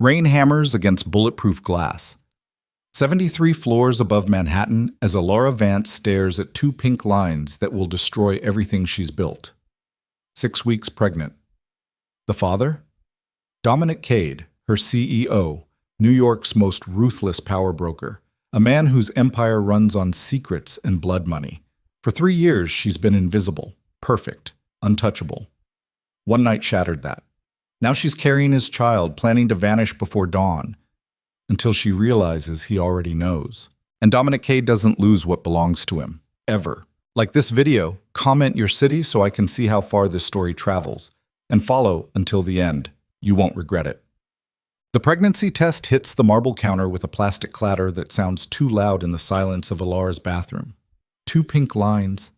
Rain hammers against bulletproof glass. 73 floors above Manhattan as Alara Vance stares at two pink lines that will destroy everything she's built. 6 weeks pregnant. The father? Dominic Cade, her CEO, New York's most ruthless power broker, a man whose empire runs on secrets and blood money. For 3 years, she's been invisible, perfect, untouchable. One night shattered that. Now she's carrying his child, planning to vanish before dawn, until she realizes he already knows. And Dominic Cade doesn't lose what belongs to him, ever. Like this video, comment your city so I can see how far this story travels, and follow until the end. You won't regret it. The pregnancy test hits the marble counter with a plastic clatter that sounds too loud in the silence of Alara's bathroom. 2 pink lines,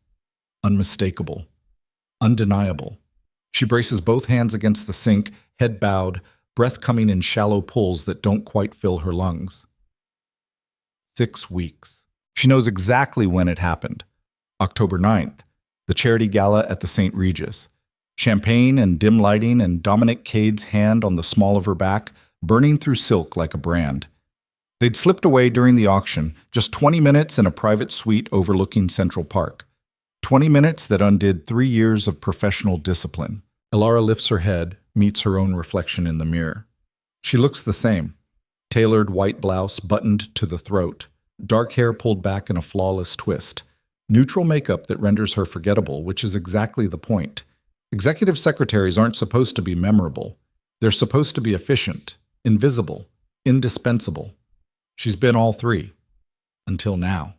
unmistakable, undeniable. She braces both hands against the sink, head bowed, breath coming in shallow pulls that don't quite fill her lungs. 6 weeks. She knows exactly when it happened. October 9th, the charity gala at the St. Regis. Champagne and dim lighting and Dominic Cade's hand on the small of her back, burning through silk like a brand. They'd slipped away during the auction, just 20 minutes in a private suite overlooking Central Park. 20 minutes that undid 3 years of professional discipline. Alara lifts her head, meets her own reflection in the mirror. She looks the same. Tailored white blouse buttoned to the throat, dark hair pulled back in a flawless twist. Neutral makeup that renders her forgettable, which is exactly the point. Executive secretaries aren't supposed to be memorable. They're supposed to be efficient, invisible, indispensable. She's been all three. Until now.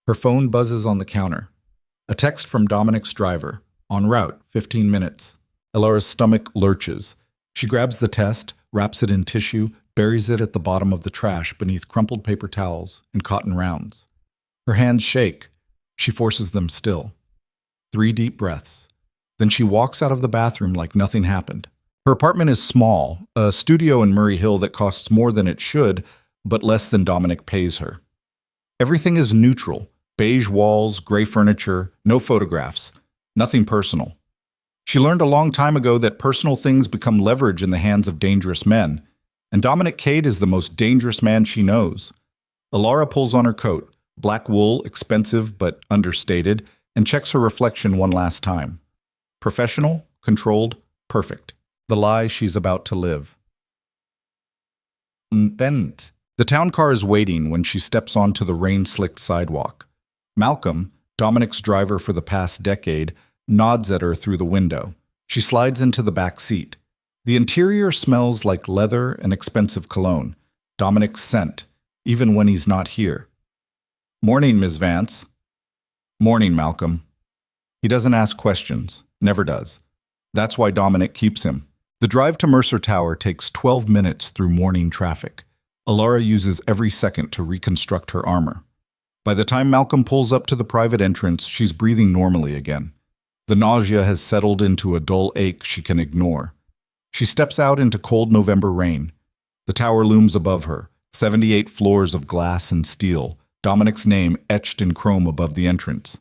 Her phone buzzes on the counter. A text from Dominic's driver. En route, 15 minutes. Alara's stomach lurches. She grabs the test, wraps it in tissue, buries it at the bottom of the trash beneath crumpled paper towels and cotton rounds. Her hands shake. She forces them still. 3 deep breaths. Then she walks out of the bathroom like nothing happened. Her apartment is small, a studio in Murray Hill that costs more than it should, but less than Dominic pays her. Everything is neutral. Beige walls, gray furniture, no photographs. Nothing personal. She learned a long time ago that personal things become leverage in the hands of dangerous men, and Dominic Cade is the most dangerous man she knows. Alara pulls on her coat, black wool, expensive but understated, and checks her reflection one last time. Professional, controlled, perfect. The lie she's about to live. Bent. The town car is waiting when she steps onto the rain-slicked sidewalk. Malcolm, Dominic's driver for the past decade, nods at her through the window. She slides into the back seat. The interior smells like leather and expensive cologne. Dominic's scent, even when he's not here. Morning, Ms. Vance. Morning, Malcolm. He doesn't ask questions, never does. That's why Dominic keeps him. The drive to Mercer Tower takes 12 minutes through morning traffic. Alara uses every second to reconstruct her armor. By the time Malcolm pulls up to the private entrance, she's breathing normally again. The nausea has settled into a dull ache she can ignore. She steps out into cold November rain. The tower looms above her, 78 floors of glass and steel, Dominic's name etched in chrome above the entrance.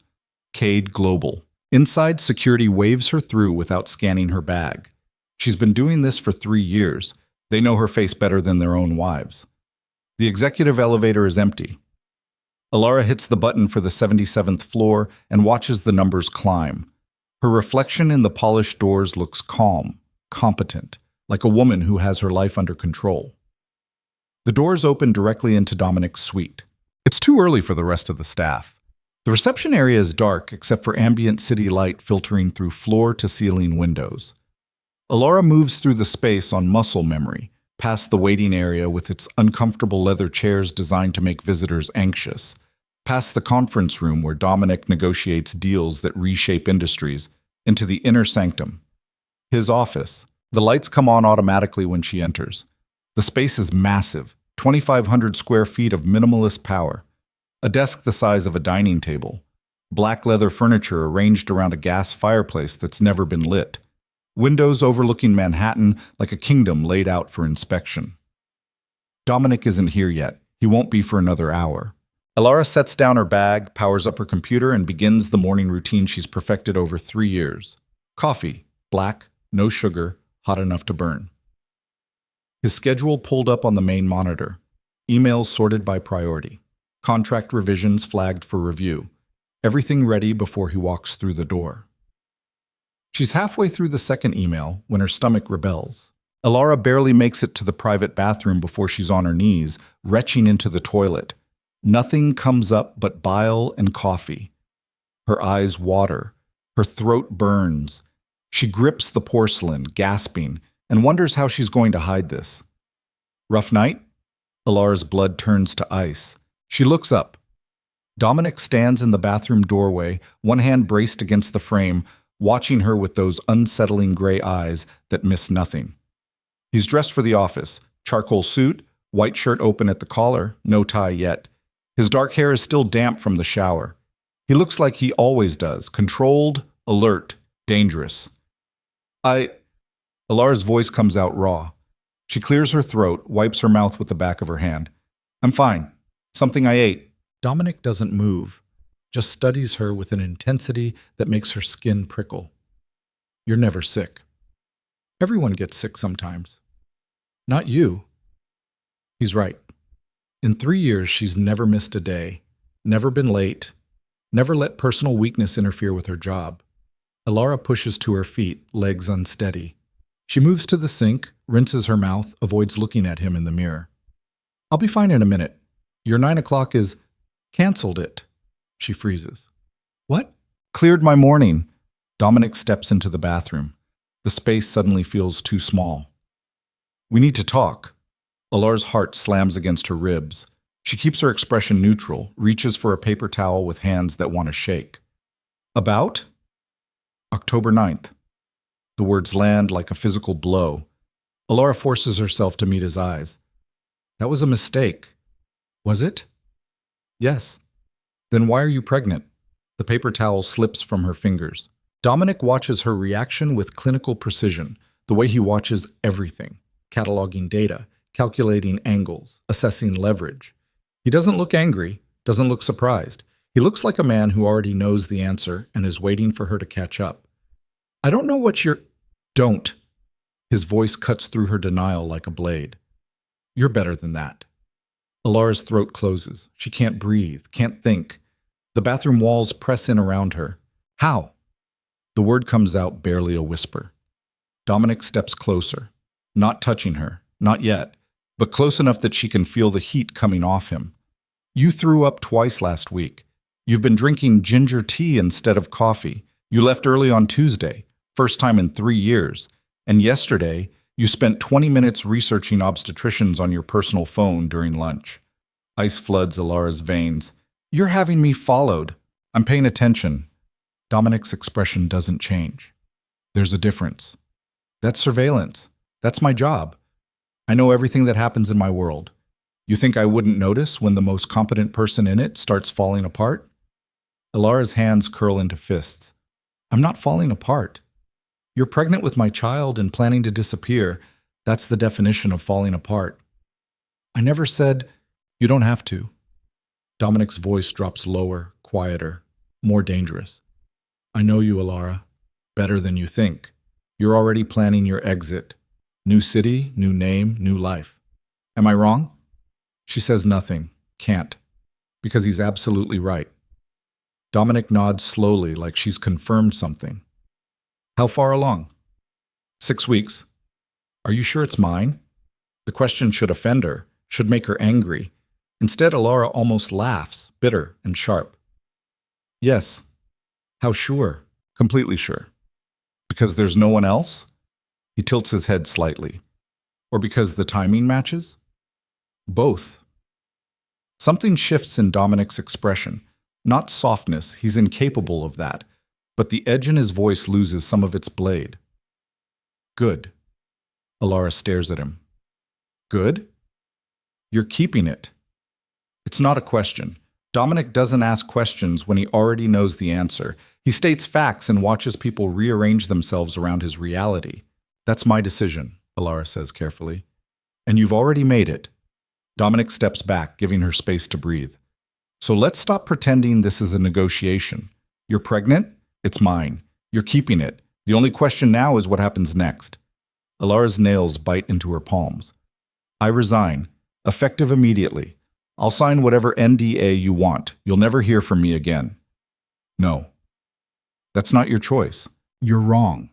Cade Global. Inside, security waves her through without scanning her bag. She's been doing this for 3 years. They know her face better than their own wives. The executive elevator is empty. Alara hits the button for the 77th floor and watches the numbers climb. Her reflection in the polished doors looks calm, competent, like a woman who has her life under control. The doors open directly into Dominic's suite. It's too early for the rest of the staff. The reception area is dark except for ambient city light filtering through floor-to-ceiling windows. Alara moves through the space on muscle memory, past the waiting area with its uncomfortable leather chairs designed to make visitors anxious, past the conference room where Dominic negotiates deals that reshape industries, into the inner sanctum. His office. The lights come on automatically when she enters. The space is massive, 2,500 square feet of minimalist power. A desk the size of a dining table. Black leather furniture arranged around a gas fireplace that's never been lit. Windows overlooking Manhattan like a kingdom laid out for inspection. Dominic isn't here yet. He won't be for another hour. Alara sets down her bag, powers up her computer, and begins the morning routine she's perfected over 3 years. Coffee. Black, no sugar, hot enough to burn. His schedule pulled up on the main monitor. Emails sorted by priority. Contract revisions flagged for review. Everything ready before he walks through the door. She's halfway through the second email when her stomach rebels. Alara barely makes it to the private bathroom before she's on her knees, retching into the toilet. Nothing comes up but bile and coffee. Her eyes water. Her throat burns. She grips the porcelain, gasping, and wonders how she's going to hide this. Rough night? Alara's blood turns to ice. She looks up. Dominic stands in the bathroom doorway, one hand braced against the frame, watching her with those unsettling gray eyes that miss nothing. He's dressed for the office, charcoal suit, white shirt open at the collar, no tie yet. His dark hair is still damp from the shower. He looks like he always does, controlled, alert, dangerous. Alara's voice comes out raw. She clears her throat, wipes her mouth with the back of her hand. I'm fine. Something I ate. Dominic doesn't move, just studies her with an intensity that makes her skin prickle. You're never sick. Everyone gets sick sometimes. Not you. He's right. In 3 years, she's never missed a day, never been late, never let personal weakness interfere with her job. Alara pushes to her feet, legs unsteady. She moves to the sink, rinses her mouth, avoids looking at him in the mirror. I'll be fine in a minute. Your 9 o'clock is... Canceled it. She freezes. What? Cleared my morning. Dominic steps into the bathroom. The space suddenly feels too small. We need to talk. Alara's heart slams against her ribs. She keeps her expression neutral, reaches for a paper towel with hands that want to shake. About? October 9th. The words land like a physical blow. Alara forces herself to meet his eyes. That was a mistake. Was it? Yes. Then why are you pregnant? The paper towel slips from her fingers. Dominic watches her reaction with clinical precision, the way he watches everything, cataloging data, calculating angles, assessing leverage. He doesn't look angry, doesn't look surprised. He looks like a man who already knows the answer and is waiting for her to catch up. I don't know what you're... Don't. His voice cuts through her denial like a blade. You're better than that. Alara's throat closes. She can't breathe, can't think. The bathroom walls press in around her. How? The word comes out barely a whisper. Dominic steps closer, not touching her, not yet, but close enough that she can feel the heat coming off him. You threw up twice last week. You've been drinking ginger tea instead of coffee. You left early on Tuesday, first time in 3 years. And yesterday, you spent 20 minutes researching obstetricians on your personal phone during lunch. Ice floods Alara's veins. You're having me followed. I'm paying attention. Dominic's expression doesn't change. There's a difference. That's surveillance. That's my job. I know everything that happens in my world. You think I wouldn't notice when the most competent person in it starts falling apart? Alara's hands curl into fists. I'm not falling apart. You're pregnant with my child and planning to disappear. That's the definition of falling apart. I never said, you don't have to. Dominic's voice drops lower, quieter, more dangerous. I know you, Alara, better than you think. You're already planning your exit. New city, new name, new life. Am I wrong? She says nothing, can't, because he's absolutely right. Dominic nods slowly like she's confirmed something. How far along? 6 weeks. Are you sure it's mine? The question should offend her, should make her angry. Instead, Alara almost laughs, bitter and sharp. Yes. How sure? Completely sure. Because there's no one else? He tilts his head slightly. Or because the timing matches? Both. Something shifts in Dominic's expression. Not softness, he's incapable of that, but the edge in his voice loses some of its blade. Good. Alara stares at him. Good? You're keeping it. It's not a question. Dominic doesn't ask questions when he already knows the answer. He states facts and watches people rearrange themselves around his reality. That's my decision, Alara says carefully. And you've already made it. Dominic steps back, giving her space to breathe. So let's stop pretending this is a negotiation. You're pregnant? It's mine. You're keeping it. The only question now is what happens next. Alara's nails bite into her palms. I resign. Effective immediately. I'll sign whatever NDA you want. You'll never hear from me again. No. That's not your choice. You're wrong.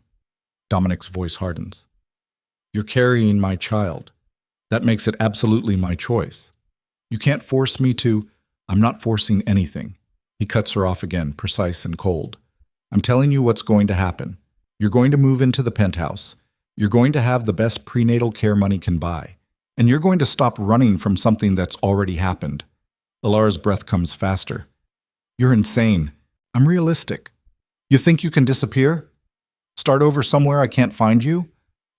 Dominic's voice hardens. You're carrying my child. That makes it absolutely my choice. You can't force me to. I'm not forcing anything. He cuts her off again, precise and cold. I'm telling you what's going to happen. You're going to move into the penthouse. You're going to have the best prenatal care money can buy. And you're going to stop running from something that's already happened. Alara's breath comes faster. You're insane. I'm realistic. You think you can disappear? Start over somewhere I can't find you?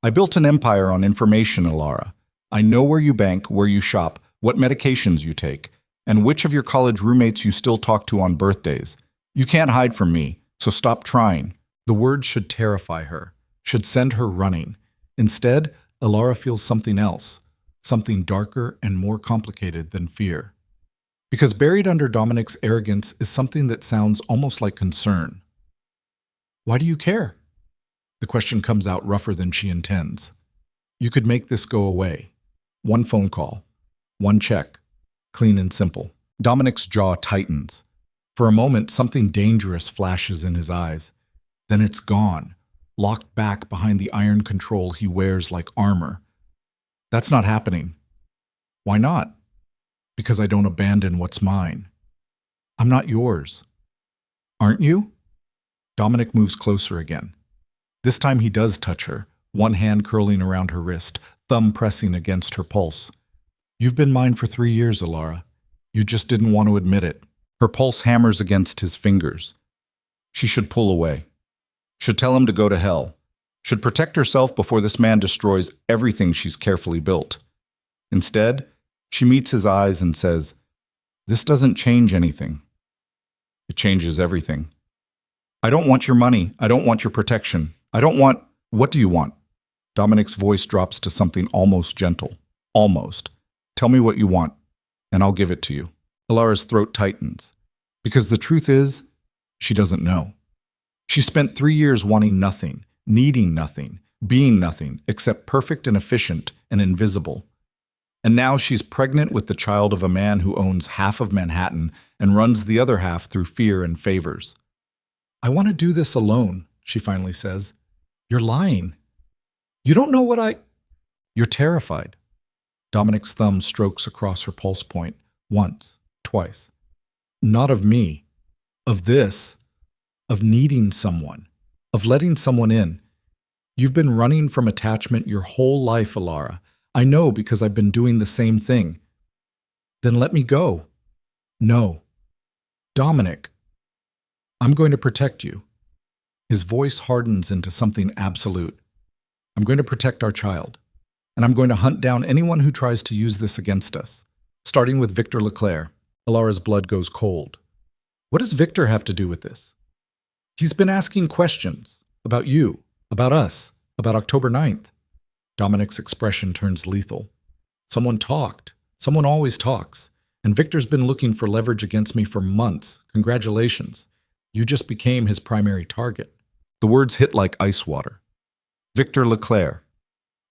I built an empire on information, Alara. I know where you bank, where you shop, what medications you take, and which of your college roommates you still talk to on birthdays. You can't hide from me, so stop trying. The words should terrify her, should send her running. Instead, Alara feels something else, something darker and more complicated than fear. Because buried under Dominic's arrogance is something that sounds almost like concern. Why do you care? The question comes out rougher than she intends. You could make this go away. One phone call. One check. Clean and simple. Dominic's jaw tightens. For a moment, something dangerous flashes in his eyes. Then it's gone, locked back behind the iron control he wears like armor. That's not happening. Why not? Because I don't abandon what's mine. I'm not yours. Aren't you? Dominic moves closer again. This time he does touch her, one hand curling around her wrist, thumb pressing against her pulse. You've been mine for 3 years, Alara. You just didn't want to admit it. Her pulse hammers against his fingers. She should pull away. Should tell him to go to hell. Should protect herself before this man destroys everything she's carefully built. Instead, she meets his eyes and says, "This doesn't change anything." It changes everything. I don't want your money. I don't want your protection. I don't want... What do you want? Dominic's voice drops to something almost gentle. Almost. Tell me what you want, and I'll give it to you. Alara's throat tightens. Because the truth is, she doesn't know. She spent 3 years wanting nothing, needing nothing, being nothing, except perfect and efficient and invisible. And now she's pregnant with the child of a man who owns half of Manhattan and runs the other half through fear and favors. I want to do this alone, she finally says. You're lying. You don't know what I... You're terrified. Dominic's thumb strokes across her pulse point, once, twice. Not of me. Of this. Of needing someone. Of letting someone in. You've been running from attachment your whole life, Alara. I know because I've been doing the same thing. Then let me go. No. Dominic. I'm going to protect you. His voice hardens into something absolute. I'm going to protect our child. And I'm going to hunt down anyone who tries to use this against us. Starting with Victor Leclerc. Alara's blood goes cold. What does Victor have to do with this? He's been asking questions about you, about us, about October 9th. Dominic's expression turns lethal. Someone talked. Someone always talks. And Victor's been looking for leverage against me for months. Congratulations. You just became his primary target. The words hit like ice water. Victor Leclerc,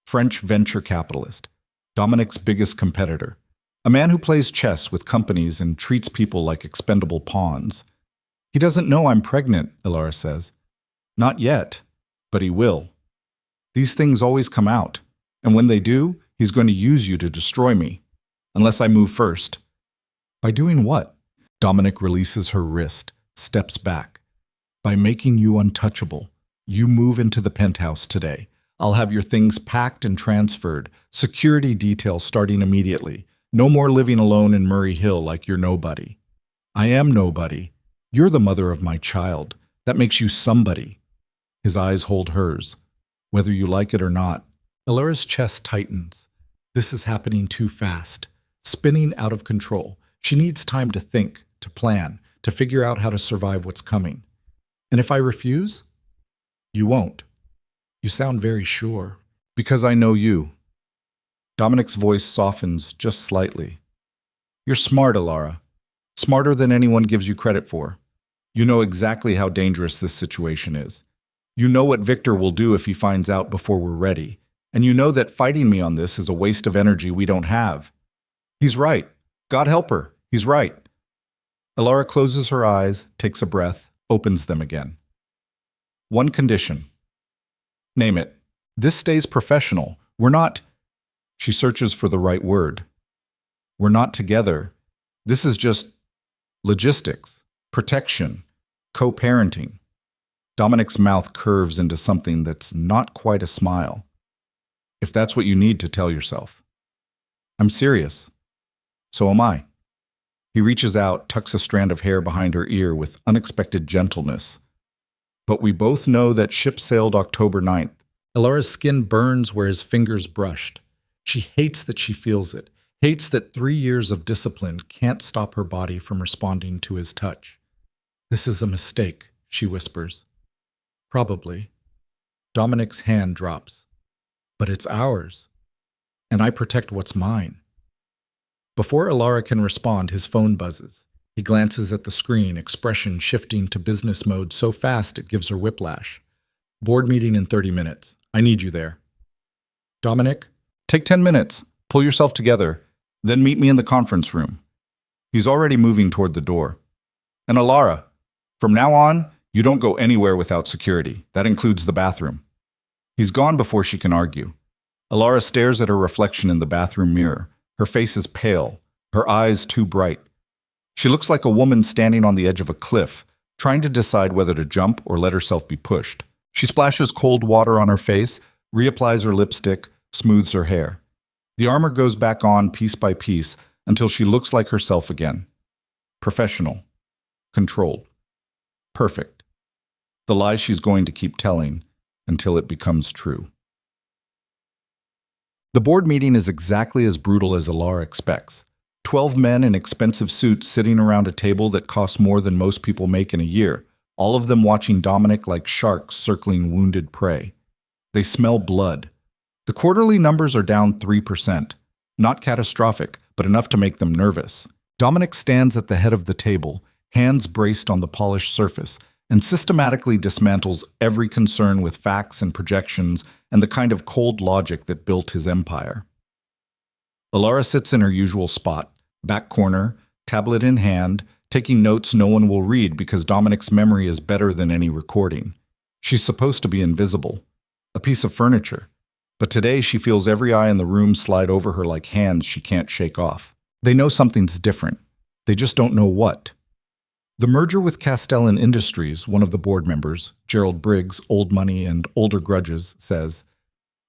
French venture capitalist, Dominic's biggest competitor, a man who plays chess with companies and treats people like expendable pawns. He doesn't know I'm pregnant, Alara says. Not yet, but he will. These things always come out, and when they do, he's going to use you to destroy me, unless I move first. By doing what? Dominic releases her wrist, steps back. By making you untouchable. You move into the penthouse today. I'll have your things packed and transferred, security details starting immediately. No more living alone in Murray Hill like you're nobody. I am nobody. You're the mother of my child. That makes you somebody. His eyes hold hers. Whether you like it or not. Alara's chest tightens. This is happening too fast. Spinning out of control. She needs time to think, to plan, to figure out how to survive what's coming. And if I refuse? You won't. You sound very sure. Because I know you. Dominic's voice softens just slightly. You're smart, Alara. Smarter than anyone gives you credit for. You know exactly how dangerous this situation is. You know what Victor will do if he finds out before we're ready. And you know that fighting me on this is a waste of energy we don't have. He's right. God help her. He's right. Elara closes her eyes, takes a breath, opens them again. One condition. Name it. This stays professional. We're not... She searches for the right word. We're not together. This is just logistics, protection, co-parenting. Dominic's mouth curves into something that's not quite a smile. If that's what you need to tell yourself. I'm serious. So am I. He reaches out, tucks a strand of hair behind her ear with unexpected gentleness. But we both know that ship sailed October 9th. Elara's skin burns where his fingers brushed. She hates that she feels it, hates that 3 years of discipline can't stop her body from responding to his touch. This is a mistake, she whispers. Probably. Dominic's hand drops. But it's ours. And I protect what's mine. Before Elara can respond, his phone buzzes. He glances at the screen, expression shifting to business mode so fast it gives her whiplash. Board meeting in 30 minutes. I need you there. Dominic, take 10 minutes. Pull yourself together. Then meet me in the conference room. He's already moving toward the door. And Elara, from now on, you don't go anywhere without security. That includes the bathroom. He's gone before she can argue. Elara stares at her reflection in the bathroom mirror. Her face is pale, her eyes too bright. She looks like a woman standing on the edge of a cliff, trying to decide whether to jump or let herself be pushed. She splashes cold water on her face, reapplies her lipstick, smooths her hair. The armor goes back on piece by piece until she looks like herself again. Professional. Controlled. Perfect. The lie she's going to keep telling until it becomes true. The board meeting is exactly as brutal as Elara expects. 12 men in expensive suits sitting around a table that costs more than most people make in a year, all of them watching Dominic like sharks circling wounded prey. They smell blood. The quarterly numbers are down 3%. Not catastrophic, but enough to make them nervous. Dominic stands at the head of the table, hands braced on the polished surface, and systematically dismantles every concern with facts and projections and the kind of cold logic that built his empire. Elara sits in her usual spot, back corner, tablet in hand, taking notes no one will read because Dominic's memory is better than any recording. She's supposed to be invisible, a piece of furniture, but today she feels every eye in the room slide over her like hands she can't shake off. They know something's different. They just don't know what. The merger with Castellan Industries, one of the board members, Gerald Briggs, old money and older grudges, says,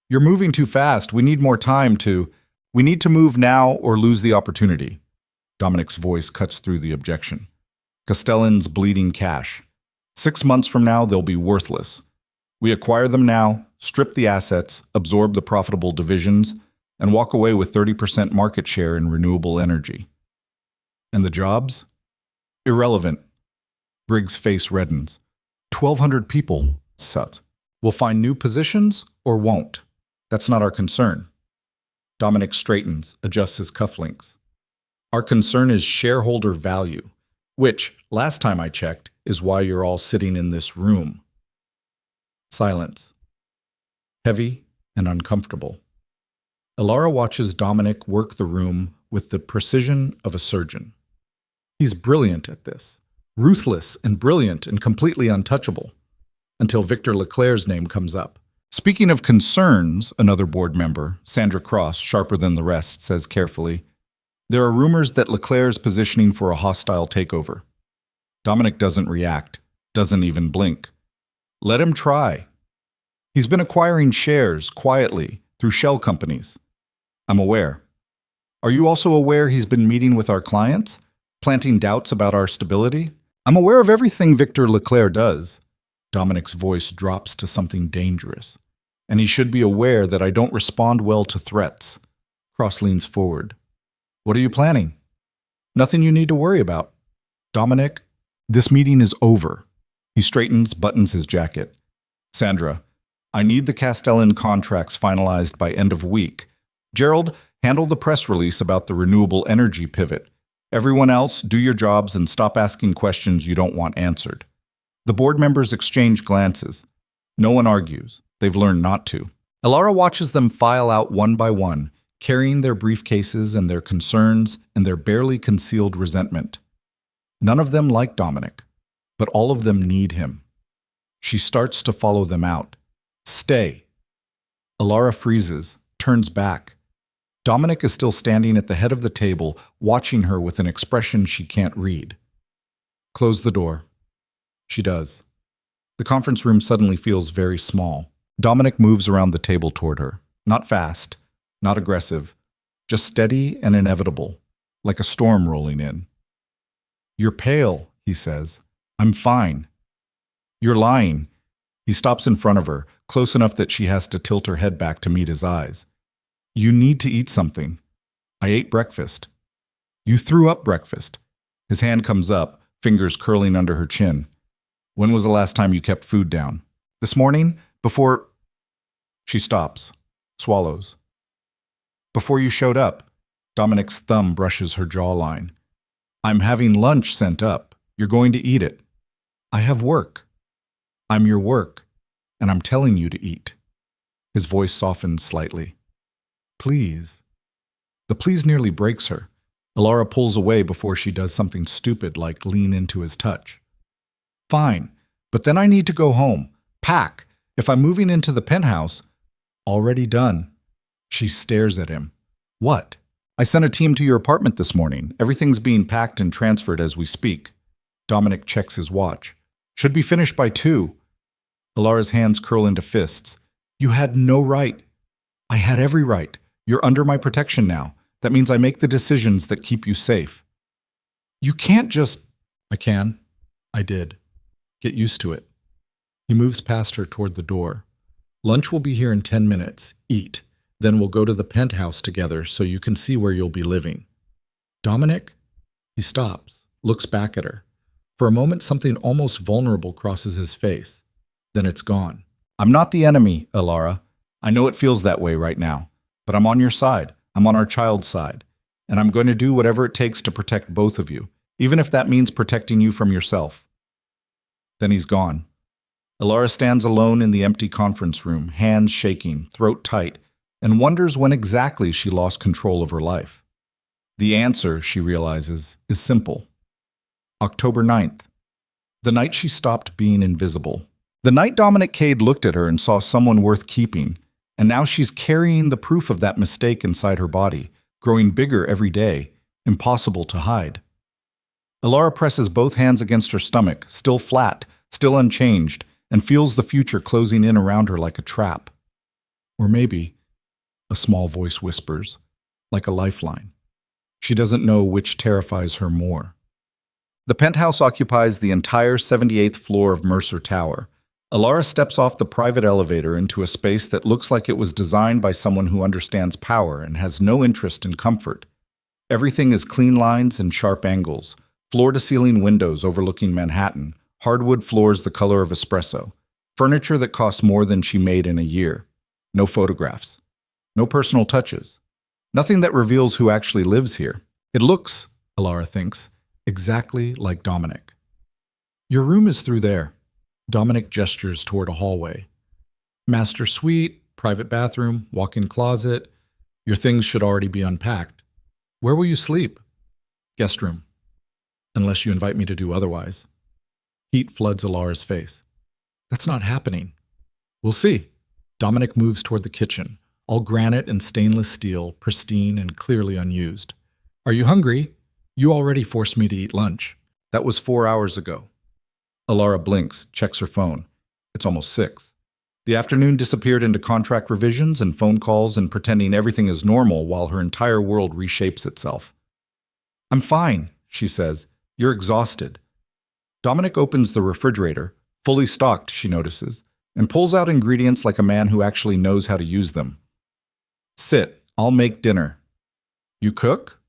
"You're moving too fast. We need more time to... We need to move now or lose the opportunity." Dominic's voice cuts through the objection. Castellan's bleeding cash. 6 months from now, they'll be worthless. We acquire them now, strip the assets, absorb the profitable divisions, and walk away with 30% market share in renewable energy. And the jobs? Irrelevant. Briggs' face reddens. 1,200 people, Sut. We'll find new positions or won't. That's not our concern. Dominic straightens, adjusts his cufflinks. Our concern is shareholder value, which, last time I checked, is why you're all sitting in this room. Silence. Heavy and uncomfortable. Elara watches Dominic work the room with the precision of a surgeon. He's brilliant at this. Ruthless and brilliant and completely untouchable. Until Victor Leclerc's name comes up. Speaking of concerns, another board member, Sandra Cross, sharper than the rest, says carefully, there are rumors that Leclerc's positioning for a hostile takeover. Dominic doesn't react, doesn't even blink. Let him try. He's been acquiring shares quietly through shell companies. I'm aware. Are you also aware he's been meeting with our clients, planting doubts about our stability? I'm aware of everything Victor Leclerc does. Dominic's voice drops to something dangerous. And he should be aware that I don't respond well to threats. Cross leans forward. What are you planning? Nothing you need to worry about. Dominic, this meeting is over. He straightens, buttons his jacket. Sandra, I need the Castellan contracts finalized by end of week. Gerald, handle the press release about the renewable energy pivot. Everyone else, do your jobs and stop asking questions you don't want answered. The board members exchange glances. No one argues. They've learned not to. Elara watches them file out one by one, carrying their briefcases and their concerns and their barely concealed resentment. None of them like Dominic, but all of them need him. She starts to follow them out. Stay. Elara freezes, turns back. Dominic is still standing at the head of the table, watching her with an expression she can't read. Close the door. She does. The conference room suddenly feels very small. Dominic moves around the table toward her. Not fast, not aggressive, just steady and inevitable, like a storm rolling in. You're pale, he says. I'm fine. You're lying. He stops in front of her, close enough that she has to tilt her head back to meet his eyes. You need to eat something. I ate breakfast. You threw up breakfast. His hand comes up, fingers curling under her chin. When was the last time you kept food down? This morning? Before... She stops, swallows. Before you showed up. Dominic's thumb brushes her jawline. I'm having lunch sent up. You're going to eat it. I have work. I'm your work, and I'm telling you to eat. His voice softens slightly. Please. The please nearly breaks her. Elara pulls away before she does something stupid like lean into his touch. Fine, but then I need to go home. Pack. If I'm moving into the penthouse... Already done. She stares at him. What? I sent a team to your apartment this morning. Everything's being packed and transferred as we speak. Dominic checks his watch. Should be finished by 2. Elara's hands curl into fists. You had no right. I had every right. You're under my protection now. That means I make the decisions that keep you safe. You can't just... I can. I did. Get used to it. He moves past her toward the door. Lunch will be here in 10 minutes. Eat. Then we'll go to the penthouse together so you can see where you'll be living. Dominic? He stops, looks back at her. For a moment, something almost vulnerable crosses his face. Then it's gone. I'm not the enemy, Elara. I know it feels that way right now. But I'm on your side. I'm on our child's side. And I'm going to do whatever it takes to protect both of you, even if that means protecting you from yourself. Then he's gone. Elara stands alone in the empty conference room, hands shaking, throat tight, and wonders when exactly she lost control of her life. The answer, she realizes, is simple. October 9th, the night she stopped being invisible. The night Dominic Cade looked at her and saw someone worth keeping, and now she's carrying the proof of that mistake inside her body, growing bigger every day, impossible to hide. Elara presses both hands against her stomach, still flat, still unchanged, and feels the future closing in around her like a trap. Or maybe, a small voice whispers, like a lifeline. She doesn't know which terrifies her more. The penthouse occupies the entire 78th floor of Mercer Tower. Elara steps off the private elevator into a space that looks like it was designed by someone who understands power and has no interest in comfort. Everything is clean lines and sharp angles, floor-to-ceiling windows overlooking Manhattan, hardwood floors the color of espresso, furniture that costs more than she made in a year, no photographs, no personal touches, nothing that reveals who actually lives here. It looks, Elara thinks, exactly like Dominic. Your room is through there. Dominic gestures toward a hallway. Master suite, private bathroom, walk-in closet. Your things should already be unpacked. Where will you sleep? Guest room. Unless you invite me to do otherwise. Heat floods Elara's face. That's not happening. We'll see. Dominic moves toward the kitchen, all granite and stainless steel, pristine and clearly unused. Are you hungry? You already forced me to eat lunch. That was 4 hours ago. Elara blinks, checks her phone. It's almost 6. The afternoon disappeared into contract revisions and phone calls and pretending everything is normal while her entire world reshapes itself. I'm fine, she says. You're exhausted. Dominic opens the refrigerator, fully stocked, she notices, and pulls out ingredients like a man who actually knows how to use them. Sit, I'll make dinner. You cook?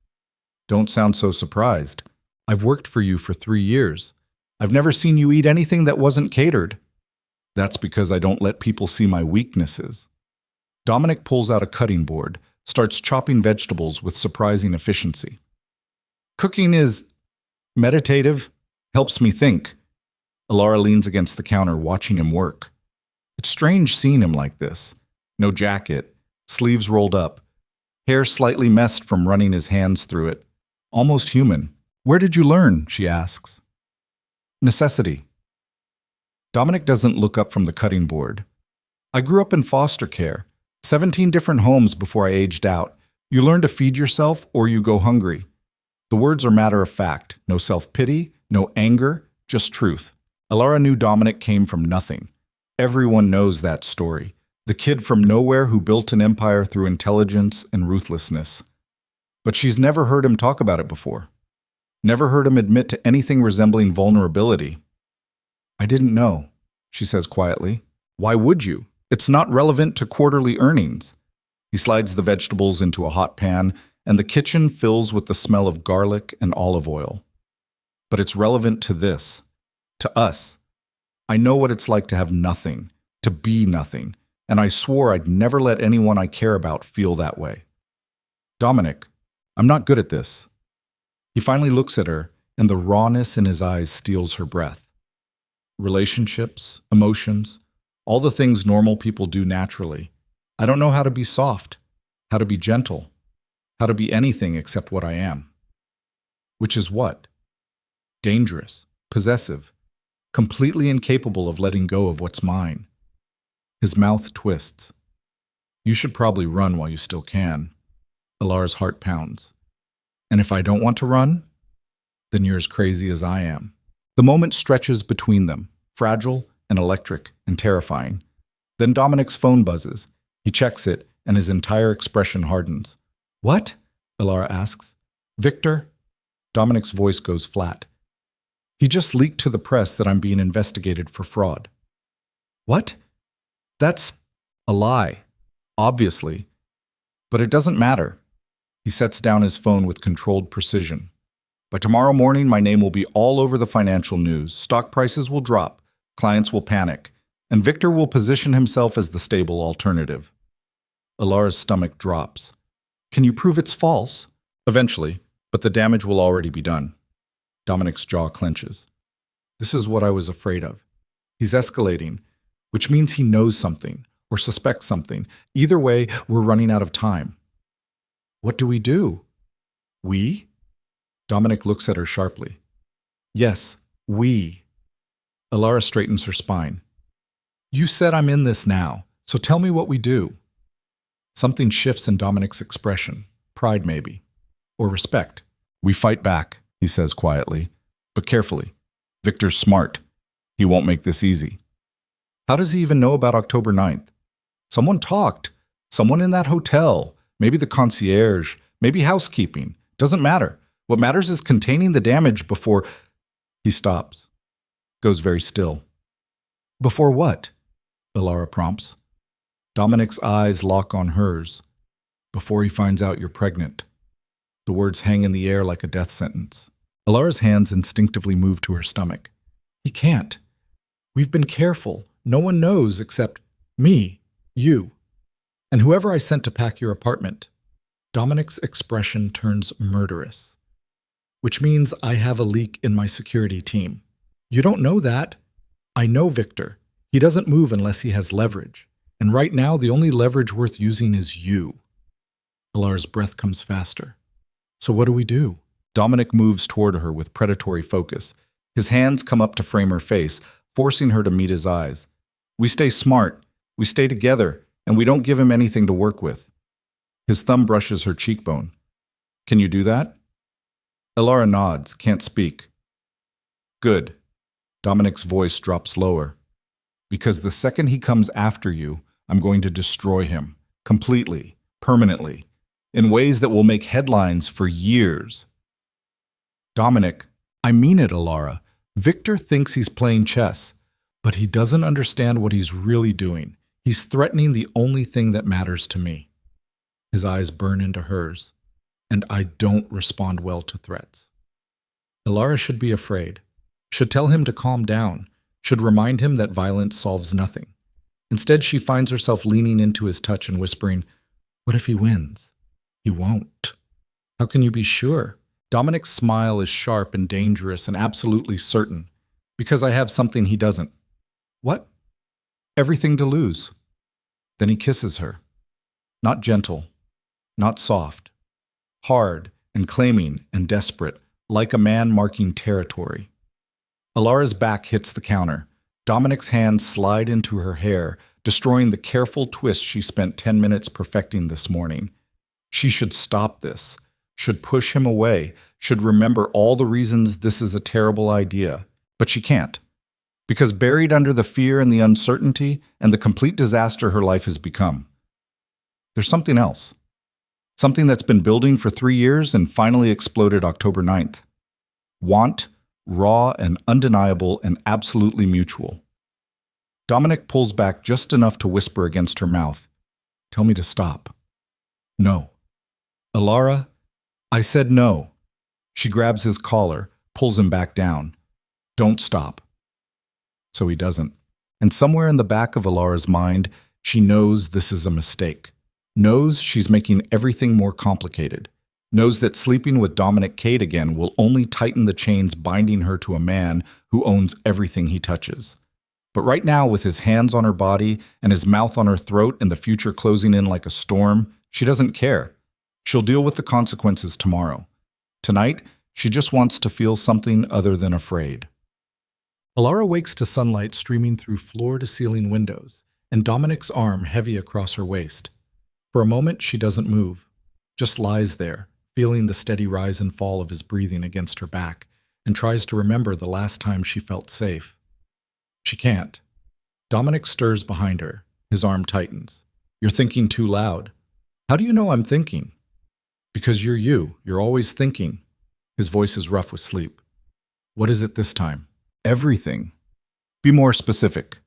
Don't sound so surprised. I've worked for you for 3 years. I've never seen you eat anything that wasn't catered. That's because I don't let people see my weaknesses. Dominic pulls out a cutting board, starts chopping vegetables with surprising efficiency. Cooking is meditative, helps me think. Elara leans against the counter, watching him work. It's strange seeing him like this. No jacket, sleeves rolled up, hair slightly messed from running his hands through it. Almost human. Where did you learn? She asks. Necessity. Dominic doesn't look up from the cutting board. I grew up in foster care. 17 different homes before I aged out. You learn to feed yourself or you go hungry. The words are matter of fact. No self-pity, no anger, just truth. Alara knew Dominic came from nothing. Everyone knows that story. The kid from nowhere who built an empire through intelligence and ruthlessness. But she's never heard him talk about it before. Never heard him admit to anything resembling vulnerability. I didn't know, she says quietly. Why would you? It's not relevant to quarterly earnings. He slides the vegetables into a hot pan, and the kitchen fills with the smell of garlic and olive oil. But it's relevant to this, to us. I know what it's like to have nothing, to be nothing, and I swore I'd never let anyone I care about feel that way. Dominic, I'm not good at this. He finally looks at her, and the rawness in his eyes steals her breath. Relationships, emotions, all the things normal people do naturally. I don't know how to be soft, how to be gentle, how to be anything except what I am. Which is what? Dangerous, possessive, completely incapable of letting go of what's mine. His mouth twists. You should probably run while you still can. Alara's heart pounds. And if I don't want to run, then you're as crazy as I am. The moment stretches between them, fragile and electric and terrifying. Then Dominic's phone buzzes. He checks it, and his entire expression hardens. What? Alara asks. Victor? Dominic's voice goes flat. He just leaked to the press that I'm being investigated for fraud. What? That's a lie, obviously. But it doesn't matter. He sets down his phone with controlled precision. By tomorrow morning, my name will be all over the financial news. Stock prices will drop. Clients will panic. And Victor will position himself as the stable alternative. Alara's stomach drops. Can you prove it's false? Eventually, but the damage will already be done. Dominic's jaw clenches. This is what I was afraid of. He's escalating, which means he knows something or suspects something. Either way, we're running out of time. What do we do? We? Dominic looks at her sharply. Yes, we. Alara straightens her spine. You said I'm in this now, so tell me what we do. Something shifts in Dominic's expression. Pride, maybe. Or respect. We fight back, he says quietly, but carefully. Victor's smart. He won't make this easy. How does he even know about October 9th? Someone talked. Someone in that hotel. Maybe the concierge. Maybe housekeeping. Doesn't matter. What matters is containing the damage before... He stops. Goes very still. Before what? Alara prompts. Dominic's eyes lock on hers. Before he finds out you're pregnant. The words hang in the air like a death sentence. Alara's hands instinctively move to her stomach. He can't. We've been careful. No one knows except me, you, and whoever I sent to pack your apartment. Dominic's expression turns murderous. Which means I have a leak in my security team. You don't know that. I know Victor. He doesn't move unless he has leverage. And right now, the only leverage worth using is you. Alara's breath comes faster. So what do we do? Dominic moves toward her with predatory focus. His hands come up to frame her face, forcing her to meet his eyes. We stay smart, we stay together, and we don't give him anything to work with. His thumb brushes her cheekbone. Can you do that? Alara nods, can't speak. Good. Dominic's voice drops lower. Because the second he comes after you, I'm going to destroy him. Completely. Permanently. In ways that will make headlines for years. Dominic, I mean it, Alara. Victor thinks he's playing chess, but he doesn't understand what he's really doing. He's threatening the only thing that matters to me. His eyes burn into hers, and I don't respond well to threats. Alara should be afraid, should tell him to calm down, should remind him that violence solves nothing. Instead, she finds herself leaning into his touch and whispering, what if he wins? He won't. How can you be sure? Dominic's smile is sharp and dangerous and absolutely certain, because I have something he doesn't. What? Everything to lose. Then he kisses her. Not gentle, not soft. Hard and claiming and desperate, like a man marking territory. Alara's back hits the counter. Dominic's hands slide into her hair, destroying the careful twist she spent 10 minutes perfecting this morning. She should stop this, should push him away, should remember all the reasons this is a terrible idea. But she can't. Because buried under the fear and the uncertainty and the complete disaster her life has become, there's something else. Something that's been building for 3 years and finally exploded October 9th. Want, raw and undeniable and absolutely mutual. Dominic pulls back just enough to whisper against her mouth, "Tell me to stop." "No." "Alara, I said no." She grabs his collar, pulls him back down. "Don't stop." So he doesn't. And somewhere in the back of Alara's mind, she knows this is a mistake. Knows she's making everything more complicated. Knows that sleeping with Dominic Cade again will only tighten the chains binding her to a man who owns everything he touches. But right now, with his hands on her body and his mouth on her throat and the future closing in like a storm, she doesn't care. She'll deal with the consequences tomorrow. Tonight, she just wants to feel something other than afraid. Alara wakes to sunlight streaming through floor-to-ceiling windows, and Dominic's arm heavy across her waist. For a moment, she doesn't move, just lies there, feeling the steady rise and fall of his breathing against her back, and tries to remember the last time she felt safe. She can't. Dominic stirs behind her. His arm tightens. "You're thinking too loud." "How do you know I'm thinking?" "Because you're you. You're always thinking." His voice is rough with sleep. "What is it this time?" "Everything." "Be more specific."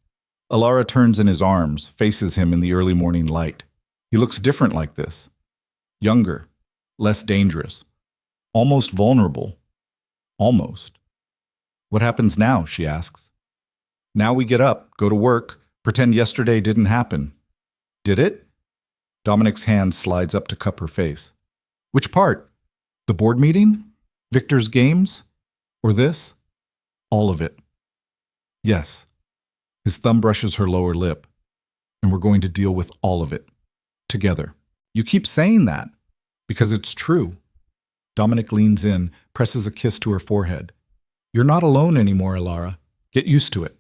Alara turns in his arms, faces him in the early morning light. He looks different like this. Younger, less dangerous, almost vulnerable. Almost. "What happens now?" she asks. "Now we get up, go to work, pretend yesterday didn't happen." "Did it?" Dominic's hand slides up to cup her face. "Which part? The board meeting? Victor's games? Or this?" "All of it." "Yes." His thumb brushes her lower lip. "And we're going to deal with all of it. Together." "You keep saying that." "Because it's true." Dominic leans in, presses a kiss to her forehead. "You're not alone anymore, Alara. Get used to it."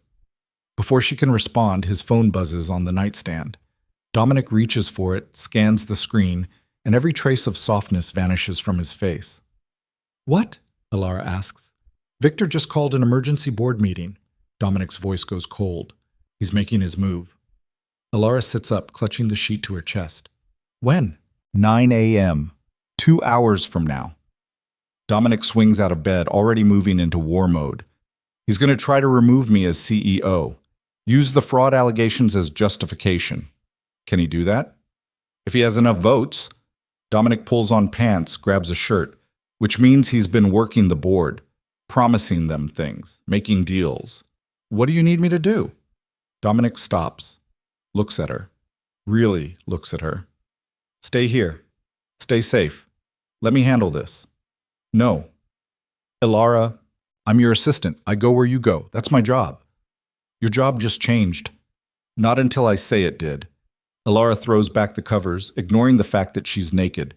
Before she can respond, his phone buzzes on the nightstand. Dominic reaches for it, scans the screen, and every trace of softness vanishes from his face. "What?" Alara asks. "Victor just called an emergency board meeting." Dominic's voice goes cold. He's making his move. Alara sits up, clutching the sheet to her chest. "When?" 9 a.m. 2 hours from now. Dominic swings out of bed, already moving into war mode. He's going to try to remove me as CEO. Use the fraud allegations as justification. Can he do that? If he has enough votes. Dominic pulls on pants, grabs a shirt, which means he's been working the board, promising them things, making deals. "What do you need me to do?" Dominic stops, looks at her, really looks at her. "Stay here. Stay safe. Let me handle this." "No." "Alara, I'm your assistant. I go where you go. That's my job." "Your job just changed." "Not until I say it did." Alara throws back the covers, ignoring the fact that she's naked.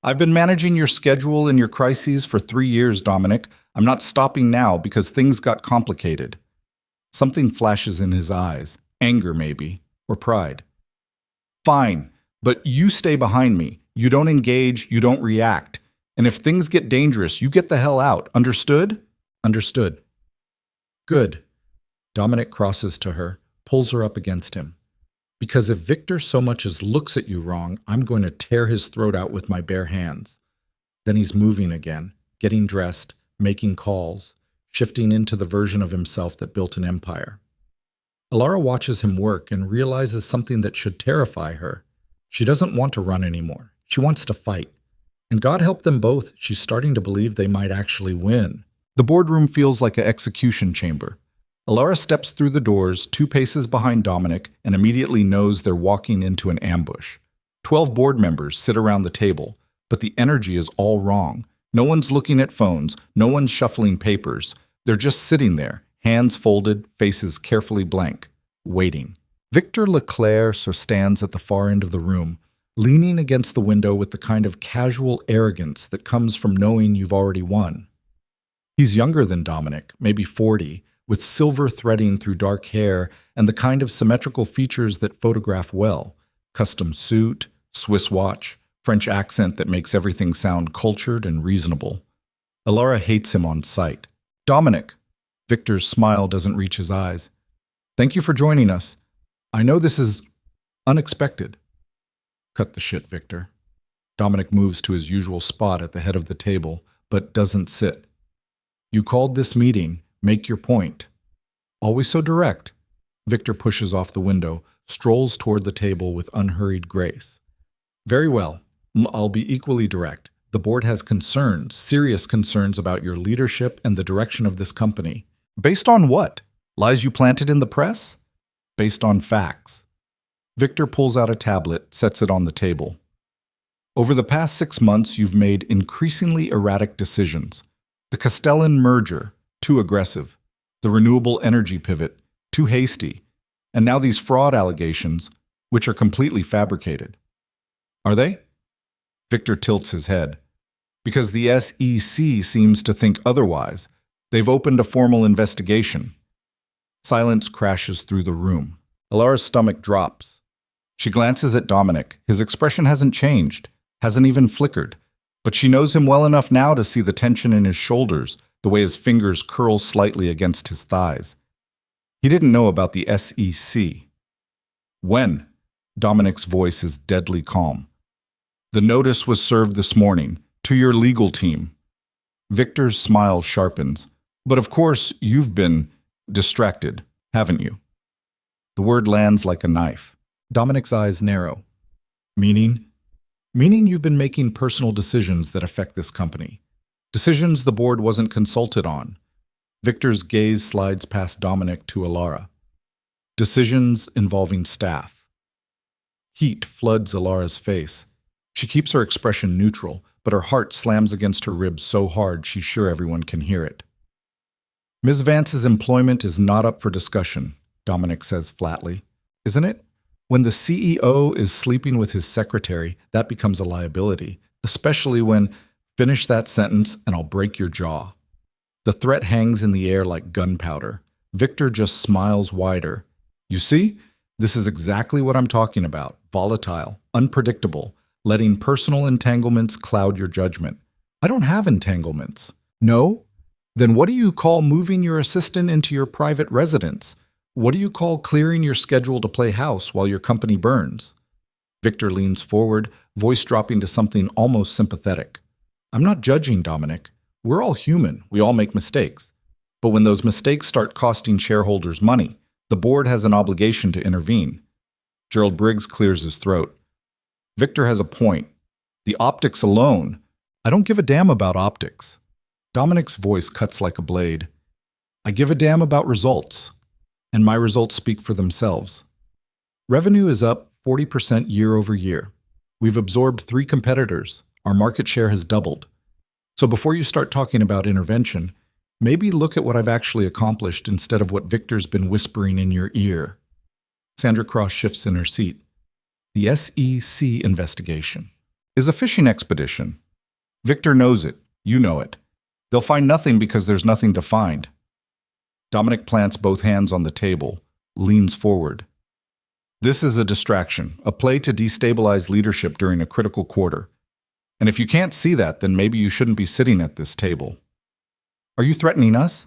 "I've been managing your schedule and your crises for 3 years, Dominic. I'm not stopping now because things got complicated." Something flashes in his eyes, anger maybe, or pride. "Fine, but you stay behind me. You don't engage, you don't react. And if things get dangerous, you get the hell out. Understood?" "Understood." "Good." Dominic crosses to her, pulls her up against him. "Because if Victor so much as looks at you wrong, I'm going to tear his throat out with my bare hands." Then he's moving again, getting dressed, making calls, shifting into the version of himself that built an empire. Alara watches him work and realizes something that should terrify her. She doesn't want to run anymore. She wants to fight. And God help them both, she's starting to believe they might actually win. The boardroom feels like an execution chamber. Alara steps through the doors, 2 paces behind Dominic, and immediately knows they're walking into an ambush. 12 board members sit around the table, but the energy is all wrong. No one's looking at phones, no one's shuffling papers. They're just sitting there, hands folded, faces carefully blank, waiting. Victor Leclerc stands at the far end of the room, leaning against the window with the kind of casual arrogance that comes from knowing you've already won. He's younger than Dominic, maybe 40, with silver threading through dark hair and the kind of symmetrical features that photograph well: custom suit, Swiss watch, French accent that makes everything sound cultured and reasonable. Alara hates him on sight. Dominic! Victor's smile doesn't reach his eyes. Thank you for joining us. I know this is unexpected. Cut the shit, Victor. Dominic moves to his usual spot at the head of the table, but doesn't sit. You called this meeting. Make your point. Always so direct. Victor pushes off the window, strolls toward the table with unhurried grace. Very well. I'll be equally direct. The board has concerns, serious concerns about your leadership and the direction of this company. Based on what? Lies you planted in the press? Based on facts. Victor pulls out a tablet, sets it on the table. Over the past 6 months, you've made increasingly erratic decisions. The Castellan merger, too aggressive. The renewable energy pivot, too hasty. And now these fraud allegations, which are completely fabricated. Are they? Victor tilts his head. Because the SEC seems to think otherwise. They've opened a formal investigation. Silence crashes through the room. Alara's stomach drops. She glances at Dominic. His expression hasn't changed, hasn't even flickered. But she knows him well enough now to see the tension in his shoulders, the way his fingers curl slightly against his thighs. He didn't know about the SEC. When? Dominic's voice is deadly calm. The notice was served this morning, to your legal team. Victor's smile sharpens. But of course, you've been distracted, haven't you? The word lands like a knife. Dominic's eyes narrow. Meaning? Meaning you've been making personal decisions that affect this company. Decisions the board wasn't consulted on. Victor's gaze slides past Dominic to Alara. Decisions involving staff. Heat floods Alara's face. She keeps her expression neutral, but her heart slams against her ribs so hard she's sure everyone can hear it. Ms. Vance's employment is not up for discussion, Dominic says flatly. Isn't it? When the CEO is sleeping with his secretary, that becomes a liability, especially when, finish that sentence and I'll break your jaw. The threat hangs in the air like gunpowder. Victor just smiles wider. You see? This is exactly what I'm talking about. Volatile, unpredictable, letting personal entanglements cloud your judgment. I don't have entanglements. No? Then what do you call moving your assistant into your private residence? What do you call clearing your schedule to play house while your company burns? Victor leans forward, voice dropping to something almost sympathetic. I'm not judging, Dominic. We're all human. We all make mistakes. But when those mistakes start costing shareholders money, the board has an obligation to intervene. Gerald Briggs clears his throat. Victor has a point. The optics alone. I don't give a damn about optics. Dominic's voice cuts like a blade. I give a damn about results. And my results speak for themselves. Revenue is up 40% year over year. We've absorbed 3 competitors. Our market share has doubled. So before you start talking about intervention, maybe look at what I've actually accomplished instead of what Victor's been whispering in your ear. Sandra Cross shifts in her seat. The SEC investigation is a fishing expedition. Victor knows it. You know it. They'll find nothing because there's nothing to find. Dominic plants both hands on the table, leans forward. This is a distraction, a play to destabilize leadership during a critical quarter. And if you can't see that, then maybe you shouldn't be sitting at this table. Are you threatening us?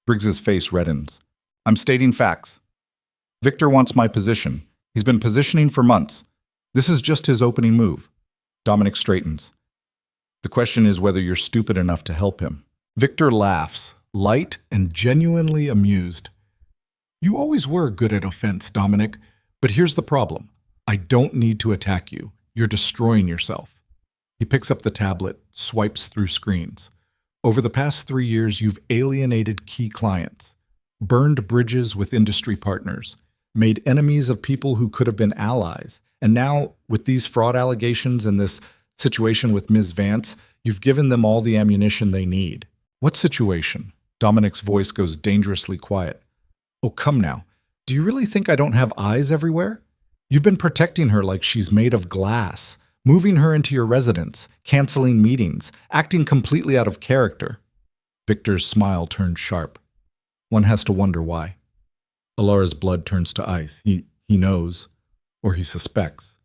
Briggs's face reddens. I'm stating facts. Victor wants my position. He's been positioning for months. This is just his opening move. Dominic straightens. The question is whether you're stupid enough to help him. Victor laughs, light and genuinely amused. You always were good at offense, Dominic, but here's the problem. I don't need to attack you. You're destroying yourself. He picks up the tablet, swipes through screens. Over the past 3 years, you've alienated key clients, burned bridges with industry partners, made enemies of people who could have been allies. And now, with these fraud allegations and this situation with Ms. Vance, you've given them all the ammunition they need. What situation? Dominic's voice goes dangerously quiet. Oh, come now. Do you really think I don't have eyes everywhere? You've been protecting her like she's made of glass, moving her into your residence, canceling meetings, acting completely out of character. Victor's smile turned sharp. One has to wonder why. Alara's blood turns to ice. He knows, or he suspects,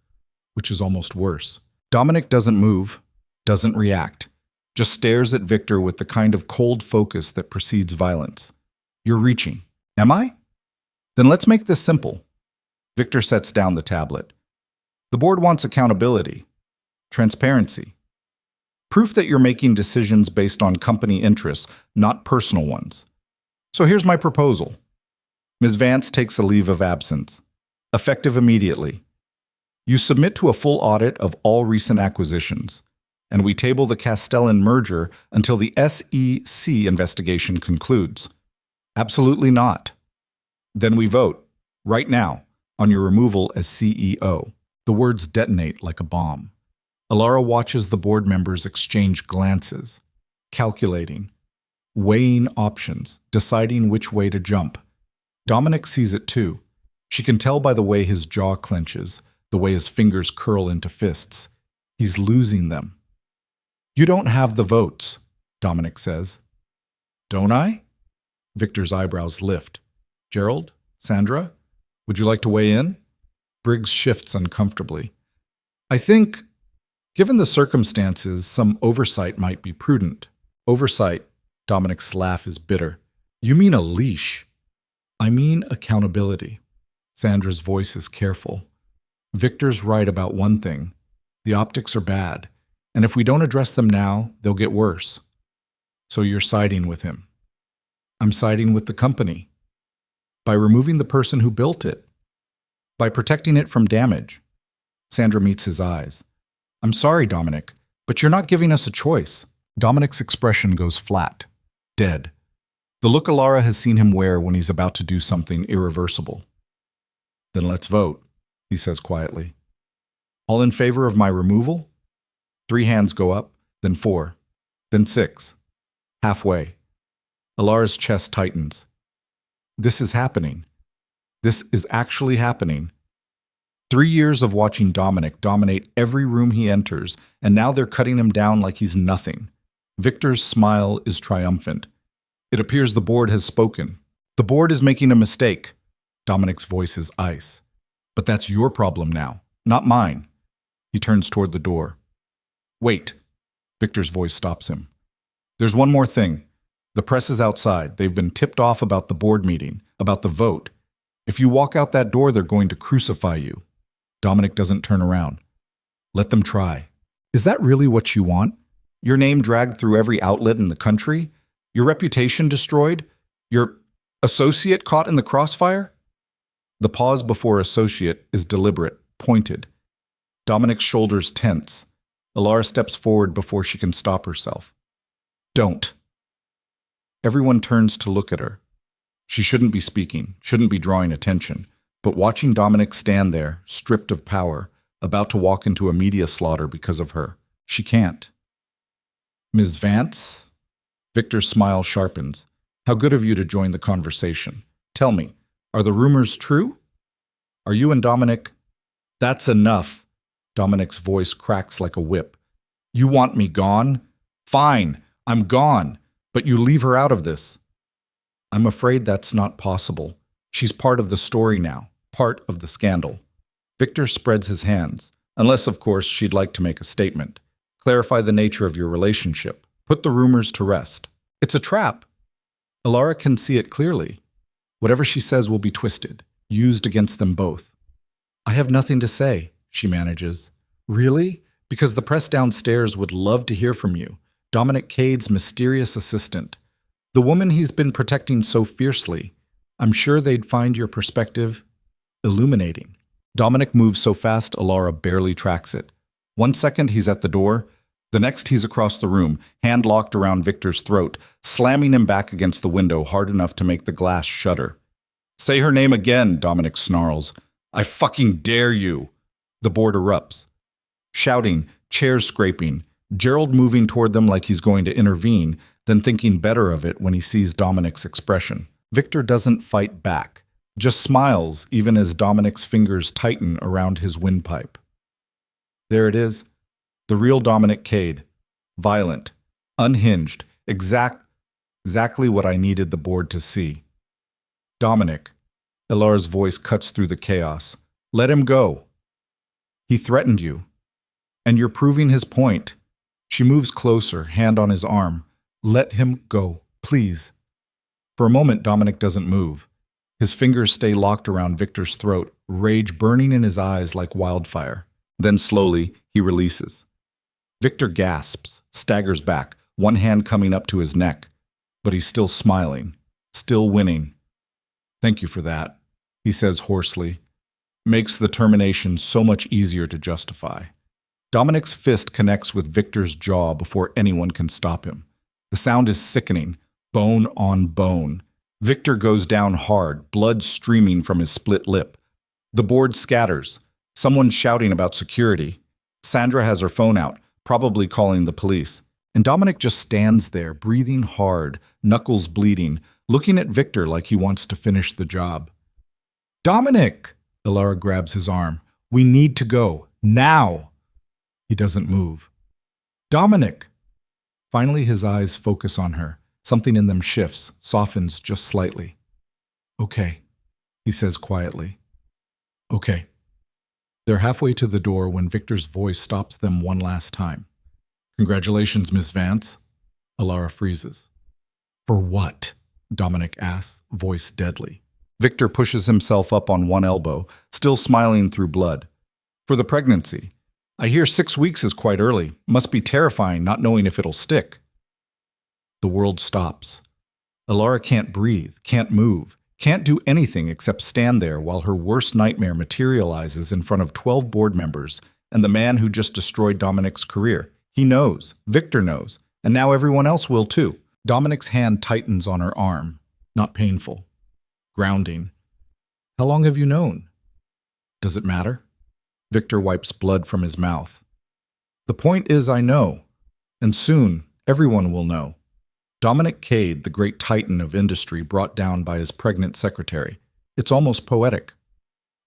which is almost worse. Dominic doesn't move, doesn't react, just stares at Victor with the kind of cold focus that precedes violence. You're reaching. Am I? Then let's make this simple. Victor sets down the tablet. The board wants accountability, transparency, proof that you're making decisions based on company interests, not personal ones. So here's my proposal. Ms. Vance takes a leave of absence, effective immediately. You submit to a full audit of all recent acquisitions, and we table the Castellan merger until the SEC investigation concludes. Absolutely not. Then we vote, right now, on your removal as CEO. The words detonate like a bomb. Alara watches the board members exchange glances, calculating, weighing options, deciding which way to jump. Dominic sees it too. She can tell by the way his jaw clenches, the way his fingers curl into fists. He's losing them. You don't have the votes, Dominic says. Don't I? Victor's eyebrows lift. Gerald? Sandra? Would you like to weigh in? Briggs shifts uncomfortably. I think, given the circumstances, some oversight might be prudent. Oversight, Dominic's laugh is bitter. You mean a leash? I mean accountability. Sandra's voice is careful. Victor's right about one thing. The optics are bad, and if we don't address them now, they'll get worse. So you're siding with him. I'm siding with the company. By removing the person who built it. By protecting it from damage. Sandra meets his eyes. I'm sorry, Dominic, but you're not giving us a choice. Dominic's expression goes flat, dead. The look Alara has seen him wear when he's about to do something irreversible. Then let's vote, he says quietly. All in favor of my removal? 3 hands go up, then 4, then 6. Halfway. Alara's chest tightens. This is happening. This is actually happening. 3 years of watching Dominic dominate every room he enters, and now they're cutting him down like he's nothing. Victor's smile is triumphant. It appears the board has spoken. The board is making a mistake. Dominic's voice is ice. But that's your problem now, not mine. He turns toward the door. Wait. Victor's voice stops him. There's one more thing. The press is outside. They've been tipped off about the board meeting, about the vote. If you walk out that door, they're going to crucify you. Dominic doesn't turn around. Let them try. Is that really what you want? Your name dragged through every outlet in the country? Your reputation destroyed? Your associate caught in the crossfire? The pause before associate is deliberate, pointed. Dominic's shoulders tense. Alara steps forward before she can stop herself. Don't. Everyone turns to look at her. She shouldn't be speaking, shouldn't be drawing attention, but watching Dominic stand there, stripped of power, about to walk into a media slaughter because of her, she can't. Ms. Vance? Victor's smile sharpens. How good of you to join the conversation. Tell me, are the rumors true? Are you and Dominic? That's enough. Dominic's voice cracks like a whip. You want me gone? Fine, I'm gone, but you leave her out of this. I'm afraid that's not possible. She's part of the story now, part of the scandal. Victor spreads his hands, unless, of course, she'd like to make a statement. Clarify the nature of your relationship. Put the rumors to rest. It's a trap. Alara can see it clearly. Whatever she says will be twisted, used against them both. I have nothing to say, she manages. Really? Because the press downstairs would love to hear from you. Dominic Cade's mysterious assistant. The woman he's been protecting so fiercely. I'm sure they'd find your perspective illuminating. Dominic moves so fast Alara barely tracks it. 1 second he's at the door. The next he's across the room, hand locked around Victor's throat, slamming him back against the window hard enough to make the glass shudder. Say her name again, Dominic snarls. I fucking dare you. The board erupts. Shouting, chairs scraping, Gerald moving toward them like he's going to intervene, then thinking better of it when he sees Dominic's expression. Victor doesn't fight back, just smiles even as Dominic's fingers tighten around his windpipe. There it is, the real Dominic Cade. Violent, unhinged, exactly what I needed the board to see. Dominic, Elara's voice cuts through the chaos. Let him go. He threatened you. And you're proving his point. She moves closer, hand on his arm. Let him go, please. For a moment, Dominic doesn't move. His fingers stay locked around Victor's throat, rage burning in his eyes like wildfire. Then slowly, he releases. Victor gasps, staggers back, one hand coming up to his neck. But he's still smiling, still winning. Thank you for that, he says hoarsely. Makes the termination so much easier to justify. Dominic's fist connects with Victor's jaw before anyone can stop him. The sound is sickening, bone on bone. Victor goes down hard, blood streaming from his split lip. The board scatters. Someone's shouting about security. Sandra has her phone out, probably calling the police. And Dominic just stands there, breathing hard, knuckles bleeding, looking at Victor like he wants to finish the job. Dominic! Elara grabs his arm. We need to go. Now! He doesn't move. Dominic! Finally, his eyes focus on her. Something in them shifts, softens just slightly. Okay, he says quietly. Okay. They're halfway to the door when Victor's voice stops them one last time. Congratulations, Miss Vance. Elara freezes. For what? Dominic asks, voice deadly. Victor pushes himself up on one elbow, still smiling through blood. For the pregnancy. I hear 6 weeks is quite early. Must be terrifying not knowing if it'll stick. The world stops. Elara can't breathe, can't move, can't do anything except stand there while her worst nightmare materializes in front of 12 board members and the man who just destroyed Dominic's career. He knows, Victor knows, and now everyone else will too. Dominic's hand tightens on her arm. Not painful. Grounding. How long have you known? Does it matter? Victor wipes blood from his mouth. The point is I know, and soon everyone will know. Dominic Cade, the great titan of industry brought down by his pregnant secretary. It's almost poetic.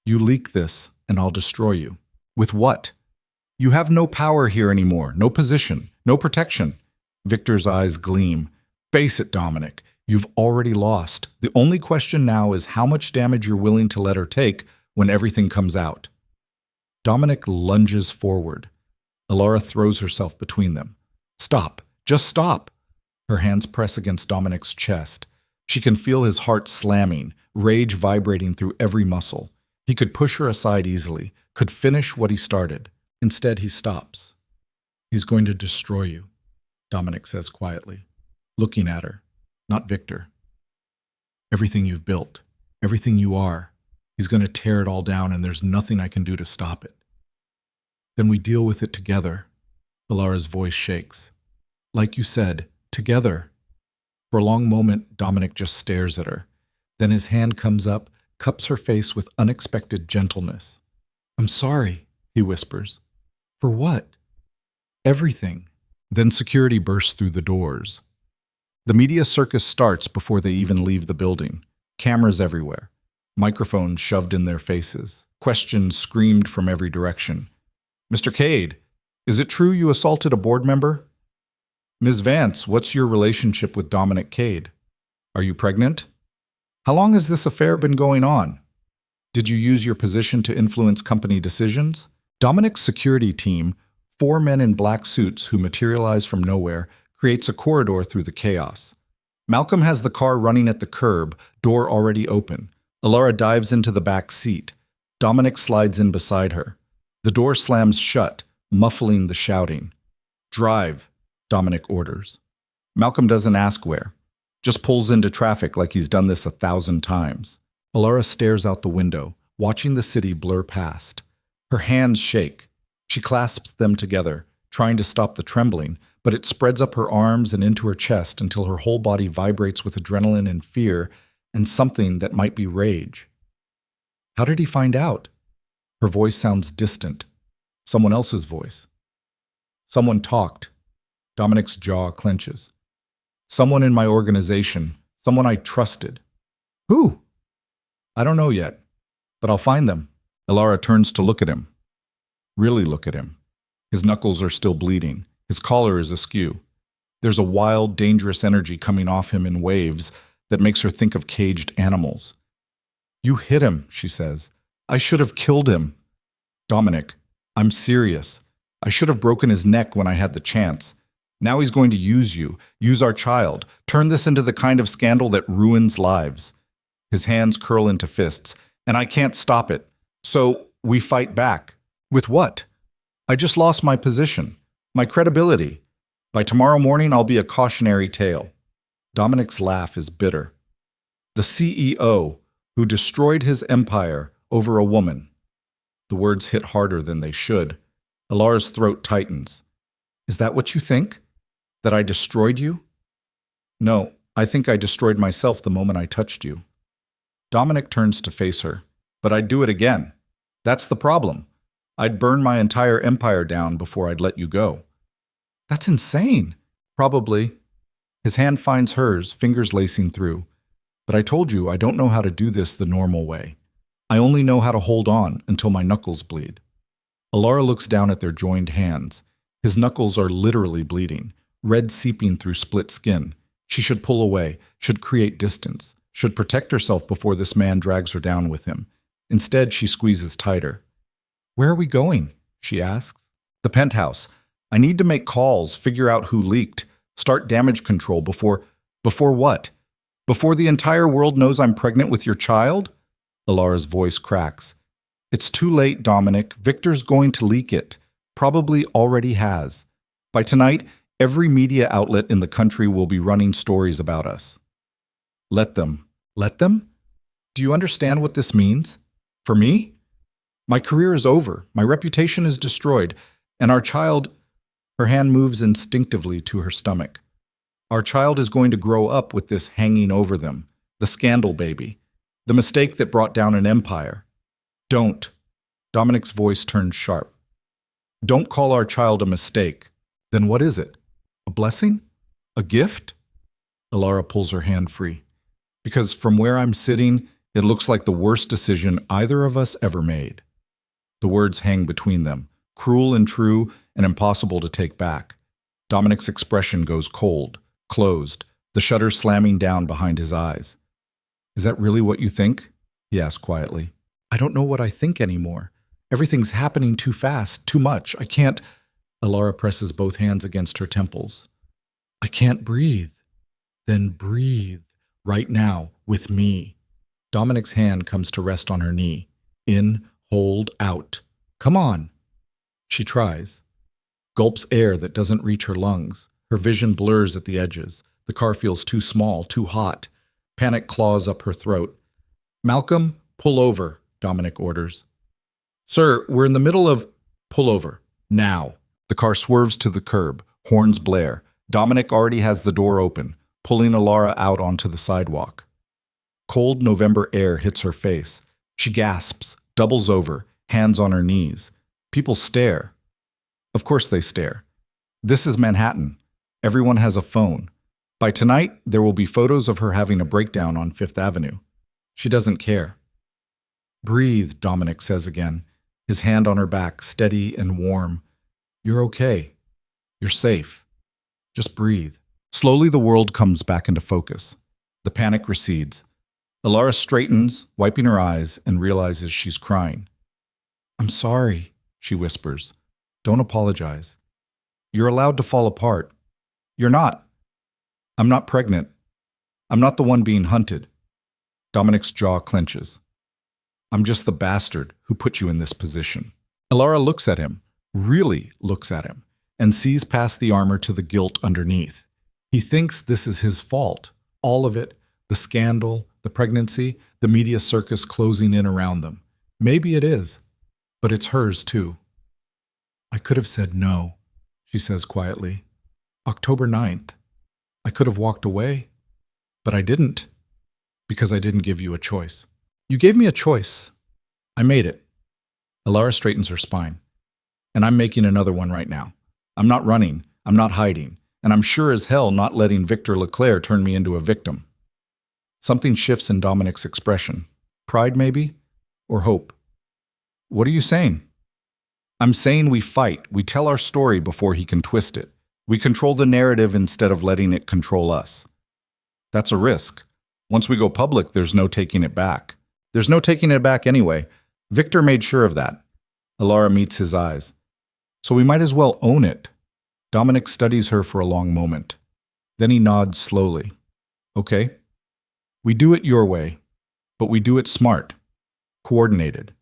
You leak this, and I'll destroy you. With what? You have no power here anymore, no position, no protection. Victor's eyes gleam. Face it, Dominic. You've already lost. The only question now is how much damage you're willing to let her take when everything comes out. Dominic lunges forward. Elara throws herself between them. Stop. Just stop. Her hands press against Dominic's chest. She can feel his heart slamming, rage vibrating through every muscle. He could push her aside easily, could finish what he started. Instead, he stops. He's going to destroy you, Dominic says quietly, looking at her, not Victor. Everything you've built, everything you are, he's going to tear it all down and there's nothing I can do to stop it. Then we deal with it together. Elara's voice shakes. Like you said, together. For a long moment, Dominic just stares at her. Then his hand comes up, cups her face with unexpected gentleness. I'm sorry, he whispers. For what? Everything. Then security bursts through the doors. The media circus starts before they even leave the building. Cameras everywhere. Microphones shoved in their faces. Questions screamed from every direction. Mr. Cade, is it true you assaulted a board member? Ms. Vance, what's your relationship with Dominic Cade? Are you pregnant? How long has this affair been going on? Did you use your position to influence company decisions? Dominic's security team, 4 men in black suits who materialize from nowhere, creates a corridor through the chaos. Malcolm has the car running at the curb, door already open. Elara dives into the back seat. Dominic slides in beside her. The door slams shut, muffling the shouting. Drive, Dominic orders. Malcolm doesn't ask where. Just pulls into traffic like he's done this 1,000 times. Elara stares out the window, watching the city blur past. Her hands shake. She clasps them together, trying to stop the trembling, but it spreads up her arms and into her chest until her whole body vibrates with adrenaline and fear and something that might be rage. How did he find out? Her voice sounds distant. Someone else's voice. Someone talked. Dominic's jaw clenches. Someone in my organization. Someone I trusted. Who? I don't know yet, but I'll find them. Elara turns to look at him. Really look at him. His knuckles are still bleeding. His collar is askew. There's a wild, dangerous energy coming off him in waves that makes her think of caged animals. You hit him, she says. I should have killed him. Dominic, I'm serious. I should have broken his neck when I had the chance. Now he's going to use you, use our child, turn this into the kind of scandal that ruins lives. His hands curl into fists, and I can't stop it. So we fight back. With what? I just lost my position, my credibility. By tomorrow morning, I'll be a cautionary tale. Dominic's laugh is bitter. The CEO who destroyed his empire over a woman. The words hit harder than they should. Elara's throat tightens. Is that what you think? That I destroyed you? No, I think I destroyed myself the moment I touched you. Dominic turns to face her. But I'd do it again. That's the problem. I'd burn my entire empire down before I'd let you go. That's insane. Probably. His hand finds hers, fingers lacing through. But I told you I don't know how to do this the normal way. I only know how to hold on until my knuckles bleed. Elara looks down at their joined hands. His knuckles are literally bleeding, red seeping through split skin. She should pull away, should create distance, should protect herself before this man drags her down with him. Instead, she squeezes tighter. Where are we going? She asks. The penthouse. I need to make calls, figure out who leaked, start damage control before what? Before the entire world knows I'm pregnant with your child? Elara's voice cracks. It's too late, Dominic. Victor's going to leak it. Probably already has. By tonight, every media outlet in the country will be running stories about us. Let them. Let them? Do you understand what this means? For me? My career is over. My reputation is destroyed. And our child... Her hand moves instinctively to her stomach. Our child is going to grow up with this hanging over them. The scandal baby. The mistake that brought down an empire. Don't. Dominic's voice turns sharp. Don't call our child a mistake. Then what is it? A blessing? A gift? Elara pulls her hand free. Because from where I'm sitting, it looks like the worst decision either of us ever made. The words hang between them, cruel and true and impossible to take back. Dominic's expression goes cold, closed, the shutters slamming down behind his eyes. Is that really what you think? He asked quietly. I don't know what I think anymore. Everything's happening too fast, too much. I can't... Elara presses both hands against her temples. I can't breathe. Then breathe, right now, with me. Dominic's hand comes to rest on her knee. In, hold, out. Come on. She tries. Gulps air that doesn't reach her lungs. Her vision blurs at the edges. The car feels too small, too hot. Panic claws up her throat. Malcolm, pull over, Dominic orders. Sir, we're in the middle of... Pull over. Now. The car swerves to the curb. Horns blare. Dominic already has the door open, pulling Elara out onto the sidewalk. Cold November air hits her face. She gasps, doubles over, hands on her knees. People stare. Of course they stare. This is Manhattan. Everyone has a phone. By tonight, there will be photos of her having a breakdown on Fifth Avenue. She doesn't care. Breathe, Dominic says again, his hand on her back, steady and warm. You're okay. You're safe. Just breathe. Slowly, the world comes back into focus. The panic recedes. Elara straightens, wiping her eyes, and realizes she's crying. I'm sorry, she whispers. Don't apologize. You're allowed to fall apart. You're not. I'm not pregnant. I'm not the one being hunted. Dominic's jaw clenches. I'm just the bastard who put you in this position. Elara looks at him, really looks at him, and sees past the armor to the guilt underneath. He thinks this is his fault. All of it, the scandal, the pregnancy, the media circus closing in around them. Maybe it is, but it's hers too. I could have said no, she says quietly. October 9th. I could have walked away, but I didn't, because I didn't give you a choice. You gave me a choice. I made it. Elara straightens her spine. And I'm making another one right now. I'm not running. I'm not hiding. And I'm sure as hell not letting Victor Leclerc turn me into a victim. Something shifts in Dominic's expression. Pride, maybe? Or hope? What are you saying? I'm saying we fight. We tell our story before he can twist it. We control the narrative instead of letting it control us. That's a risk. Once we go public, there's no taking it back. There's no taking it back anyway. Victor made sure of that. Alara meets his eyes. So we might as well own it. Dominic studies her for a long moment. Then he nods slowly. Okay. We do it your way, but we do it smart, coordinated.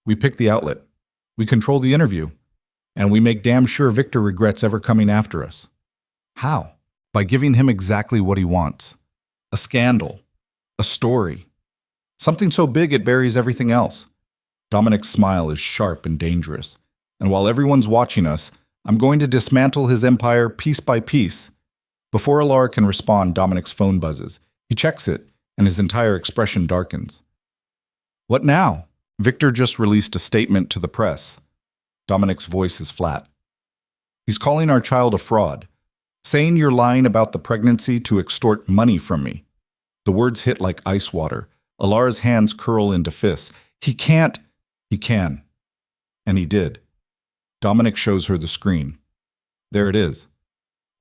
We pick the outlet. We control the interview. And we make damn sure Victor regrets ever coming after us. How? By giving him exactly what he wants. A scandal. A story. Something so big it buries everything else. Dominic's smile is sharp and dangerous. And while everyone's watching us, I'm going to dismantle his empire piece by piece. Before Alara can respond, Dominic's phone buzzes. He checks it, and his entire expression darkens. What now? Victor just released a statement to the press. Dominic's voice is flat. He's calling our child a fraud, saying you're lying about the pregnancy to extort money from me. The words hit like ice water. Alara's hands curl into fists. He can't. He can. And he did. Dominic shows her the screen. There it is.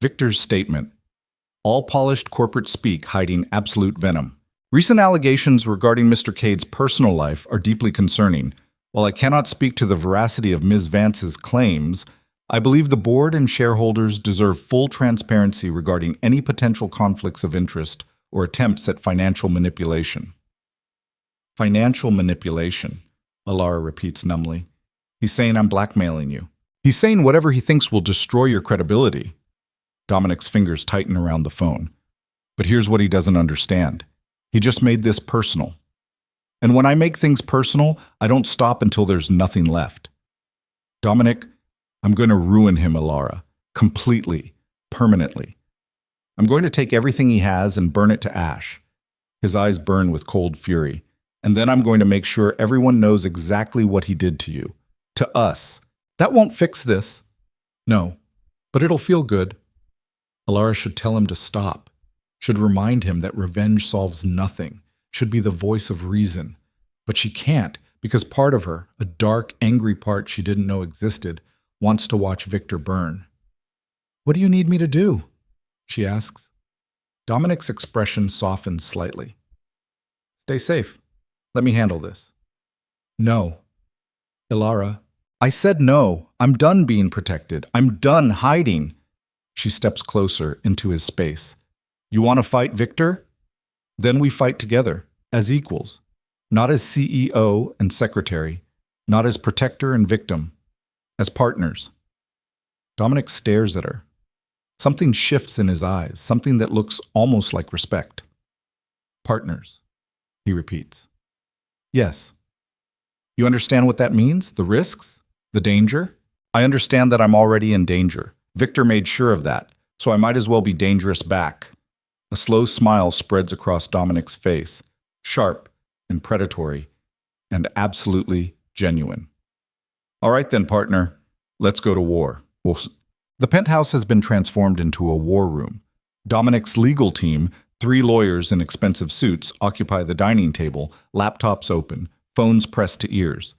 Victor's statement. All polished corporate speak hiding absolute venom. Recent allegations regarding Mr. Cade's personal life are deeply concerning. While I cannot speak to the veracity of Ms. Vance's claims, I believe the board and shareholders deserve full transparency regarding any potential conflicts of interest or attempts at financial manipulation. Financial manipulation, Alara repeats numbly. He's saying I'm blackmailing you. He's saying whatever he thinks will destroy your credibility. Dominic's fingers tighten around the phone. But here's what he doesn't understand. He just made this personal. And when I make things personal, I don't stop until there's nothing left. Dominic, I'm going to ruin him, Alara. Completely. Permanently. I'm going to take everything he has and burn it to ash. His eyes burn with cold fury. And then I'm going to make sure everyone knows exactly what he did to you. To us. That won't fix this. No. But it'll feel good. Alara should tell him to stop. Should remind him that revenge solves nothing. Should be the voice of reason. But she can't, because part of her, a dark, angry part she didn't know existed, wants to watch Victor burn. What do you need me to do? She asks. Dominic's expression softens slightly. Stay safe. Let me handle this. No. Alara, I said no. I'm done being protected. I'm done hiding. She steps closer into his space. You want to fight Victor? Then we fight together, as equals. Not as CEO and secretary, not as protector and victim, as partners. Dominic stares at her. Something shifts in his eyes, something that looks almost like respect. Partners, he repeats. Yes. You understand what that means? The risks? The danger? I understand that I'm already in danger. Victor made sure of that, so I might as well be dangerous back. A slow smile spreads across Dominic's face, sharp and predatory, and absolutely genuine. All right then, partner, let's go to war. The penthouse has been transformed into a war room. Dominic's legal team, 3 lawyers in expensive suits, occupy the dining table, laptops open, phones pressed to ears.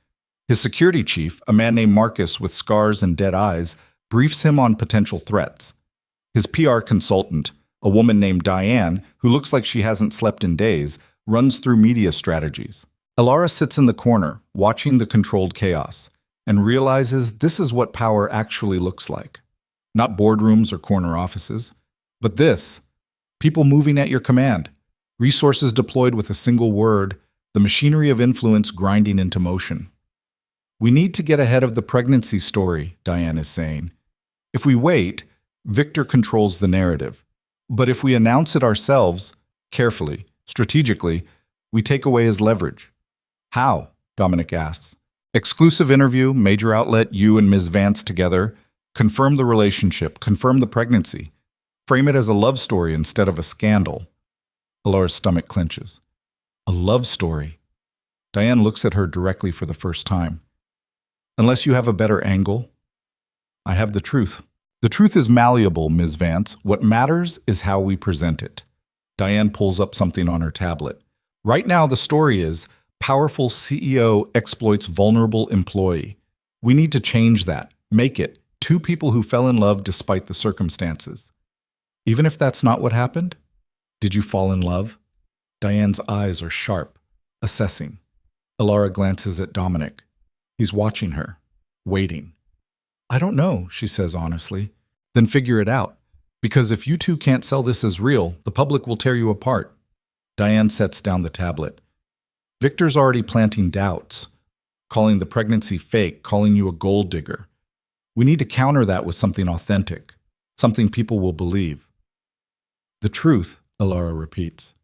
His security chief, a man named Marcus with scars and dead eyes, briefs him on potential threats. His PR consultant, a woman named Diane, who looks like she hasn't slept in days, runs through media strategies. Alara sits in the corner, watching the controlled chaos, and realizes this is what power actually looks like. Not boardrooms or corner offices, but this, people moving at your command, resources deployed with a single word, the machinery of influence grinding into motion. We need to get ahead of the pregnancy story, Diane is saying. If we wait, Victor controls the narrative. But if we announce it ourselves, carefully, strategically, we take away his leverage. How? Dominic asks. Exclusive interview, major outlet, you and Ms. Vance together. Confirm the relationship, confirm the pregnancy. Frame it as a love story instead of a scandal. Alara's stomach clenches. A love story. Diane looks at her directly for the first time. Unless you have a better angle, I have the truth. The truth is malleable, Ms. Vance. What matters is how we present it. Diane pulls up something on her tablet. Right now, the story is, Powerful CEO exploits vulnerable employee. We need to change that. Make it two people who fell in love despite the circumstances. Even if that's not what happened? Did you fall in love? Diane's eyes are sharp, assessing. Alara glances at Dominic. He's watching her, waiting. I don't know, she says honestly. Then figure it out. Because if you two can't sell this as real, the public will tear you apart. Diane sets down the tablet. Victor's already planting doubts, calling the pregnancy fake, calling you a gold digger. We need to counter that with something authentic, something people will believe. The truth, Alara repeats,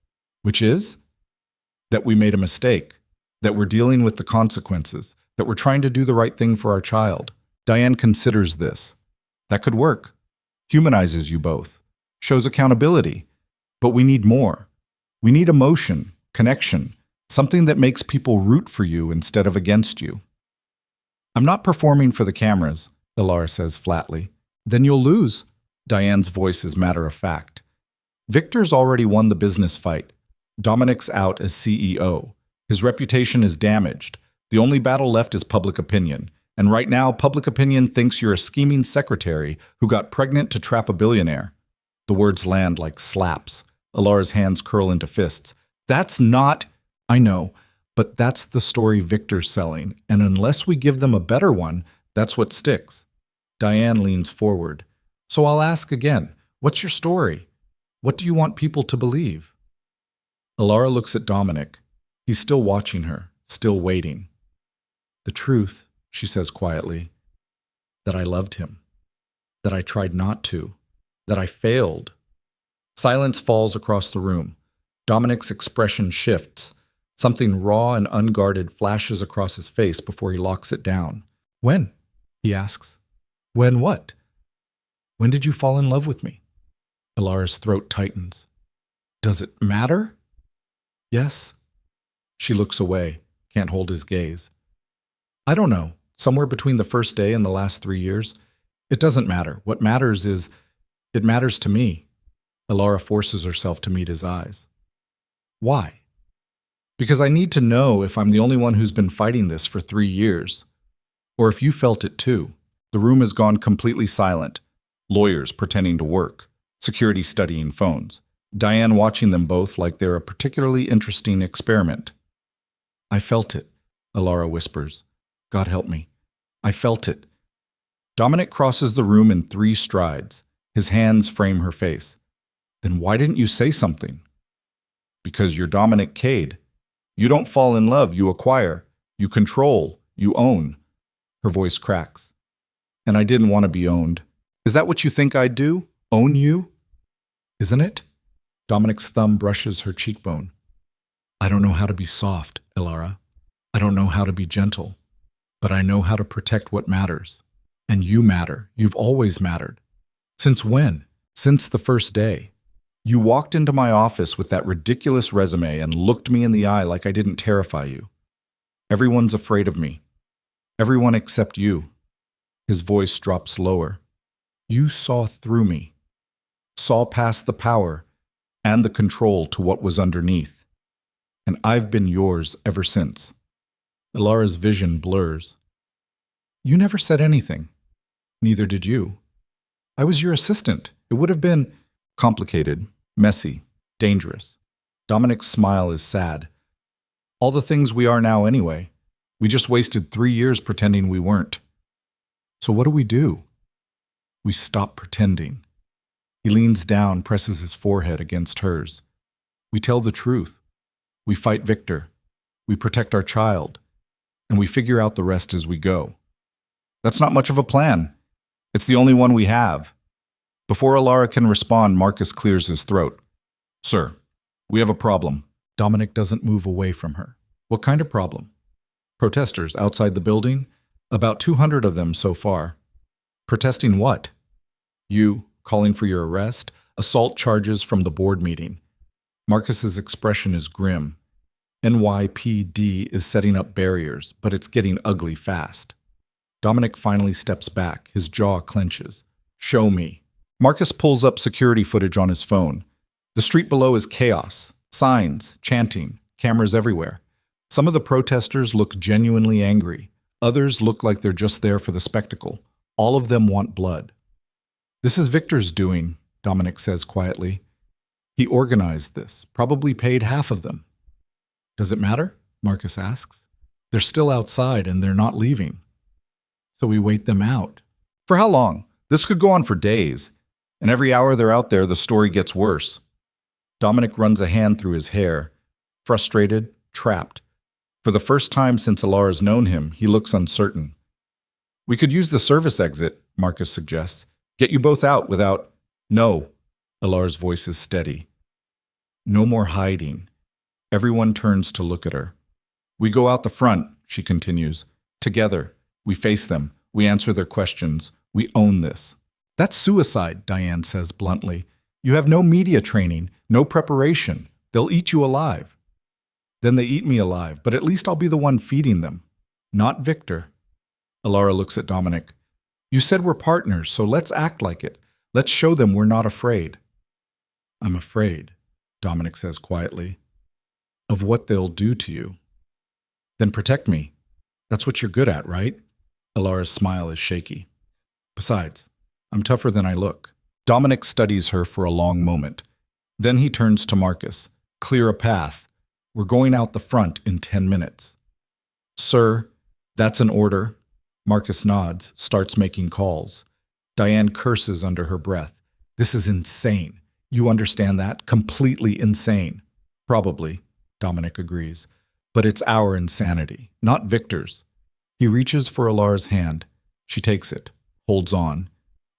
which is that we made a mistake, that we're dealing with the consequences, that we're trying to do the right thing for our child. Diane considers this. That could work. Humanizes you both. Shows accountability. But we need more. We need emotion, connection, something that makes people root for you instead of against you. I'm not performing for the cameras, Alara says flatly. Then you'll lose. Diane's voice is matter of fact. Victor's already won the business fight. Dominic's out as CEO. His reputation is damaged. The only battle left is public opinion. And right now, public opinion thinks you're a scheming secretary who got pregnant to trap a billionaire. The words land like slaps. Alara's hands curl into fists. That's not... I know, but that's the story Victor's selling, and unless we give them a better one, that's what sticks. Diane leans forward. So I'll ask again, what's your story? What do you want people to believe? Alara looks at Dominic. He's still watching her, still waiting. The truth, she says quietly, that I loved him, that I tried not to, that I failed. Silence falls across the room. Dominic's expression shifts. Something raw and unguarded flashes across his face before he locks it down. When? He asks. When what? When did you fall in love with me? Alara's throat tightens. Does it matter? Yes. She looks away, can't hold his gaze. I don't know, somewhere between the first day and the last 3 years. It doesn't matter. What matters is, it matters to me. Alara forces herself to meet his eyes. Why? Because I need to know if I'm the only one who's been fighting this for 3 years. Or if you felt it too. The room has gone completely silent. Lawyers pretending to work. Security studying phones. Diane watching them both like they're a particularly interesting experiment. I felt it, Alara whispers. God help me. I felt it. Dominic crosses the room in 3 strides. His hands frame her face. Then why didn't you say something? Because you're Dominic Cade. You don't fall in love, you acquire. You control, you own. Her voice cracks. And I didn't want to be owned. Is that what you think I'd do? Own you? Isn't it? Dominic's thumb brushes her cheekbone. I don't know how to be soft, Alara. I don't know how to be gentle. But I know how to protect what matters. And you matter. You've always mattered. Since when? Since the first day. You walked into my office with that ridiculous resume and looked me in the eye like I didn't terrify you. Everyone's afraid of me. Everyone except you. His voice drops lower. You saw through me. Saw past the power and the control to what was underneath. And I've been yours ever since. Alara's vision blurs. You never said anything. Neither did you. I was your assistant. It would have been complicated, messy, dangerous. Dominic's smile is sad. All the things we are now anyway. We just wasted 3 years pretending we weren't. So what do? We stop pretending. He leans down, presses his forehead against hers. We tell the truth. We fight Victor. We protect our child. And we figure out the rest as we go. That's not much of a plan. It's the only one we have. Before Alara can respond, Marcus clears his throat. Sir, we have a problem. Dominic doesn't move away from her. What kind of problem? Protesters outside the building? About 200 of them so far. Protesting what? You, calling for your arrest, assault charges from the board meeting. Marcus's expression is grim. NYPD is setting up barriers, but it's getting ugly fast. Dominic finally steps back, his jaw clenches. Show me. Marcus pulls up security footage on his phone. The street below is chaos. Signs, chanting, cameras everywhere. Some of the protesters look genuinely angry. Others look like they're just there for the spectacle. All of them want blood. This is Victor's doing, Dominic says quietly. He organized this, probably paid half of them. Does it matter? Marcus asks. They're still outside and they're not leaving. So we wait them out. For how long? This could go on for days. And every hour they're out there, the story gets worse. Dominic runs a hand through his hair, frustrated, trapped. For the first time since Alara's known him, he looks uncertain. We could use the service exit, Marcus suggests. Get you both out without... No. Alara's voice is steady. No more hiding. Everyone turns to look at her. We go out the front, she continues. Together. We face them. We answer their questions. We own this. That's suicide, Diane says bluntly. You have no media training, no preparation. They'll eat you alive. Then they eat me alive, but at least I'll be the one feeding them. Not Victor. Alara looks at Dominic. You said we're partners, so let's act like it. Let's show them we're not afraid. I'm afraid, Dominic says quietly, of what they'll do to you. Then protect me. That's what you're good at, right? Alara's smile is shaky. Besides, I'm tougher than I look. Dominic studies her for a long moment. Then he turns to Marcus. Clear a path. We're going out the front in 10 minutes. Sir, that's an order. Marcus nods, starts making calls. Diane curses under her breath. This is insane. You understand that? Completely insane. Probably, Dominic agrees. But it's our insanity, not Victor's. He reaches for Alara's hand. She takes it, holds on,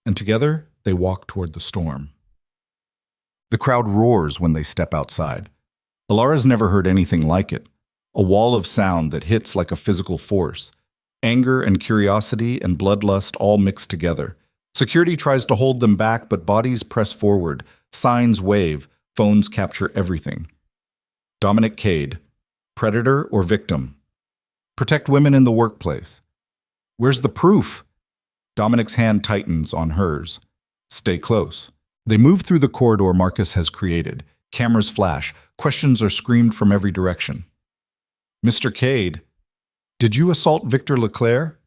and together they walk toward the storm. The crowd roars when they step outside. Alara's never heard anything like it. A wall of sound that hits like a physical force. Anger and curiosity and bloodlust all mixed together. Security tries to hold them back, but bodies press forward. Signs wave. Phones capture everything. Dominic Cade. Predator or victim? Protect women in the workplace. Where's the proof? Dominic's hand tightens on hers. Stay close. They move through the corridor Marcus has created. Cameras flash. Questions are screamed from every direction. Mr. Cade, did you assault Victor Leclerc?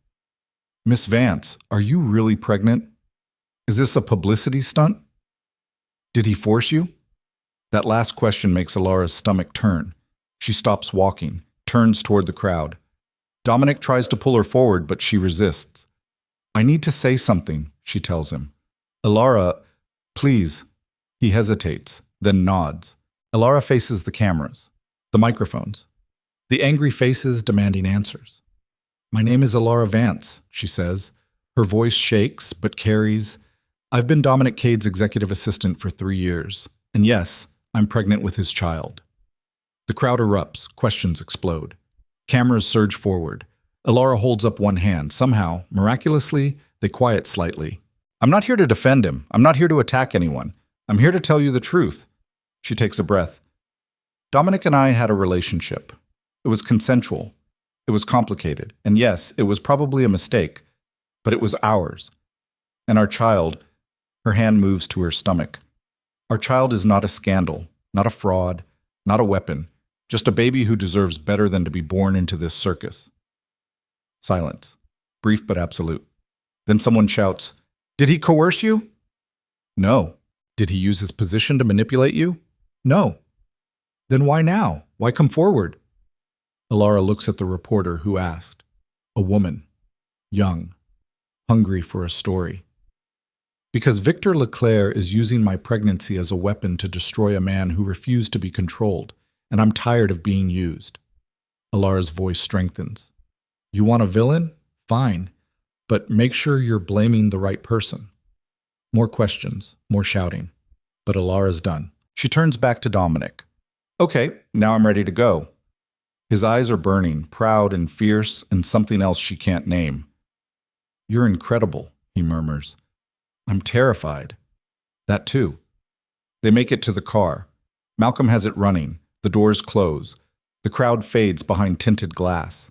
Miss Vance, are you really pregnant? Is this a publicity stunt? Did he force you? That last question makes Alara's stomach turn. She stops walking, turns toward the crowd. Dominic tries to pull her forward, but she resists. I need to say something, she tells him. Alara, please. He hesitates, then nods. Alara faces the cameras, the microphones, the angry faces demanding answers. My name is Alara Vance, she says. Her voice shakes, but carries. I've been Dominic Cade's executive assistant for 3 years. And yes, I'm pregnant with his child. The crowd erupts, questions explode. Cameras surge forward. Alara holds up one hand. Somehow, miraculously, they quiet slightly. I'm not here to defend him. I'm not here to attack anyone. I'm here to tell you the truth. She takes a breath. Dominic and I had a relationship. It was consensual. It was complicated. And yes, it was probably a mistake, but it was ours. And our child, her hand moves to her stomach. Our child is not a scandal, not a fraud, not a weapon, just a baby who deserves better than to be born into this circus. Silence, brief but absolute. Then someone shouts, Did he coerce you? No. Did he use his position to manipulate you? No. Then why now? Why come forward? Alara looks at the reporter who asked. A woman, young, hungry for a story. Because Victor Leclerc is using my pregnancy as a weapon to destroy a man who refused to be controlled, and I'm tired of being used. Alara's voice strengthens. You want a villain? Fine. But make sure you're blaming the right person. More questions, more shouting. But Alara's done. She turns back to Dominic. Okay, now I'm ready to go. His eyes are burning, proud and fierce, and something else she can't name. You're incredible, he murmurs. I'm terrified. That too. They make it to the car. Malcolm has it running. The doors close. The crowd fades behind tinted glass.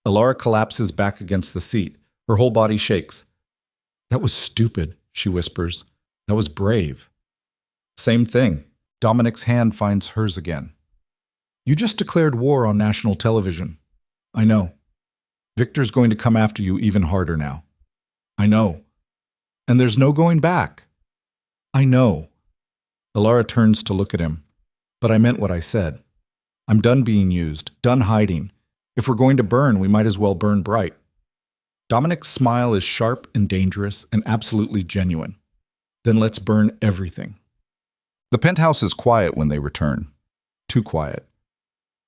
Alara collapses back against the seat. Her whole body shakes. That was stupid, she whispers. That was brave. Same thing. Dominic's hand finds hers again. You just declared war on national television. I know. Victor's going to come after you even harder now. I know. And there's no going back. I know. Alara turns to look at him. But I meant what I said. I'm done being used, done hiding. If we're going to burn, we might as well burn bright. Dominic's smile is sharp and dangerous and absolutely genuine. Then let's burn everything. The penthouse is quiet when they return. Too quiet.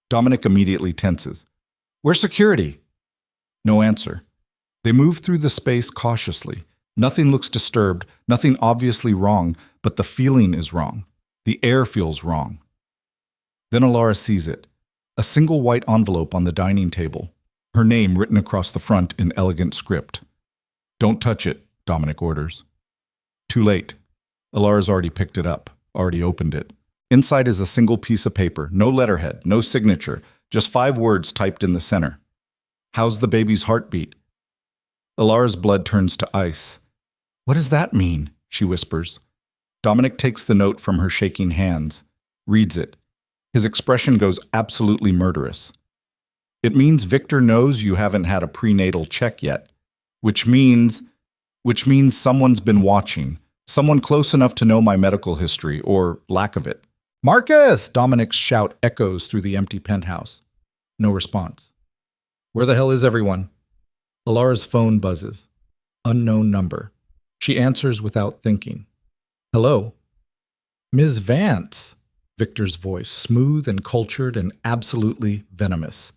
Dominic immediately tenses. Where's security? No answer. They move through the space cautiously. Nothing looks disturbed, nothing obviously wrong, but the feeling is wrong. The air feels wrong. Then Alara sees it. A single white envelope on the dining table. Her name written across the front in elegant script. Don't touch it, Dominic orders. Too late. Alara's already picked it up, already opened it. Inside is a single piece of paper, no letterhead, no signature, just 5 words typed in the center. How's the baby's heartbeat? Alara's blood turns to ice. What does that mean? She whispers. Dominic takes the note from her shaking hands, reads it. His expression goes absolutely murderous. It means Victor knows you haven't had a prenatal check yet, which means someone's been watching, someone close enough to know my medical history, or lack of it. Marcus! Dominic's shout echoes through the empty penthouse. No response. Where the hell is everyone? Alara's phone buzzes. Unknown number. She answers without thinking. Hello? Ms. Vance, Victor's voice, smooth and cultured and absolutely venomous.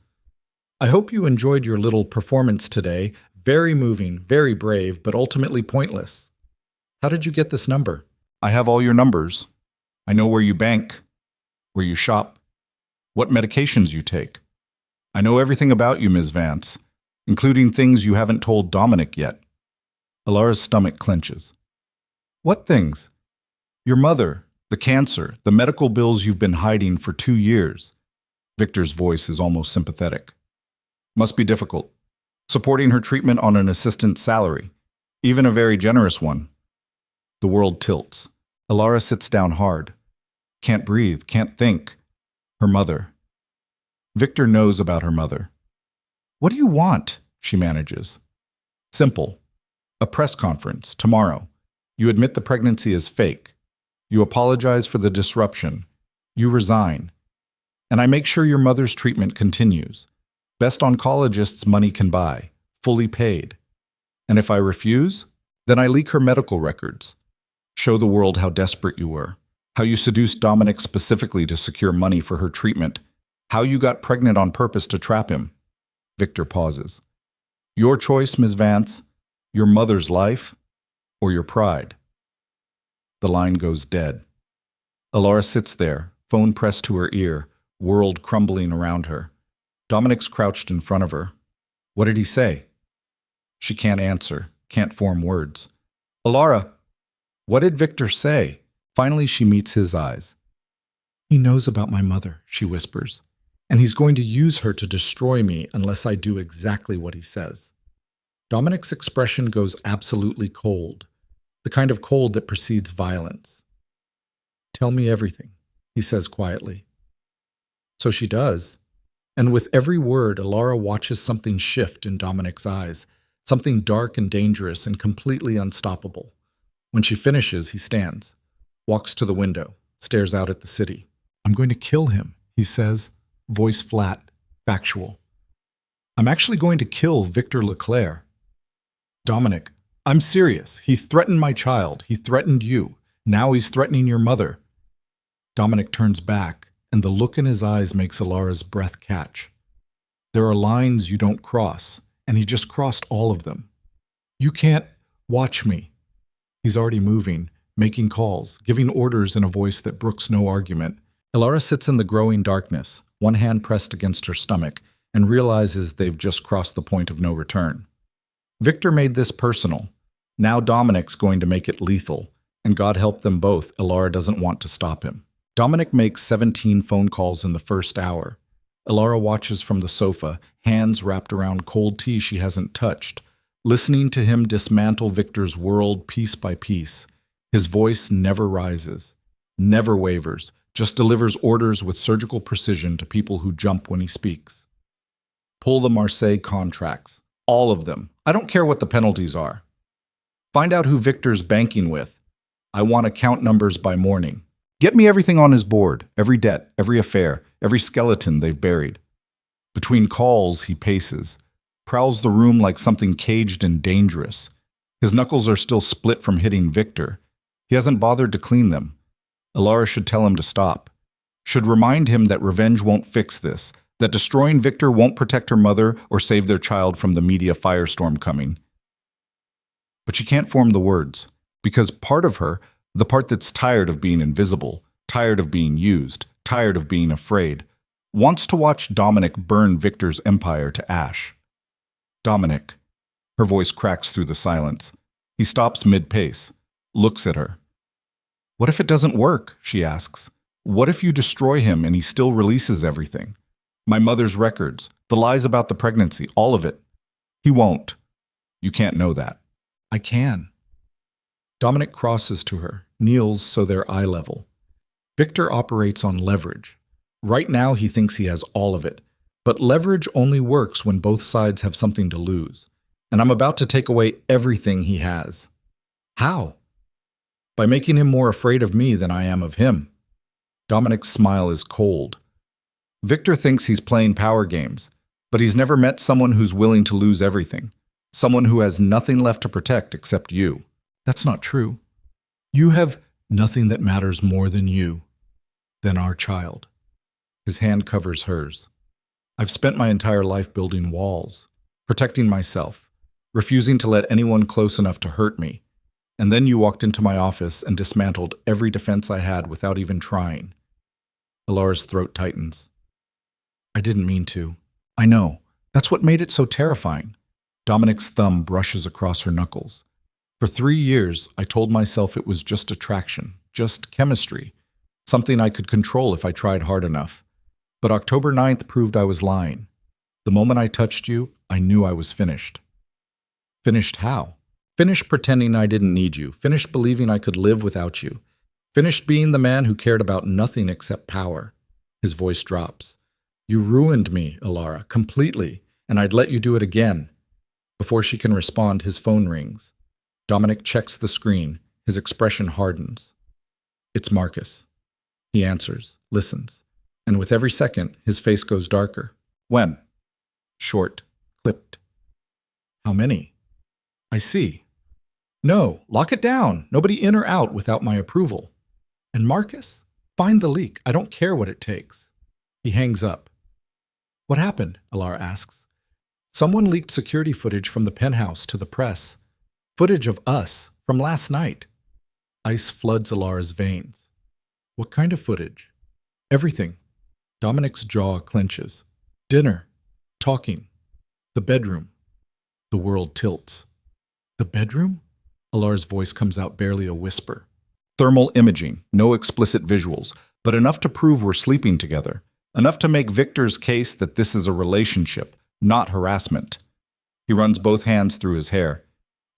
I hope you enjoyed your little performance today. Very moving, very brave, but ultimately pointless. How did you get this number? I have all your numbers. I know where you bank, where you shop, what medications you take. I know everything about you, Ms. Vance, including things you haven't told Dominic yet. Alara's stomach clenches. What things? Your mother, the cancer, the medical bills you've been hiding for 2 years. Victor's voice is almost sympathetic. Must be difficult. Supporting her treatment on an assistant's salary, even a very generous one. The world tilts. Alara sits down hard. Can't breathe, can't think. Her mother. Victor knows about her mother. What do you want? She manages. Simple. A press conference, tomorrow. You admit the pregnancy is fake. You apologize for the disruption. You resign. And I make sure your mother's treatment continues. Best oncologists money can buy, fully paid. And if I refuse, then I leak her medical records. Show the world how desperate you were, how you seduced Dominic specifically to secure money for her treatment, how you got pregnant on purpose to trap him. Victor pauses. Your choice, Ms. Vance, your mother's life, or your pride. The line goes dead. Alara sits there, phone pressed to her ear, world crumbling around her. Dominic's crouched in front of her. What did he say? She can't answer, can't form words. Alara, what did Victor say? Finally, she meets his eyes. He knows about my mother, she whispers, and he's going to use her to destroy me unless I do exactly what he says. Dominic's expression goes absolutely cold, the kind of cold that precedes violence. Tell me everything, he says quietly. So she does. And with every word, Alara watches something shift in Dominic's eyes, something dark and dangerous and completely unstoppable. When she finishes, he stands, walks to the window, stares out at the city. I'm going to kill him, he says, voice flat, factual. I'm actually going to kill Victor Leclerc. Dominic, I'm serious. He threatened my child. He threatened you. Now he's threatening your mother. Dominic turns back, and the look in his eyes makes Alara's breath catch. There are lines you don't cross, and he just crossed all of them. You can't watch me. He's already moving, making calls, giving orders in a voice that brooks no argument. Alara sits in the growing darkness, one hand pressed against her stomach, and realizes they've just crossed the point of no return. Victor made this personal. Now Dominic's going to make it lethal, and God help them both, Alara doesn't want to stop him. Dominic makes 17 phone calls in the first hour. Alara watches from the sofa, hands wrapped around cold tea she hasn't touched, listening to him dismantle Victor's world piece by piece. His voice never rises. never wavers, just delivers orders with surgical precision to people who jump when he speaks. Pull the Marseille contracts. All of them. I don't care what the penalties are. Find out who Victor's banking with. I want account numbers by morning. Get me everything on his board, every debt, every affair, every skeleton they've buried. Between calls, he paces, prowls the room like something caged and dangerous. His knuckles are still split from hitting Victor. He hasn't bothered to clean them. Alara should tell him to stop. Should remind him that revenge won't fix this, that destroying Victor won't protect her mother or save their child from the media firestorm coming. But she can't form the words, because part of her, the part that's tired of being invisible, tired of being used, tired of being afraid, wants to watch Dominic burn Victor's empire to ash. Dominic. Her voice cracks through the silence. He stops mid-pace, looks at her. What if it doesn't work? She asks. What if you destroy him and he still releases everything? My mother's records, the lies about the pregnancy, all of it. He won't. You can't know that. I can. Dominic crosses to her, kneels so they're eye level. Victor operates on leverage. Right now he thinks he has all of it, but leverage only works when both sides have something to lose. And I'm about to take away everything he has. How? By making him more afraid of me than I am of him. Dominic's smile is cold. Victor thinks he's playing power games, but he's never met someone who's willing to lose everything. Someone who has nothing left to protect except you. That's not true. You have nothing that matters more than you, than our child. His hand covers hers. I've spent my entire life building walls, protecting myself, refusing to let anyone close enough to hurt me. And then you walked into my office and dismantled every defense I had without even trying. Alara's throat tightens. I didn't mean to. I know. That's what made it so terrifying. Dominic's thumb brushes across her knuckles. For 3 years, I told myself it was just attraction, just chemistry, something I could control if I tried hard enough. But October 9th proved I was lying. The moment I touched you, I knew I was finished. Finished how? Finished pretending I didn't need you. Finished believing I could live without you. Finished being the man who cared about nothing except power. His voice drops. You ruined me, Alara, completely, and I'd let you do it again. Before she can respond, his phone rings. Dominic checks the screen. His expression hardens. It's Marcus. He answers, listens, and with every second, his face goes darker. When? Short, clipped. How many? I see. No, lock it down. Nobody in or out without my approval. And Marcus, find the leak. I don't care what it takes. He hangs up. What happened? Alara asks. Someone leaked security footage from the penthouse to the press. Footage of us from last night. Ice floods Alara's veins. What kind of footage? Everything. Dominic's jaw clenches. Dinner. Talking. The bedroom. The world tilts. The bedroom? Alara's voice comes out barely a whisper. Thermal imaging, no explicit visuals, but enough to prove we're sleeping together. Enough to make Victor's case that this is a relationship, not harassment. He runs both hands through his hair.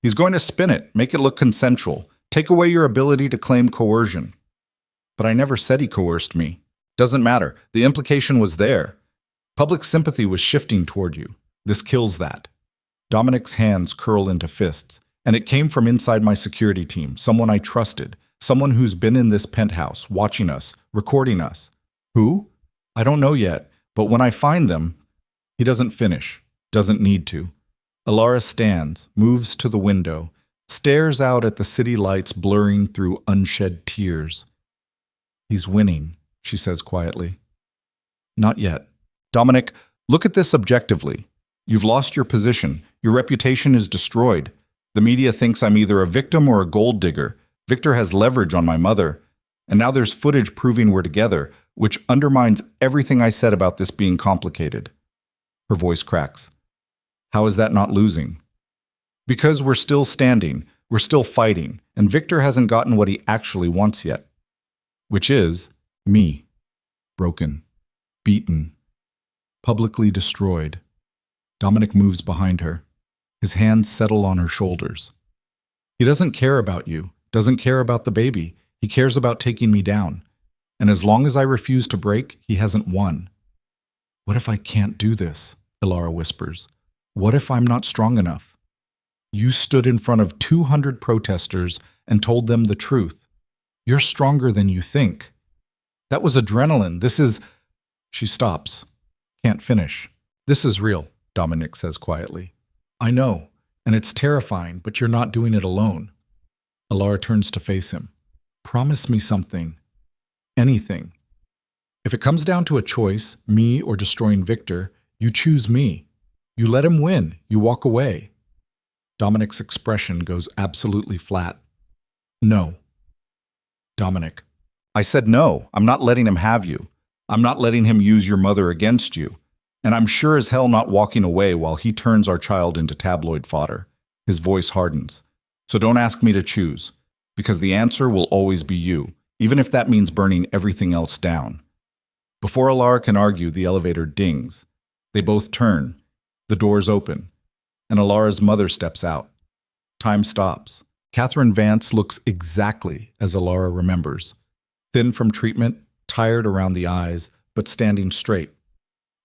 He's going to spin it, make it look consensual, take away your ability to claim coercion. But I never said he coerced me. Doesn't matter. The implication was there. Public sympathy was shifting toward you. This kills that. Dominic's hands curl into fists, and it came from inside my security team, someone I trusted, someone who's been in this penthouse, watching us, recording us. Who? I don't know yet, but when I find them, he doesn't finish, doesn't need to. Alara stands, moves to the window, stares out at the city lights blurring through unshed tears. He's winning, she says quietly. Not yet. Dominic, look at this objectively. You've lost your position. Your reputation is destroyed. The media thinks I'm either a victim or a gold digger. Victor has leverage on my mother. And now there's footage proving we're together, which undermines everything I said about this being complicated. Her voice cracks. How is that not losing? Because we're still standing, we're still fighting, and Victor hasn't gotten what he actually wants yet. Which is me. Broken. Beaten. Publicly destroyed. Dominic moves behind her. His hands settle on her shoulders. He doesn't care about you, doesn't care about the baby. He cares about taking me down. And as long as I refuse to break, he hasn't won. What if I can't do this? Ilara whispers. What if I'm not strong enough? You stood in front of 200 protesters and told them the truth. You're stronger than you think. That was adrenaline. This is... She stops. Can't finish. This is real, Dominic says quietly. I know, and it's terrifying, but you're not doing it alone. Ilara turns to face him. Promise me something. Anything. If it comes down to a choice, me or destroying Victor, you choose me. You let him win. You walk away. Dominic's expression goes absolutely flat. No. Dominic. I said no. I'm not letting him have you. I'm not letting him use your mother against you. And I'm sure as hell not walking away while he turns our child into tabloid fodder. His voice hardens. So don't ask me to choose, because the answer will always be you, even if that means burning everything else down. Before Ilara can argue, the elevator dings. They both turn. The doors open, and Alara's mother steps out. Time stops. Catherine Vance looks exactly as Ilara remembers. Thin from treatment, tired around the eyes, but standing straight.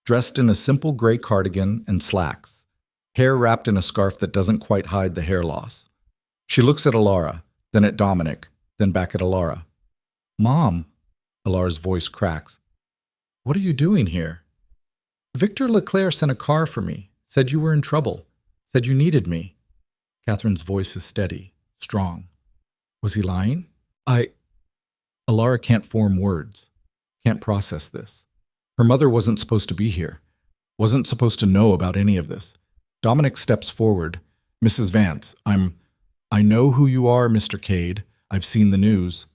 Dressed in a simple gray cardigan and slacks. Hair wrapped in a scarf that doesn't quite hide the hair loss. She looks at Ilara, then at Dominic, then back at Ilara. Mom, Ilara's voice cracks. What are you doing here? Victor Leclerc sent a car for me, said you were in trouble, said you needed me. Catherine's voice is steady, strong. Was he lying? Ilara can't form words, can't process this. Her mother wasn't supposed to be here, wasn't supposed to know about any of this. Dominic steps forward. Mrs. Vance, I know who you are, Mr. Cade. I've seen the news.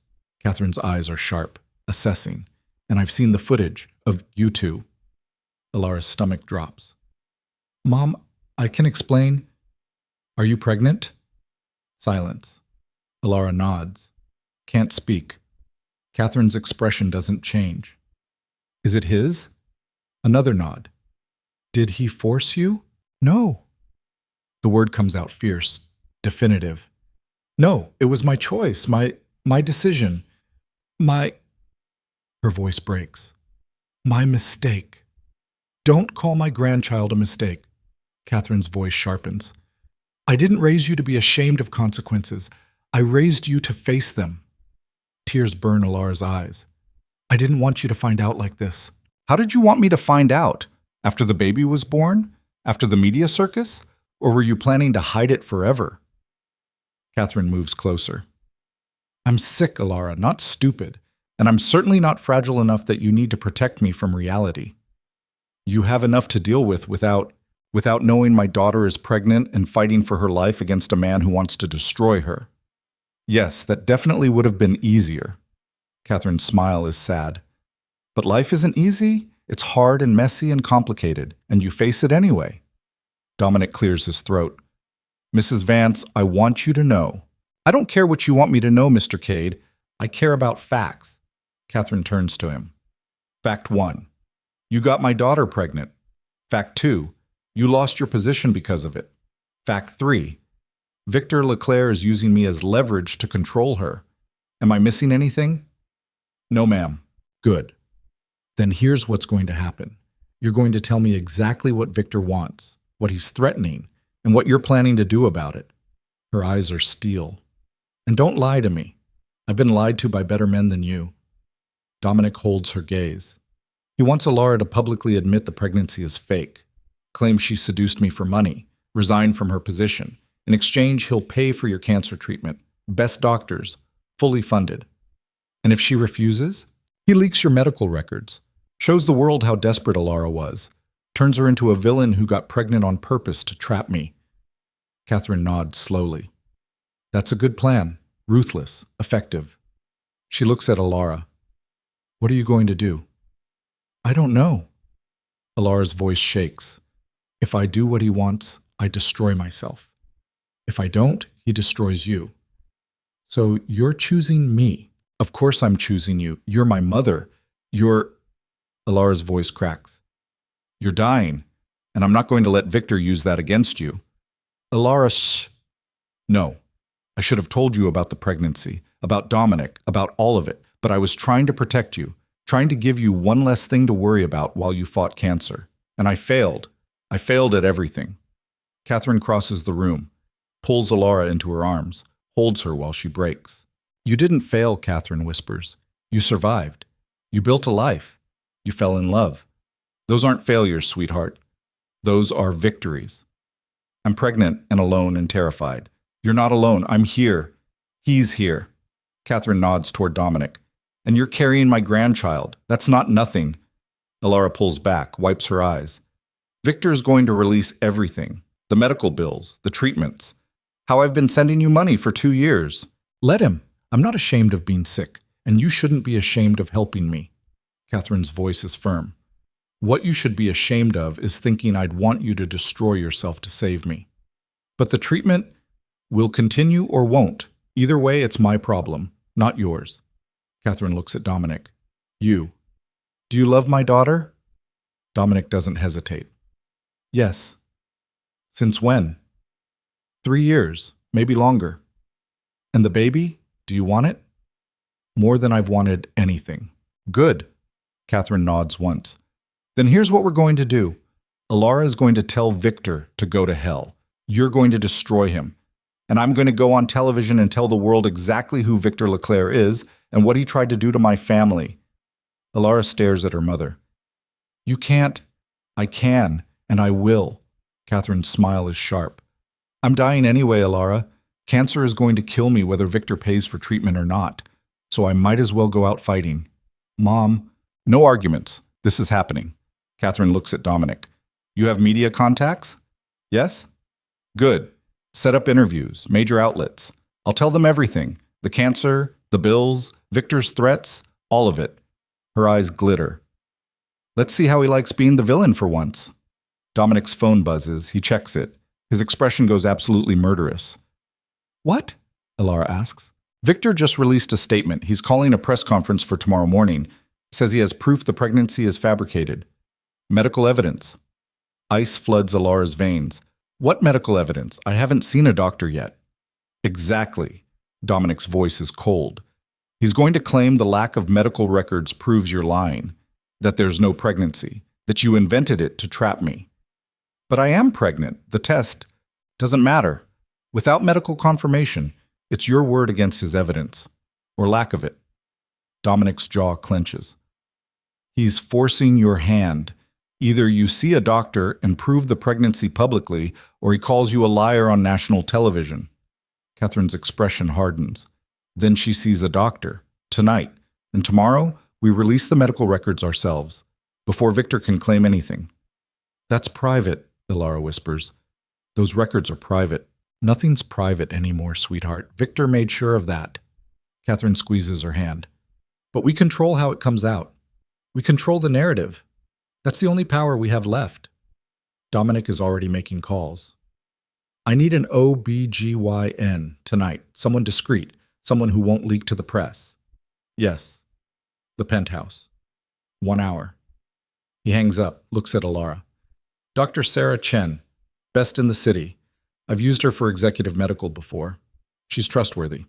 Catherine's eyes are sharp, assessing. And I've seen the footage of you two. Ilara's stomach drops. Mom, I can explain. Are you pregnant? Silence. Ilara nods. Can't speak. Catherine's expression doesn't change. Is it his? Another nod. Did he force you? No. The word comes out fierce, definitive. No, it was my choice, my decision, Her voice breaks. My mistake. Don't call my grandchild a mistake. Catherine's voice sharpens. I didn't raise you to be ashamed of consequences. I raised you to face them. Tears burn Ilara's eyes. I didn't want you to find out like this. How did you want me to find out? After the baby was born? After the media circus? Or were you planning to hide it forever? Catherine moves closer. I'm sick, Ilara, not stupid, and I'm certainly not fragile enough that you need to protect me from reality. You have enough to deal with without knowing my daughter is pregnant and fighting for her life against a man who wants to destroy her. Yes, that definitely would have been easier. Catherine's smile is sad. But life isn't easy. It's hard and messy and complicated, and you face it anyway. Dominic clears his throat. Mrs. Vance, I want you to know. I don't care what you want me to know, Mr. Cade. I care about facts. Catherine turns to him. Fact 1. You got my daughter pregnant. Fact 2. You lost your position because of it. Fact 3. Victor Leclerc is using me as leverage to control her. Am I missing anything? No, ma'am. Good. Then here's what's going to happen. You're going to tell me exactly what Victor wants, what he's threatening, and what you're planning to do about it. Her eyes are steel. And don't lie to me. I've been lied to by better men than you. Dominic holds her gaze. He wants Ilara to publicly admit the pregnancy is fake, claim she seduced me for money, resign from her position. In exchange, he'll pay for your cancer treatment, best doctors, fully funded. And if she refuses, he leaks your medical records, shows the world how desperate Ilara was, turns her into a villain who got pregnant on purpose to trap me. Catherine nods slowly. That's a good plan, ruthless, effective. She looks at Ilara. What are you going to do? I don't know. Ilara's voice shakes. If I do what he wants, I destroy myself. If I don't, he destroys you. So you're choosing me. Of course I'm choosing you. You're my mother. Ilara's voice cracks. You're dying, and I'm not going to let Victor use that against you. Ilara, shh. No. I should have told you about the pregnancy, about Dominic, about all of it, but I was trying to protect you, trying to give you one less thing to worry about while you fought cancer. And I failed. I failed at everything. Catherine crosses the room, pulls Alara into her arms, holds her while she breaks. You didn't fail, Catherine whispers. You survived. You built a life. You fell in love. Those aren't failures, sweetheart. Those are victories. I'm pregnant and alone and terrified. You're not alone. I'm here. He's here. Catherine nods toward Dominic. And you're carrying my grandchild. That's not nothing. Alara pulls back, wipes her eyes. Victor's going to release everything. The medical bills, the treatments. How I've been sending you money for 2 years. Let him. I'm not ashamed of being sick, and you shouldn't be ashamed of helping me. Catherine's voice is firm. What you should be ashamed of is thinking I'd want you to destroy yourself to save me. But the treatment will continue or won't. Either way, it's my problem, not yours. Catherine looks at Dominic. You. Do you love my daughter? Dominic doesn't hesitate. Yes. Since when? 3 years, maybe longer. And the baby? Do you want it? More than I've wanted anything. Good. Catherine nods once. Then here's what we're going to do. Alara is going to tell Victor to go to hell. You're going to destroy him. And I'm going to go on television and tell the world exactly who Victor Leclerc is and what he tried to do to my family. Alara stares at her mother. You can't. I can, and I will. Catherine's smile is sharp. I'm dying anyway, Alara. Cancer is going to kill me whether Victor pays for treatment or not, so I might as well go out fighting. Mom, no arguments. This is happening. Catherine looks at Dominic. You have media contacts? Yes? Good. Set up interviews, major outlets. I'll tell them everything. The cancer, the bills, Victor's threats, all of it. Her eyes glitter. Let's see how he likes being the villain for once. Dominic's phone buzzes. He checks it. His expression goes absolutely murderous. What? Alara asks. Victor just released a statement. He's calling a press conference for tomorrow morning. Says he has proof the pregnancy is fabricated. Medical evidence. Ice floods Alara's veins. What medical evidence? I haven't seen a doctor yet. Exactly. Dominic's voice is cold. He's going to claim the lack of medical records proves you're lying, that there's no pregnancy, that you invented it to trap me. But I am pregnant. The test doesn't matter. Without medical confirmation, it's your word against his evidence, or lack of it. Dominic's jaw clenches. He's forcing your hand. Either you see a doctor and prove the pregnancy publicly, or he calls you a liar on national television. Catherine's expression hardens. Then she sees a doctor, tonight, and tomorrow we release the medical records ourselves, before Victor can claim anything. That's private, Alara whispers. Those records are private. Nothing's private anymore, sweetheart. Victor made sure of that. Catherine squeezes her hand. But we control how it comes out. We control the narrative. That's the only power we have left. Dominic is already making calls. I need an OBGYN tonight. Someone discreet. Someone who won't leak to the press. Yes. The penthouse. 1 hour. He hangs up, looks at Alara. Dr. Sarah Chen. Best in the city. I've used her for executive medical before. She's trustworthy.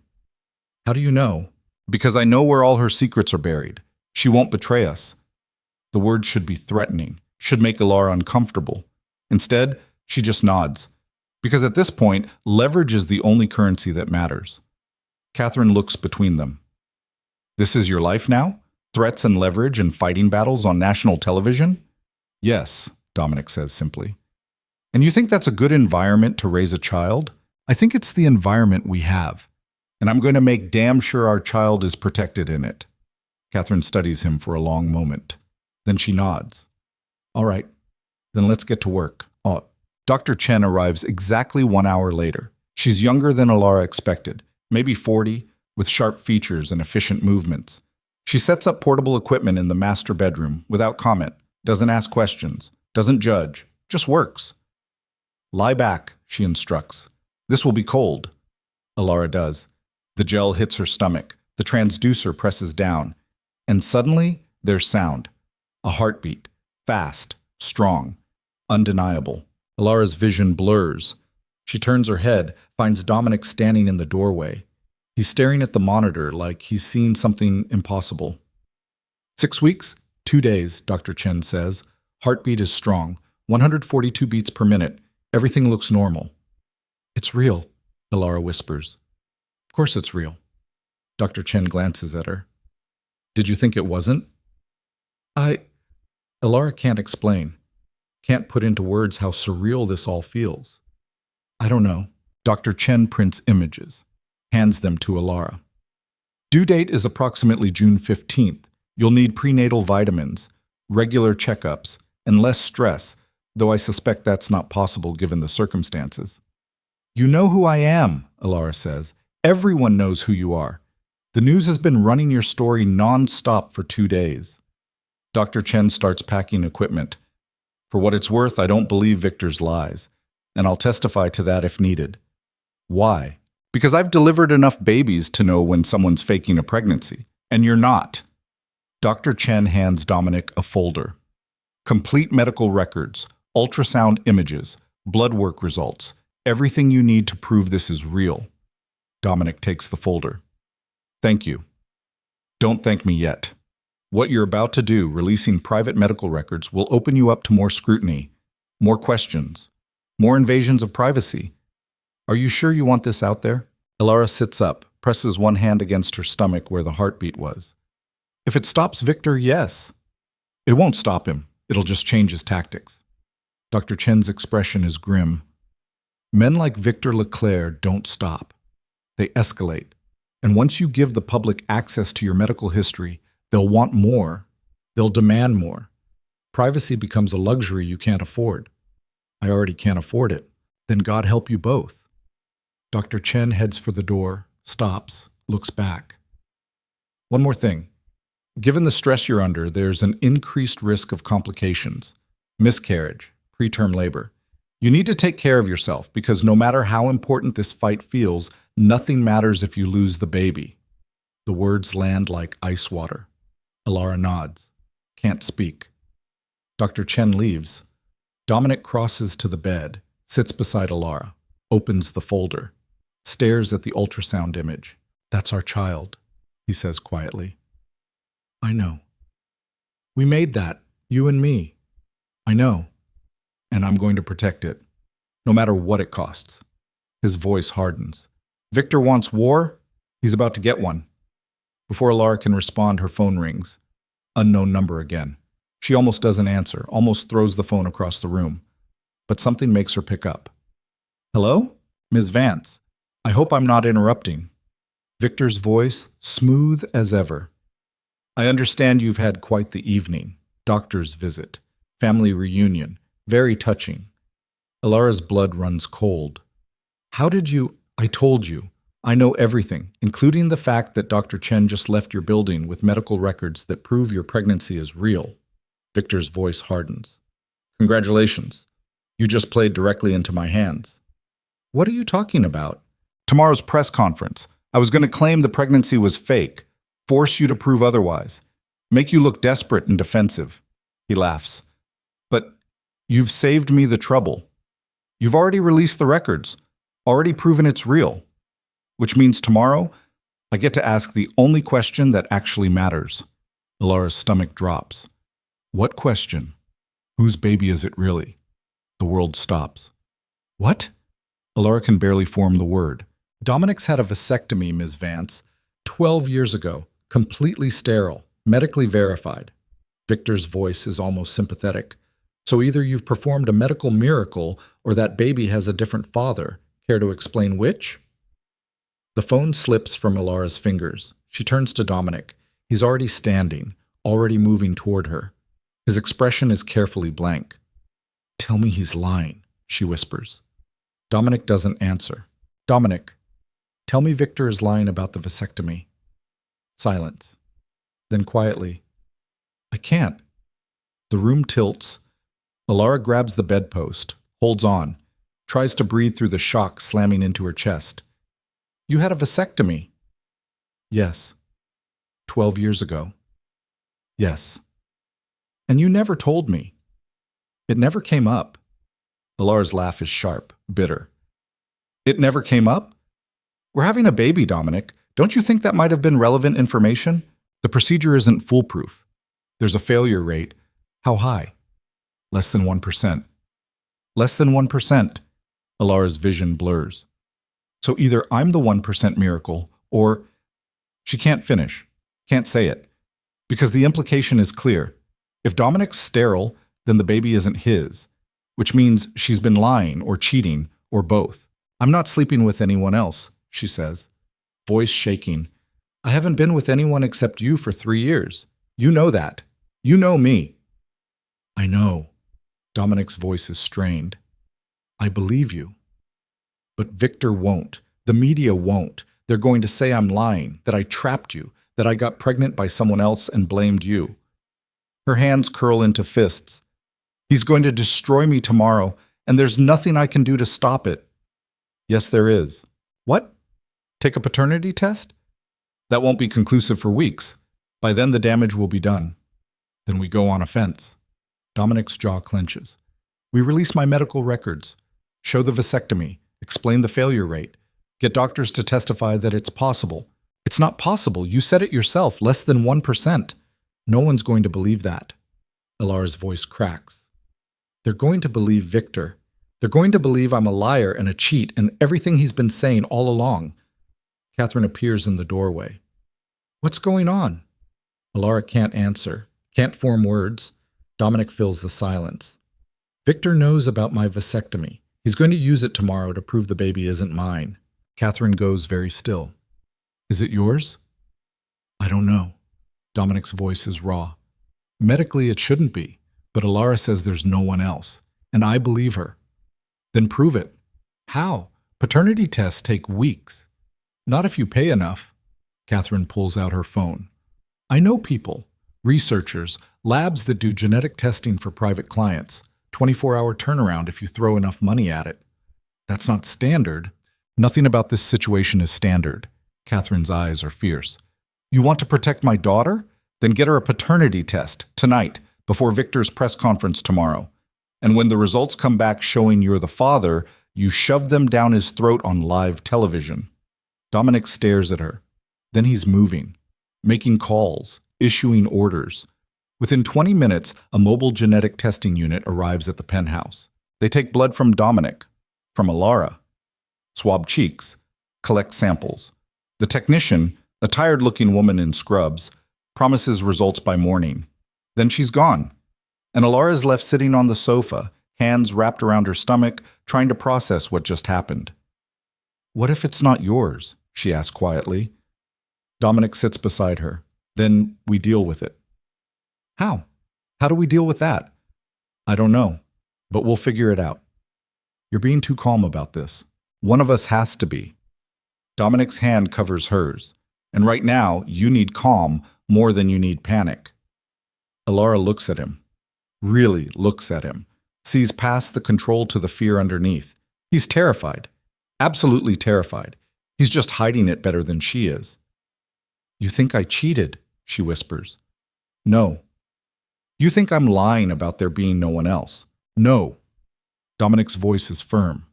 How do you know? Because I know where all her secrets are buried. She won't betray us. The word should be threatening, should make Alara uncomfortable. Instead, she just nods. Because at this point, leverage is the only currency that matters. Catherine looks between them. This is your life now? Threats and leverage and fighting battles on national television? Yes, Dominic says simply. And you think that's a good environment to raise a child? I think it's the environment we have. And I'm going to make damn sure our child is protected in it. Catherine studies him for a long moment. Then she nods. All right, then let's get to work. Dr. Chen arrives exactly 1 hour later. She's younger than Alara expected, maybe 40, with sharp features and efficient movements. She sets up portable equipment in the master bedroom without comment, doesn't ask questions, doesn't judge, just works. Lie back, she instructs. This will be cold. Alara does. The gel hits her stomach. The transducer presses down. And suddenly, there's sound. A heartbeat. Fast. Strong. Undeniable. Alara's vision blurs. She turns her head, finds Dominic standing in the doorway. He's staring at the monitor like he's seen something impossible. 6 weeks, 2 days, Dr. Chen says. Heartbeat is strong, 142 beats per minute. Everything looks normal. It's real, Ilara whispers. Of course it's real. Dr. Chen glances at her. Did you think it wasn't? Ilara can't explain. Can't put into words how surreal this all feels. I don't know. Dr. Chen prints images, hands them to Ilara. Due date is approximately June 15th. You'll need prenatal vitamins, regular checkups, and less stress, though I suspect that's not possible given the circumstances. You know who I am, Ilara says. Everyone knows who you are. The news has been running your story non-stop for 2 days. Dr. Chen starts packing equipment. For what it's worth, I don't believe Victor's lies, and I'll testify to that if needed. Why? Because I've delivered enough babies to know when someone's faking a pregnancy, and you're not. Dr. Chen hands Dominic a folder. Complete medical records, ultrasound images, blood work results, everything you need to prove this is real. Dominic takes the folder. Thank you. Don't thank me yet. What you're about to do, releasing private medical records, will open you up to more scrutiny, more questions, more invasions of privacy. Are you sure you want this out there? Ilara sits up, presses one hand against her stomach where the heartbeat was. If it stops Victor, yes. It won't stop him. It'll just change his tactics. Dr. Chen's expression is grim. Men like Victor Leclerc don't stop. They escalate. And once you give the public access to your medical history, they'll want more. They'll demand more. Privacy becomes a luxury you can't afford. I already can't afford it. Then God help you both. Dr. Chen heads for the door, stops, looks back. One more thing. Given the stress you're under, there's an increased risk of complications, miscarriage, preterm labor. You need to take care of yourself because no matter how important this fight feels, nothing matters if you lose the baby. The words land like ice water. Ilara nods. Can't speak. Dr. Chen leaves. Dominic crosses to the bed, sits beside Ilara, opens the folder, stares at the ultrasound image. That's our child, he says quietly. I know. We made that, you and me. I know. And I'm going to protect it, no matter what it costs. His voice hardens. Victor wants war? He's about to get one. Before Ilara can respond, her phone rings. Unknown number again. She almost doesn't answer, almost throws the phone across the room. But something makes her pick up. Hello? Ms. Vance. I hope I'm not interrupting. Victor's voice, smooth as ever. I understand you've had quite the evening. Doctor's visit. Family reunion. Very touching. Ilara's blood runs cold. How did you... I told you. I know everything, including the fact that Dr. Chen just left your building with medical records that prove your pregnancy is real. Victor's voice hardens. Congratulations. You just played directly into my hands. What are you talking about? Tomorrow's press conference. I was going to claim the pregnancy was fake, force you to prove otherwise, make you look desperate and defensive. He laughs. But you've saved me the trouble. You've already released the records, already proven it's real. Which means tomorrow, I get to ask the only question that actually matters. Ilara's stomach drops. What question? Whose baby is it really? The world stops. What? Ilara can barely form the word. Dominic's had a vasectomy, Ms. Vance, 12 years ago, completely sterile, medically verified. Victor's voice is almost sympathetic. So either you've performed a medical miracle or that baby has a different father. Care to explain which? The phone slips from Ilara's fingers. She turns to Dominic. He's already standing, already moving toward her. His expression is carefully blank. Tell me he's lying, she whispers. Dominic doesn't answer. Dominic, tell me Victor is lying about the vasectomy. Silence. Then quietly, I can't. The room tilts. Ilara grabs the bedpost, holds on, tries to breathe through the shock slamming into her chest. You had a vasectomy. Yes. 12 years ago. Yes. And you never told me. It never came up. Ilara's laugh is sharp, bitter. It never came up? We're having a baby, Dominic. Don't you think that might have been relevant information? The procedure isn't foolproof. There's a failure rate. How high? Less than 1%. Less than 1%. Alara's vision blurs. So either I'm the 1% miracle, or she can't finish, can't say it. Because the implication is clear. If Dominic's sterile, then the baby isn't his, which means she's been lying or cheating or both. I'm not sleeping with anyone else, she says, voice shaking. I haven't been with anyone except you for 3 years. You know that. You know me. I know. Dominic's voice is strained. I believe you. But Victor won't. The media won't. They're going to say I'm lying, that I trapped you, that I got pregnant by someone else and blamed you. Her hands curl into fists. He's going to destroy me tomorrow, and there's nothing I can do to stop it. Yes, there is. What? Take a paternity test? That won't be conclusive for weeks. By then the damage will be done. Then we go on offense. Dominic's jaw clenches. We release my medical records, show the vasectomy, explain the failure rate, get doctors to testify that it's possible. It's not possible. You said it yourself, less than 1%. No one's going to believe that. Alara's voice cracks. They're going to believe Victor. They're going to believe I'm a liar and a cheat and everything he's been saying all along. Catherine appears in the doorway. What's going on? Alara can't answer, can't form words. Dominic fills the silence. Victor knows about my vasectomy. He's going to use it tomorrow to prove the baby isn't mine. Catherine goes very still. Is it yours? I don't know. Dominic's voice is raw. Medically, it shouldn't be, but Alara says there's no one else, and I believe her. Then prove it. How? Paternity tests take weeks. Not if you pay enough. Catherine pulls out her phone. I know people, researchers, labs that do genetic testing for private clients. 24-hour turnaround if you throw enough money at it. That's not standard. Nothing about this situation is standard. Catherine's eyes are fierce. You want to protect my daughter? Then get her a paternity test tonight, before Victor's press conference tomorrow. And when the results come back showing you're the father, you shove them down his throat on live television. Dominic stares at her. Then he's moving, making calls, issuing orders. Within 20 minutes, a mobile genetic testing unit arrives at the penthouse. They take blood from Dominic, from Alara, swab cheeks, collect samples. The technician, a tired-looking woman in scrubs, promises results by morning. Then she's gone, and Alara is left sitting on the sofa, hands wrapped around her stomach, trying to process what just happened. What if it's not yours? She asks quietly. Dominic sits beside her. Then we deal with it. How? How do we deal with that? I don't know, but we'll figure it out. You're being too calm about this. One of us has to be. Dominic's hand covers hers, and right now you need calm more than you need panic. Alara looks at him, really looks at him, sees past the control to the fear underneath. He's terrified, absolutely terrified. He's just hiding it better than she is. You think I cheated, she whispers. No. You think I'm lying about there being no one else? No. Dominic's voice is firm.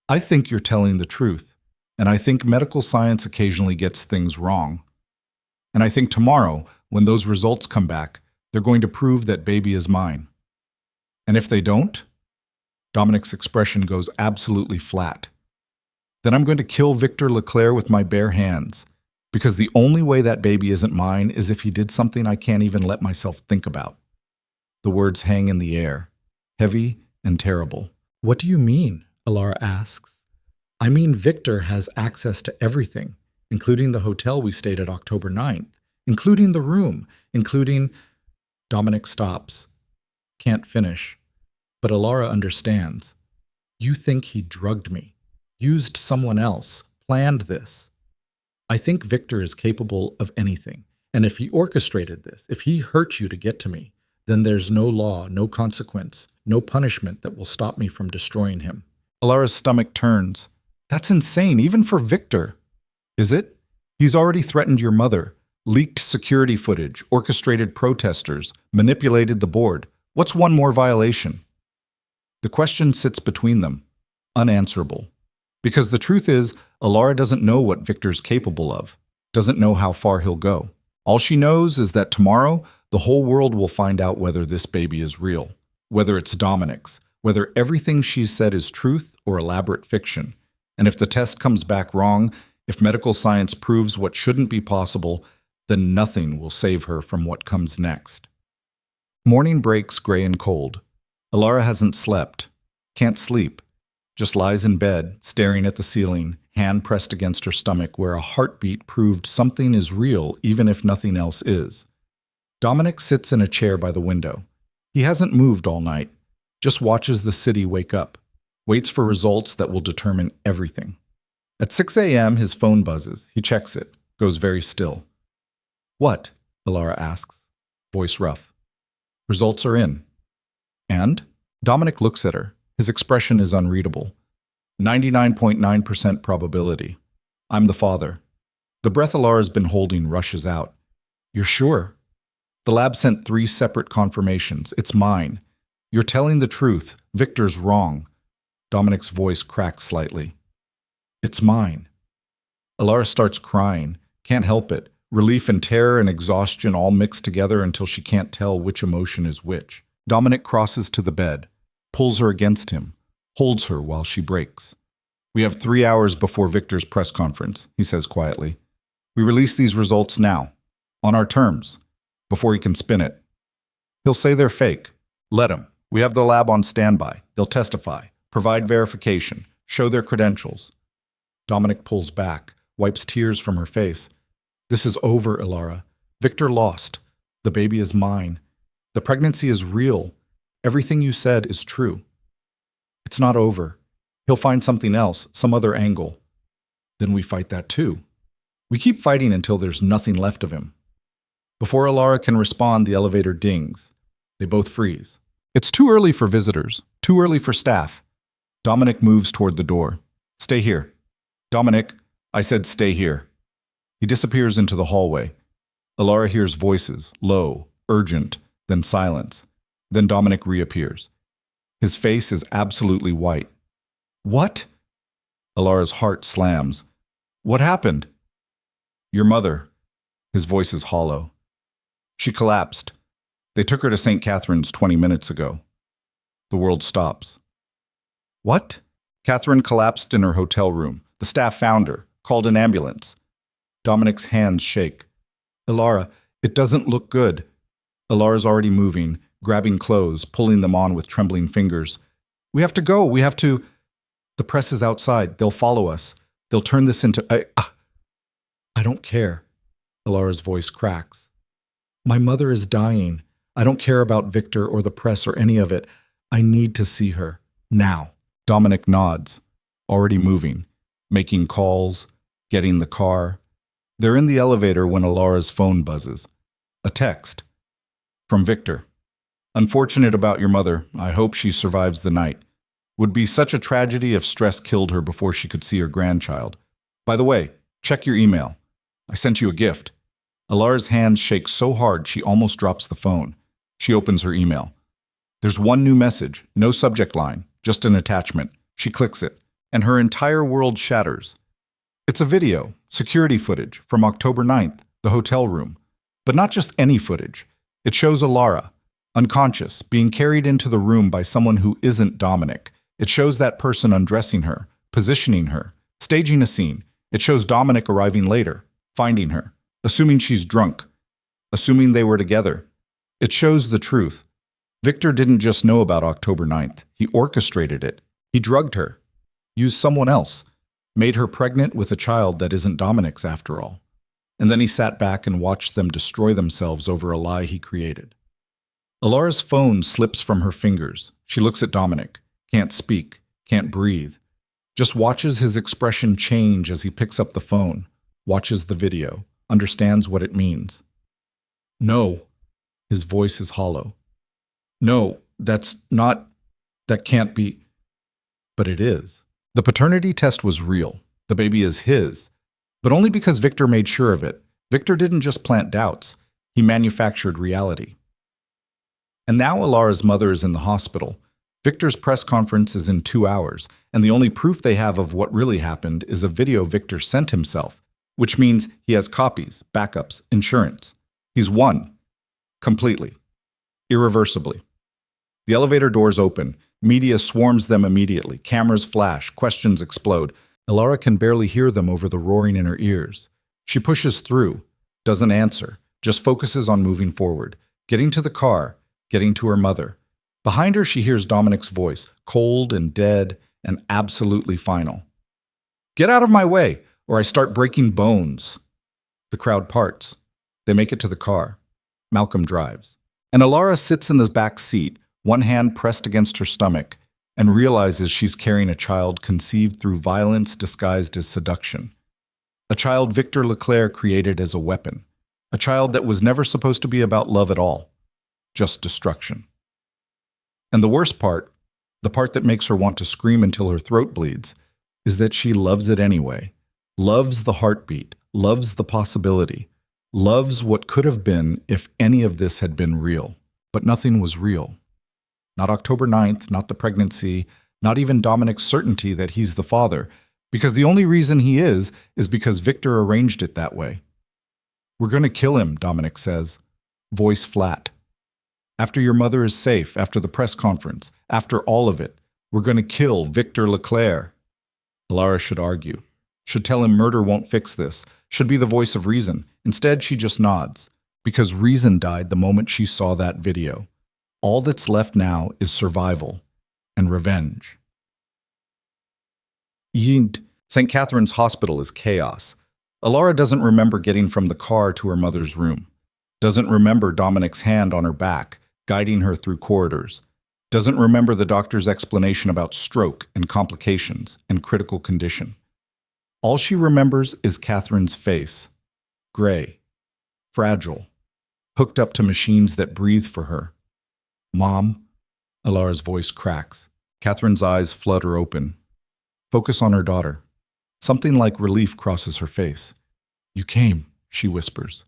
I think you're telling the truth, and I think medical science occasionally gets things wrong. And I think tomorrow, when those results come back, they're going to prove that baby is mine. And if they don't, Dominic's expression goes absolutely flat. Then I'm going to kill Victor Leclerc with my bare hands, because the only way that baby isn't mine is if he did something I can't even let myself think about. The words hang in the air, heavy and terrible. What do you mean? Alara asks. I mean Victor has access to everything, including the hotel we stayed at October 9th, including the room, including... Dominic stops. Can't finish. But Alara understands. You think he drugged me, used someone else, planned this. I think Victor is capable of anything, and if he orchestrated this, if he hurt you to get to me, then there's no law, no consequence, no punishment that will stop me from destroying him. Alara's stomach turns. That's insane, even for Victor. Is it? He's already threatened your mother, leaked security footage, orchestrated protesters, manipulated the board. What's one more violation? The question sits between them, unanswerable. Because the truth is, Alara doesn't know what Victor's capable of. doesn't know how far he'll go. All she knows is that tomorrow, the whole world will find out whether this baby is real, whether it's Dominic's, whether everything she's said is truth or elaborate fiction. And if the test comes back wrong, if medical science proves what shouldn't be possible, then nothing will save her from what comes next. Morning breaks gray and cold. Alara hasn't slept, can't sleep, just lies in bed, staring at the ceiling, hand pressed against her stomach where a heartbeat proved something is real even if nothing else is. Dominic sits in a chair by the window. He hasn't moved all night, just watches the city wake up, waits for results that will determine everything. At 6 a.m., his phone buzzes. He checks it, goes very still. "What?" Alara asks, voice rough. "Results are in." "And?" Dominic looks at her. His expression is unreadable. 99.9% probability. "I'm the father." The breath Alara's been holding rushes out. "You're sure?" "The lab sent 3 separate confirmations. It's mine. You're telling the truth. Victor's wrong." Dominic's voice cracks slightly. "It's mine." Alara starts crying. Can't help it. Relief and terror and exhaustion all mixed together until she can't tell which emotion is which. Dominic crosses to the bed, pulls her against him, holds her while she breaks. "We have 3 hours before Victor's press conference," he says quietly. "We release these results now, on our terms, before he can spin it. He'll say they're fake. Let him. We have the lab on standby. They'll testify, provide verification, show their credentials." Dominic pulls back, wipes tears from her face. "This is over, Alara. Victor lost. The baby is mine. The pregnancy is real. Everything you said is true. It's not over. He'll find something else, some other angle. Then we fight that too. We keep fighting until there's nothing left of him." Before Alara can respond, the elevator dings. They both freeze. It's too early for visitors, too early for staff. Dominic moves toward the door. "Stay here." "Dominic," I said, "stay here." He disappears into the hallway. Alara hears voices, low, urgent, then silence. Then Dominic reappears. His face is absolutely white. "What?" Alara's heart slams. "What happened?" "Your mother." His voice is hollow. "She collapsed. They took her to St. Catherine's 20 minutes ago." The world stops. "What?" "Catherine collapsed in her hotel room. The staff found her, called an ambulance." Dominic's hands shake. "Alara, it doesn't look good." Alara's already moving, grabbing clothes, pulling them on with trembling fingers. "We have to go. We have to." "The press is outside. They'll follow us. They'll turn this into... I don't care." Alara's voice cracks. "My mother is dying. I don't care about Victor or the press or any of it. I need to see her. Now." Dominic nods, already moving, making calls, getting the car. They're in the elevator when Alara's phone buzzes. A text. From Victor. "Unfortunate about your mother. I hope she survives the night. Would be such a tragedy if stress killed her before she could see her grandchild. By the way, check your email. I sent you a gift." Alara's hands shake so hard she almost drops the phone. She opens her email. There's one new message, no subject line, just an attachment. She clicks it, and her entire world shatters. It's a video, security footage, from October 9th, the hotel room. But not just any footage. It shows Alara, unconscious, being carried into the room by someone who isn't Dominic. It shows that person undressing her, positioning her, staging a scene. It shows Dominic arriving later, finding her, assuming she's drunk, assuming they were together. It shows the truth. Victor didn't just know about October 9th. He orchestrated it. He drugged her, used someone else, made her pregnant with a child that isn't Dominic's after all. And then he sat back and watched them destroy themselves over a lie he created. Alara's phone slips from her fingers. She looks at Dominic, can't speak, can't breathe, just watches his expression change as he picks up the phone, watches the video, understands what it means. "No." His voice is hollow. "No, that can't be." But it is. The paternity test was real. The baby is his. But only because Victor made sure of it. Victor didn't just plant doubts. He manufactured reality. And now Alara's mother is in the hospital. Victor's press conference is in 2 hours, and the only proof they have of what really happened is a video Victor sent himself, which means he has copies, backups, insurance. He's won. Completely. Irreversibly. The elevator doors open. Media swarms them immediately. Cameras flash. Questions explode. Elara can barely hear them over the roaring in her ears. She pushes through, doesn't answer, just focuses on moving forward, getting to the car, getting to her mother. Behind her, she hears Dominic's voice, cold and dead and absolutely final. Get out of my way, or I start breaking bones. The crowd parts. They make it to the car. Malcolm drives. And Elara sits in the back seat, one hand pressed against her stomach, and realizes she's carrying a child conceived through violence disguised as seduction. A child Victor Leclerc created as a weapon. A child that was never supposed to be about love at all. Just destruction. And the worst part, the part that makes her want to scream until her throat bleeds, is that she loves it anyway. Loves the heartbeat. Loves the possibility. Loves what could have been if any of this had been real. But nothing was real. Not October 9th, not the pregnancy, not even Dominic's certainty that he's the father, because the only reason he is because Victor arranged it that way. We're going to kill him, Dominic says, voice flat. After your mother is safe, after the press conference, after all of it, we're going to kill Victor Leclerc. Elara should argue, should tell him murder won't fix this, should be the voice of reason. Instead, she just nods, because reason died the moment she saw that video. All that's left now is survival and revenge. St. Catherine's Hospital is chaos. Elara doesn't remember getting from the car to her mother's room. Doesn't remember Dominic's hand on her back, guiding her through corridors. Doesn't remember the doctor's explanation about stroke and complications and critical condition. All she remembers is Catherine's face. Gray. Fragile. Hooked up to machines that breathe for her. Mom? Elara's voice cracks. Catherine's eyes flutter open. Focus on her daughter. Something like relief crosses her face. You came, she whispers.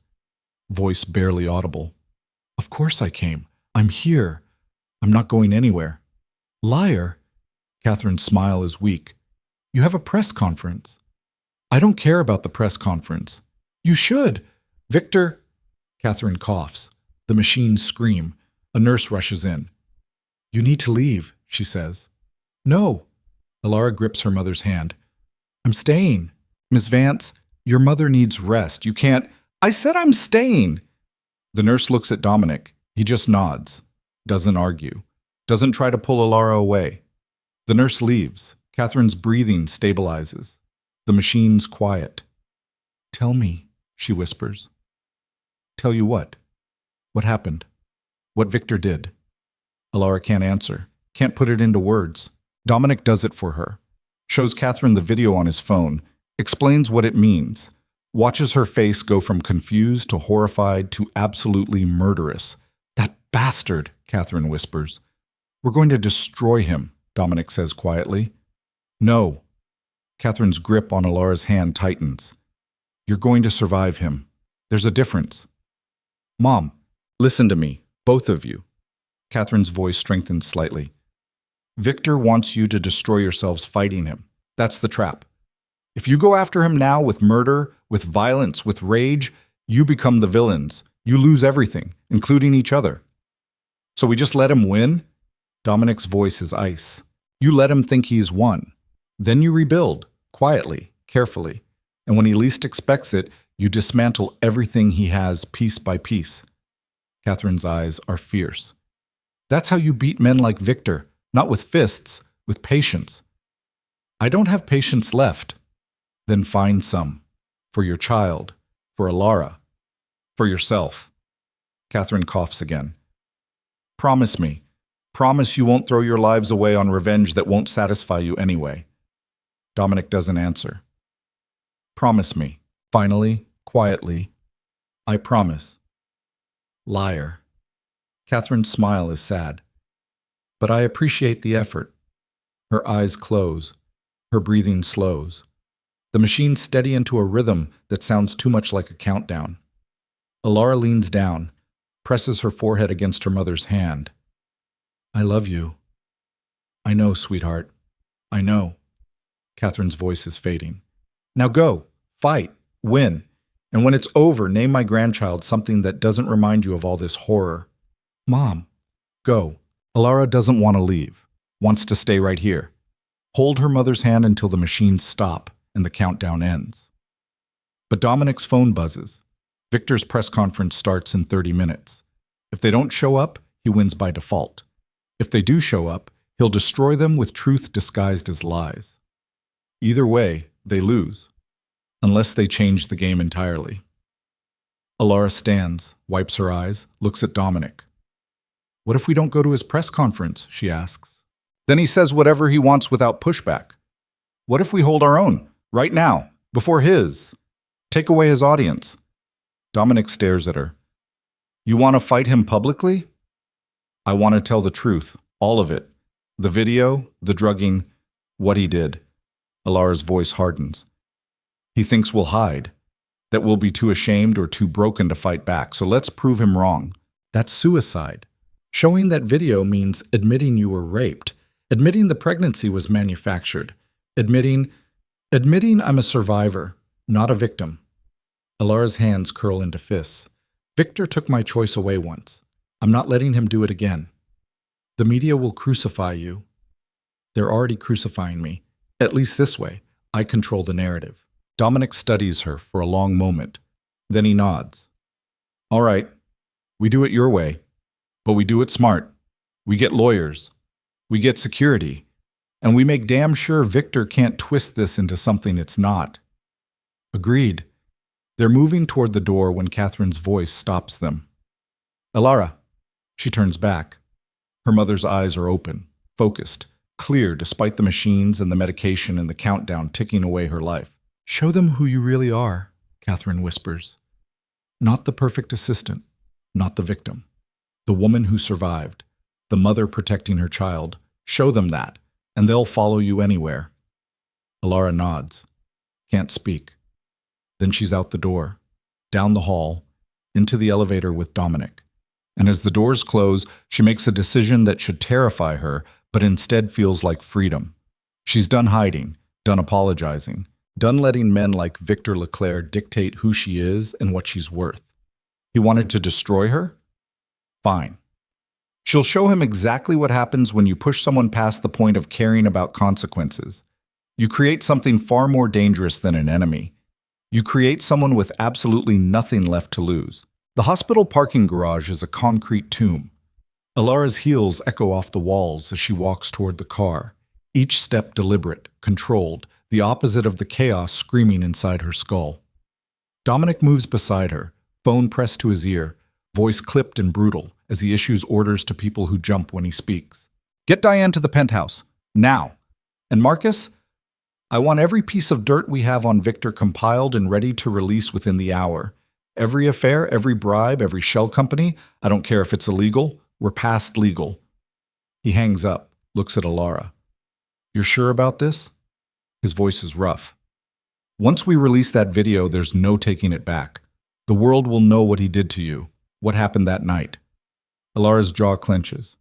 Voice barely audible. Of course I came. I'm here. I'm not going anywhere. Liar. Catherine's smile is weak. You have a press conference. I don't care about the press conference. You should. Victor. Catherine coughs. The machines scream. A nurse rushes in. You need to leave, she says. No. Elara grips her mother's hand. I'm staying. Miss Vance, your mother needs rest. You can't. I said I'm staying. The nurse looks at Dominic. He just nods. Doesn't argue. Doesn't try to pull Elara away. The nurse leaves. Catherine's breathing stabilizes. The machine's quiet. Tell me, she whispers. Tell you what? What happened? What Victor did? Elara can't answer. Can't put it into words. Dominic does it for her. Shows Catherine the video on his phone. Explains what it means. Watches her face go from confused to horrified to absolutely murderous. That bastard, Catherine whispers. We're going to destroy him, Dominic says quietly. No. Catherine's grip on Elara's hand tightens. You're going to survive him. There's a difference. Mom, listen to me, both of you. Catherine's voice strengthens slightly. Victor wants you to destroy yourselves fighting him. That's the trap. If you go after him now with murder, with violence, with rage, you become the villains. You lose everything, including each other. So we just let him win? Dominic's voice is ice. You let him think he's won. Then you rebuild, quietly, carefully. And when he least expects it, you dismantle everything he has piece by piece. Catherine's eyes are fierce. That's how you beat men like Victor, not with fists, with patience. I don't have patience left. Then find some. For your child, for Elara, for yourself. Catherine coughs again. Promise me. Promise you won't throw your lives away on revenge that won't satisfy you anyway. Dominic doesn't answer. Promise me. Finally, quietly. I promise. Liar. Catherine's smile is sad. But I appreciate the effort. Her eyes close. Her breathing slows. The machines steady into a rhythm that sounds too much like a countdown. Elara leans down, presses her forehead against her mother's hand. I love you. I know, sweetheart. I know. Catherine's voice is fading. Now go. Fight. Win. And when it's over, name my grandchild something that doesn't remind you of all this horror. Mom, go. Alara doesn't want to leave, wants to stay right here. Hold her mother's hand until the machines stop and the countdown ends. But Dominic's phone buzzes. Victor's press conference starts in 30 minutes. If they don't show up, he wins by default. If they do show up, he'll destroy them with truth disguised as lies. Either way, they lose, unless they change the game entirely. Alara stands, wipes her eyes, looks at Dominic. What if we don't go to his press conference? She asks. Then he says whatever he wants without pushback. What if we hold our own, right now, before his? Take away his audience. Dominic stares at her. You want to fight him publicly? I want to tell the truth, all of it. The video, the drugging, what he did. Alara's voice hardens. He thinks we'll hide, that we'll be too ashamed or too broken to fight back, so let's prove him wrong. That's suicide. Showing that video means admitting you were raped, admitting the pregnancy was manufactured, admitting I'm a survivor, not a victim. Alara's hands curl into fists. Victor took my choice away once. I'm not letting him do it again. The media will crucify you. They're already crucifying me. At least this way, I control the narrative. Dominic studies her for a long moment. Then he nods. All right, we do it your way, but we do it smart. We get lawyers. We get security. And we make damn sure Victor can't twist this into something it's not. Agreed. They're moving toward the door when Catherine's voice stops them. Alara. She turns back. Her mother's eyes are open, focused, clear despite the machines and the medication and the countdown ticking away her life. Show them who you really are, Catherine whispers. Not the perfect assistant, not the victim. The woman who survived, the mother protecting her child. Show them that, and they'll follow you anywhere. Alara nods. Can't speak. Then she's out the door, down the hall, into the elevator with Dominic. And as the doors close, she makes a decision that should terrify her, but instead feels like freedom. She's done hiding, done apologizing, done letting men like Victor Leclerc dictate who she is and what she's worth. He wanted to destroy her? Fine. She'll show him exactly what happens when you push someone past the point of caring about consequences. You create something far more dangerous than an enemy. You create someone with absolutely nothing left to lose. The hospital parking garage is a concrete tomb. Alara's heels echo off the walls as she walks toward the car, each step deliberate, controlled, the opposite of the chaos screaming inside her skull. Dominic moves beside her, phone pressed to his ear, voice clipped and brutal as he issues orders to people who jump when he speaks. Get Diane to the penthouse, now. And Marcus, I want every piece of dirt we have on Victor compiled and ready to release within the hour. Every affair, every bribe, every shell company, I don't care if it's illegal, we're past legal. He hangs up, looks at Alara. You're sure about this? His voice is rough. Once we release that video, there's no taking it back. The world will know what he did to you, what happened that night. Alara's jaw clenches.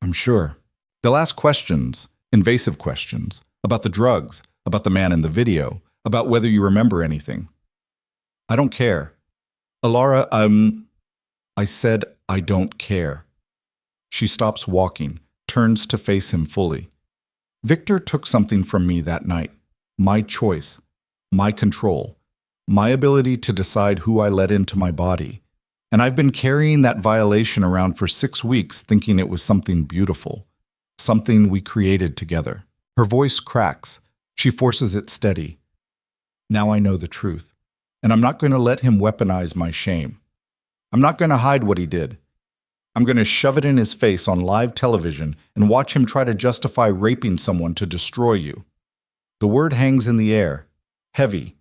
I'm sure. They'll ask questions, invasive questions, about the drugs, about the man in the video, about whether you remember anything. I don't care. Alara, I said I don't care. She stops walking, turns to face him fully. Victor took something from me that night. My choice, my control, my ability to decide who I let into my body. And I've been carrying that violation around for 6 weeks thinking it was something beautiful, something we created together. Her voice cracks. She forces it steady. Now I know the truth. And I'm not going to let him weaponize my shame. I'm not going to hide what he did. I'm going to shove it in his face on live television and watch him try to justify raping someone to destroy you. The word hangs in the air. Heavy.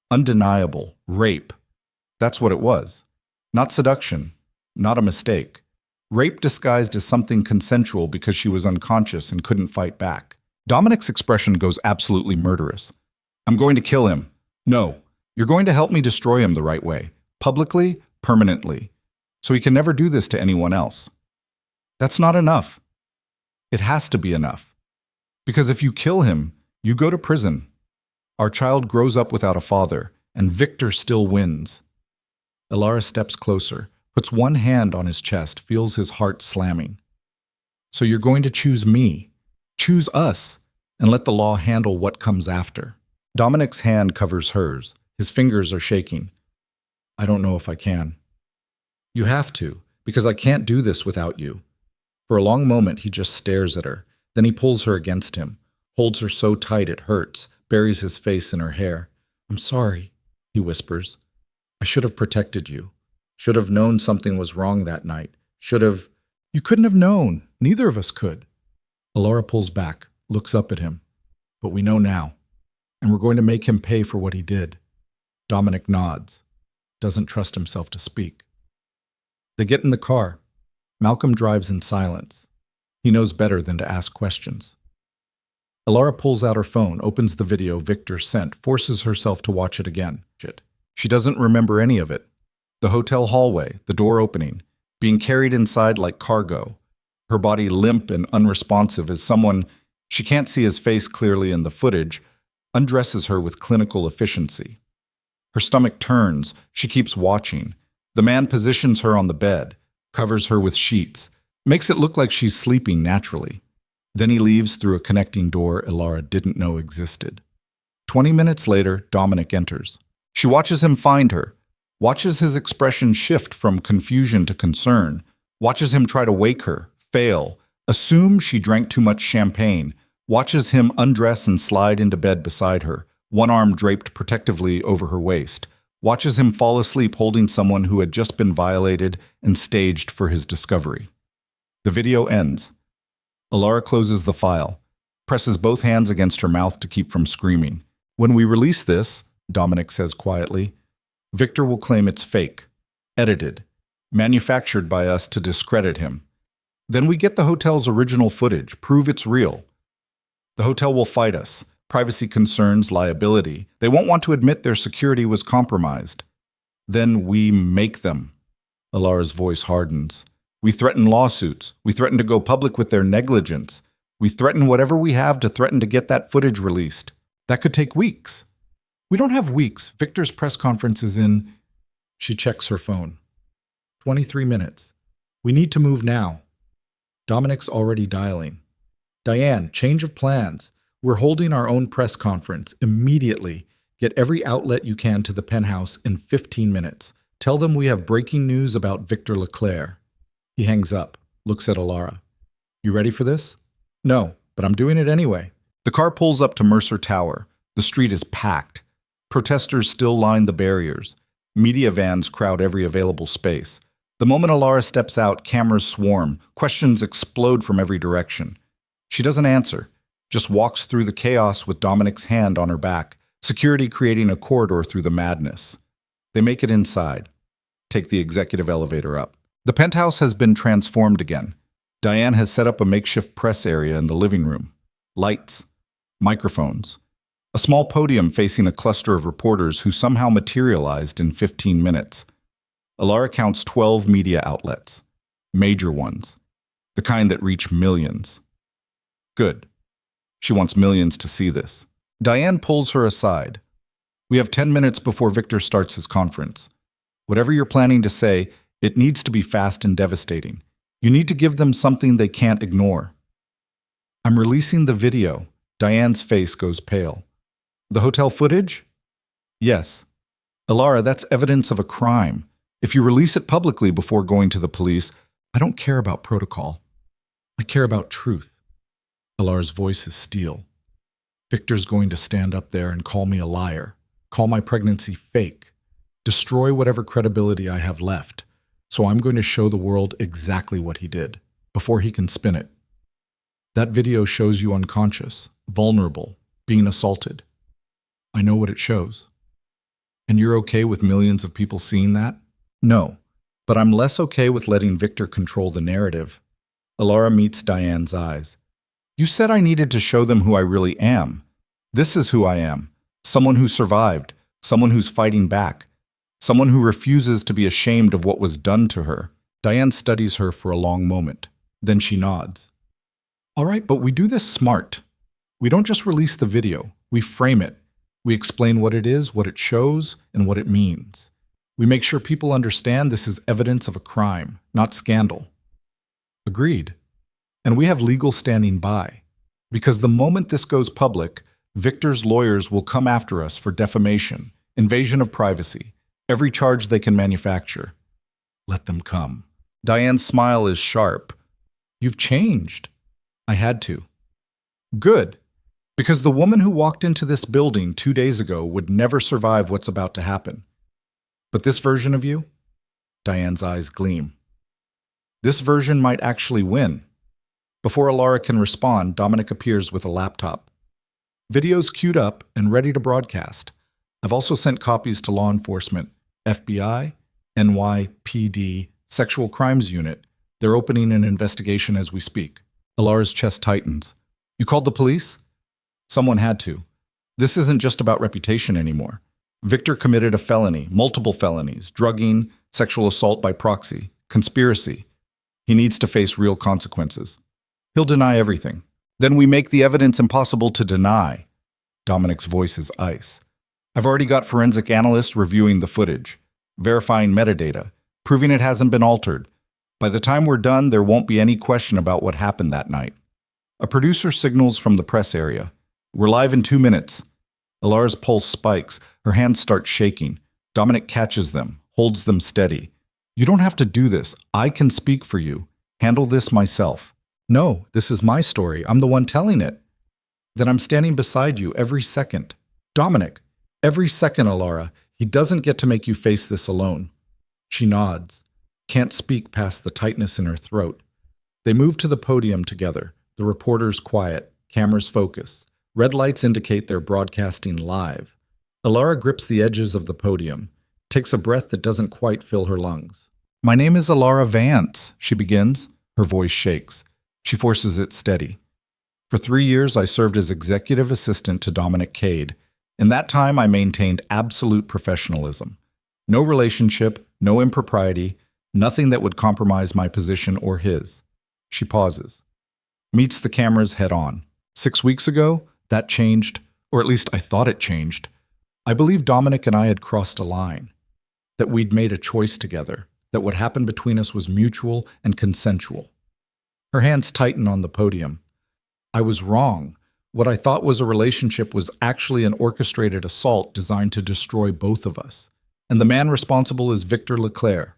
Undeniable. Rape. That's what it was. Not seduction. Not a mistake. Rape disguised as something consensual because she was unconscious and couldn't fight back. Dominic's expression goes absolutely murderous. I'm going to kill him. No. You're going to help me destroy him the right way, publicly, permanently, so he can never do this to anyone else. That's not enough. It has to be enough. Because if you kill him, you go to prison. Our child grows up without a father, and Victor still wins. Elara steps closer, puts one hand on his chest, feels his heart slamming. So you're going to choose me, choose us, and let the law handle what comes after. Dominic's hand covers hers. His fingers are shaking. I don't know if I can. You have to, because I can't do this without you. For a long moment, he just stares at her. Then he pulls her against him, holds her so tight it hurts, buries his face in her hair. I'm sorry, he whispers. I should have protected you. Should have known something was wrong that night. Should have... You couldn't have known. Neither of us could. Elara pulls back, looks up at him. But we know now. And we're going to make him pay for what he did. Dominic nods. Doesn't trust himself to speak. They get in the car. Malcolm drives in silence. He knows better than to ask questions. Elara pulls out her phone, opens the video Victor sent, forces herself to watch it again. She doesn't remember any of it. The hotel hallway, the door opening, being carried inside like cargo, her body limp and unresponsive as someone, she can't see his face clearly in the footage, undresses her with clinical efficiency. Her stomach turns, she keeps watching. The man positions her on the bed, covers her with sheets, makes it look like she's sleeping naturally. Then he leaves through a connecting door Elara didn't know existed. 20 minutes later, Dominic enters. She watches him find her, watches his expression shift from confusion to concern, watches him try to wake her, fail, assume she drank too much champagne, watches him undress and slide into bed beside her, one arm draped protectively over her waist, watches him fall asleep holding someone who had just been violated and staged for his discovery. The video ends. Elara closes the file, presses both hands against her mouth to keep from screaming. When we release this, Dominic says quietly, Victor will claim it's fake, edited, manufactured by us to discredit him. Then we get the hotel's original footage, prove it's real. The hotel will fight us. Privacy concerns, liability. They won't want to admit their security was compromised. Then we make them. Elara's voice hardens. We threaten lawsuits. We threaten to go public with their negligence. We threaten whatever we have to threaten to get that footage released. That could take weeks. We don't have weeks. Victor's press conference is in... She checks her phone. 23 minutes. We need to move now. Dominic's already dialing. Diane, change of plans. We're holding our own press conference immediately. Get every outlet you can to the penthouse in 15 minutes. Tell them we have breaking news about Victor Leclerc. He hangs up, looks at Elara. You ready for this? No, but I'm doing it anyway. The car pulls up to Mercer Tower. The street is packed. Protesters still line the barriers. Media vans crowd every available space. The moment Elara steps out, cameras swarm. Questions explode from every direction. She doesn't answer, just walks through the chaos with Dominic's hand on her back, security creating a corridor through the madness. They make it inside. Take the executive elevator up. The penthouse has been transformed again. Diane has set up a makeshift press area in the living room. Lights, microphones, a small podium facing a cluster of reporters who somehow materialized in 15 minutes. Elara counts 12 media outlets, major ones, the kind that reach millions. Good. She wants millions to see this. Diane pulls her aside. We have 10 minutes before Victor starts his conference. Whatever you're planning to say, it needs to be fast and devastating. You need to give them something they can't ignore. I'm releasing the video. Diane's face goes pale. The hotel footage? Yes. Elara, that's evidence of a crime. If you release it publicly before going to the police, I don't care about protocol. I care about truth. Elara's voice is steel. Victor's going to stand up there and call me a liar, call my pregnancy fake, destroy whatever credibility I have left. So I'm going to show the world exactly what he did, before he can spin it. That video shows you unconscious, vulnerable, being assaulted. I know what it shows. And you're okay with millions of people seeing that? No, but I'm less okay with letting Victor control the narrative. Elara meets Diane's eyes. You said I needed to show them who I really am. This is who I am. Someone who survived, someone who's fighting back, someone who refuses to be ashamed of what was done to her. Diane studies her for a long moment. Then she nods. All right, but we do this smart. We don't just release the video. We frame it. We explain what it is, what it shows, and what it means. We make sure people understand this is evidence of a crime, not scandal. Agreed. And we have legal standing by. Because the moment this goes public, Victor's lawyers will come after us for defamation, invasion of privacy, every charge they can manufacture. Let them come. Diane's smile is sharp. You've changed. I had to. Good. Because the woman who walked into this building 2 days ago would never survive what's about to happen. But this version of you? Diane's eyes gleam. This version might actually win. Before Alara can respond, Dominic appears with a laptop. Video's queued up and ready to broadcast. I've also sent copies to law enforcement, FBI, NYPD, Sexual Crimes Unit. They're opening an investigation as we speak. Alara's chest tightens. You called the police? Someone had to. This isn't just about reputation anymore. Victor committed a felony, multiple felonies, drugging, sexual assault by proxy, conspiracy. He needs to face real consequences. He'll deny everything. Then we make the evidence impossible to deny. Dominic's voice is ice. I've already got forensic analysts reviewing the footage, verifying metadata, proving it hasn't been altered. By the time we're done, there won't be any question about what happened that night. A producer signals from the press area. We're live in 2 minutes. Alara's pulse spikes. Her hands start shaking. Dominic catches them, holds them steady. You don't have to do this. I can speak for you. Handle this myself. No, this is my story. I'm the one telling it. Then I'm standing beside you every second. Dominic, every second, Alara. He doesn't get to make you face this alone. She nods. Can't speak past the tightness in her throat. They move to the podium together. The reporters quiet. Cameras focus. Red lights indicate they're broadcasting live. Alara grips the edges of the podium, takes a breath that doesn't quite fill her lungs. My name is Alara Vance, she begins. Her voice shakes. She forces it steady. For 3 years, I served as executive assistant to Dominic Cade. In that time, I maintained absolute professionalism. No relationship, no impropriety, nothing that would compromise my position or his. She pauses. Meets the cameras head on. 6 weeks ago, that changed, or at least I thought it changed. I believe Dominic and I had crossed a line, that we'd made a choice together, that what happened between us was mutual and consensual. Her hands tighten on the podium. I was wrong. What I thought was a relationship was actually an orchestrated assault designed to destroy both of us. And the man responsible is Victor Leclerc.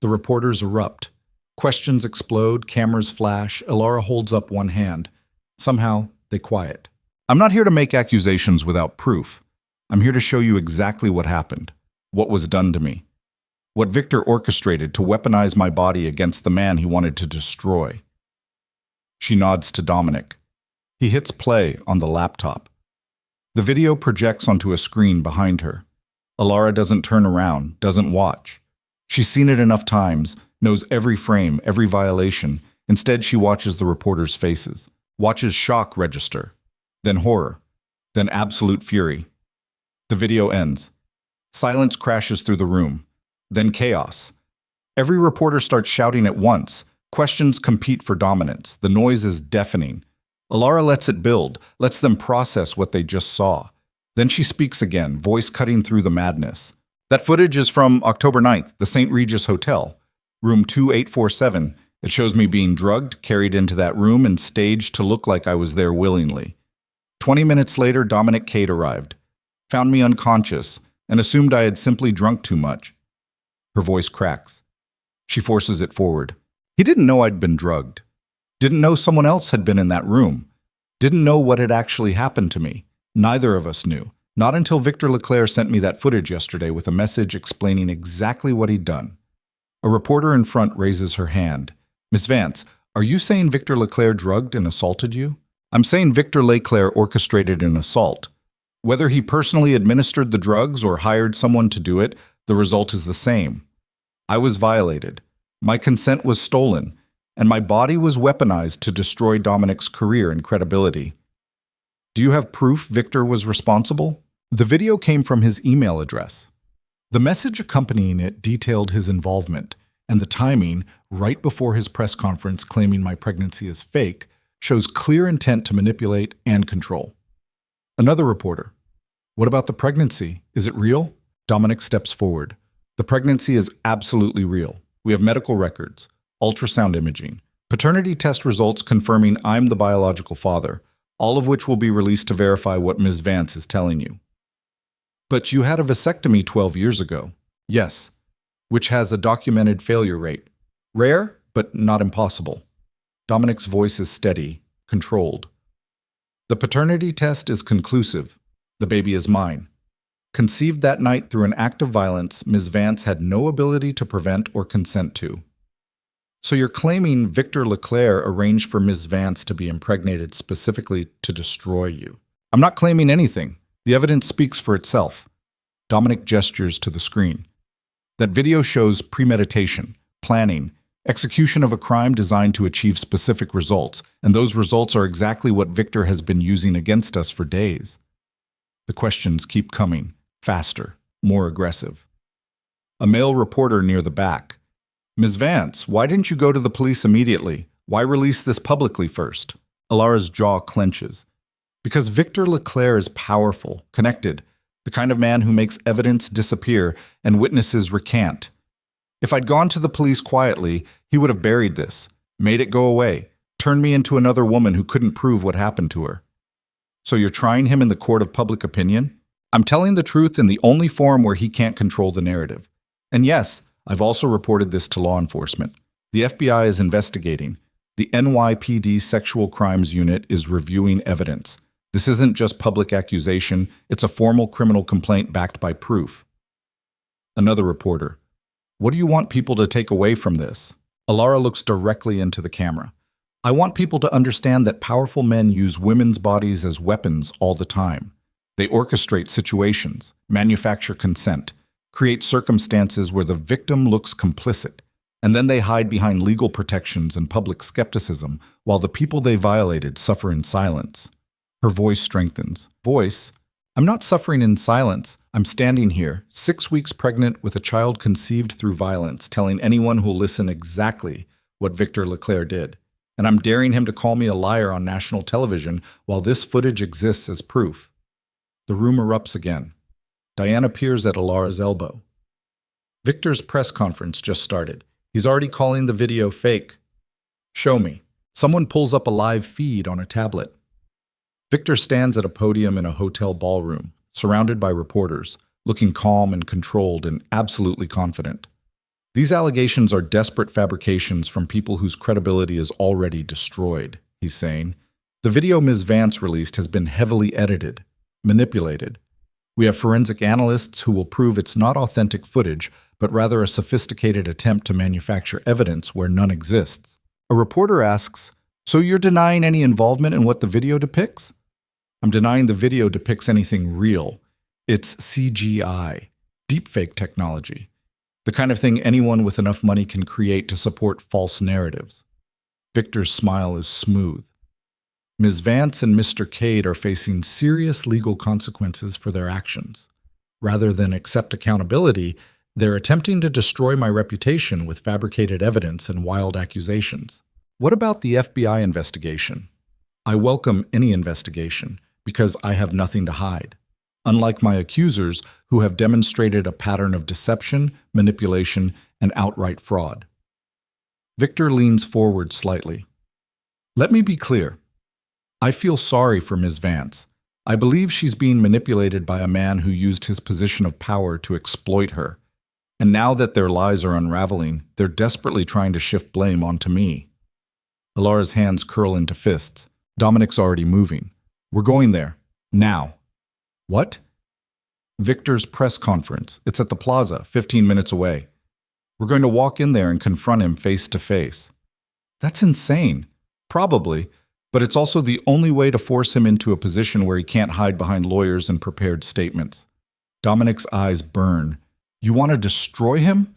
The reporters erupt. Questions explode, cameras flash. Alara holds up one hand. Somehow, they quiet. I'm not here to make accusations without proof. I'm here to show you exactly what happened, what was done to me, what Victor orchestrated to weaponize my body against the man he wanted to destroy. She nods to Dominic. He hits play on the laptop. The video projects onto a screen behind her. Alara doesn't turn around, doesn't watch. She's seen it enough times, knows every frame, every violation. Instead, she watches the reporters' faces, watches shock register, then horror, then absolute fury. The video ends. Silence crashes through the room, then chaos. Every reporter starts shouting at once. Questions compete for dominance. The noise is deafening. Alara lets it build, lets them process what they just saw. Then she speaks again, voice cutting through the madness. That footage is from October 9th, the St. Regis Hotel, room 2847. It shows me being drugged, carried into that room, and staged to look like I was there willingly. 20 minutes later, Dominic Cade arrived, found me unconscious, and assumed I had simply drunk too much. Her voice cracks. She forces it forward. He didn't know I'd been drugged. Didn't know someone else had been in that room. Didn't know what had actually happened to me. Neither of us knew. Not until Victor Leclerc sent me that footage yesterday with a message explaining exactly what he'd done. A reporter in front raises her hand. Miss Vance, are you saying Victor Leclerc drugged and assaulted you? I'm saying Victor Leclerc orchestrated an assault. Whether he personally administered the drugs or hired someone to do it, the result is the same. I was violated. My consent was stolen, and my body was weaponized to destroy Dominic's career and credibility. Do you have proof Victor was responsible? The video came from his email address. The message accompanying it detailed his involvement, and the timing, right before his press conference claiming my pregnancy is fake, shows clear intent to manipulate and control. Another reporter. What about the pregnancy? Is it real? Dominic steps forward. The pregnancy is absolutely real. We have medical records, ultrasound imaging, paternity test results confirming I'm the biological father, all of which will be released to verify what Ms. Vance is telling you. But you had a vasectomy 12 years ago. Yes, which has a documented failure rate. Rare, but not impossible. Dominic's voice is steady, controlled. The paternity test is conclusive. The baby is mine. Conceived that night through an act of violence Ms. Vance had no ability to prevent or consent to. So you're claiming Victor Leclerc arranged for Ms. Vance to be impregnated specifically to destroy you. I'm not claiming anything. The evidence speaks for itself. Dominic gestures to the screen. That video shows premeditation, planning, execution of a crime designed to achieve specific results, and those results are exactly what Victor has been using against us for days. The questions keep coming, faster, more aggressive. A male reporter near the back. Ms. Vance, why didn't you go to the police immediately? Why release this publicly first? Alara's jaw clenches. Because Victor Leclerc is powerful, connected, the kind of man who makes evidence disappear and witnesses recant. If I'd gone to the police quietly, he would have buried this, made it go away, turned me into another woman who couldn't prove what happened to her. So you're trying him in the court of public opinion? I'm telling the truth in the only form where he can't control the narrative. And yes, I've also reported this to law enforcement. The FBI is investigating. The NYPD Sexual Crimes Unit is reviewing evidence. This isn't just public accusation, it's a formal criminal complaint backed by proof. Another reporter. What do you want people to take away from this? Alara looks directly into the camera. I want people to understand that powerful men use women's bodies as weapons all the time. They orchestrate situations, manufacture consent, create circumstances where the victim looks complicit, and then they hide behind legal protections and public skepticism while the people they violated suffer in silence. Her voice strengthens. Voice, I'm not suffering in silence. I'm standing here, 6 weeks pregnant with a child conceived through violence, telling anyone who'll listen exactly what Victor Leclerc did. And I'm daring him to call me a liar on national television while this footage exists as proof. The room erupts again. Diane appears at Alara's elbow. Victor's press conference just started. He's already calling the video fake. Show me. Someone pulls up a live feed on a tablet. Victor stands at a podium in a hotel ballroom, surrounded by reporters, looking calm and controlled and absolutely confident. These allegations are desperate fabrications from people whose credibility is already destroyed, he's saying. The video Ms. Vance released has been heavily edited, manipulated. We have forensic analysts who will prove it's not authentic footage, but rather a sophisticated attempt to manufacture evidence where none exists. A reporter asks, so you're denying any involvement in what the video depicts? I'm denying the video depicts anything real. It's CGI, deepfake technology, the kind of thing anyone with enough money can create to support false narratives. Victor's smile is smooth. Ms. Vance and Mr. Cade are facing serious legal consequences for their actions. Rather than accept accountability, they're attempting to destroy my reputation with fabricated evidence and wild accusations. What about the FBI investigation? I welcome any investigation because I have nothing to hide, unlike my accusers who have demonstrated a pattern of deception, manipulation, and outright fraud. Victor leans forward slightly. Let me be clear. I feel sorry for Ms. Vance. I believe she's being manipulated by a man who used his position of power to exploit her. And now that their lies are unraveling, they're desperately trying to shift blame onto me. Alara's hands curl into fists. Dominic's already moving. We're going there. Now. What? Victor's press conference. It's at the plaza, 15 minutes away. We're going to walk in there and confront him face to face. That's insane. Probably. But it's also the only way to force him into a position where he can't hide behind lawyers and prepared statements. Dominic's eyes burn. You want to destroy him?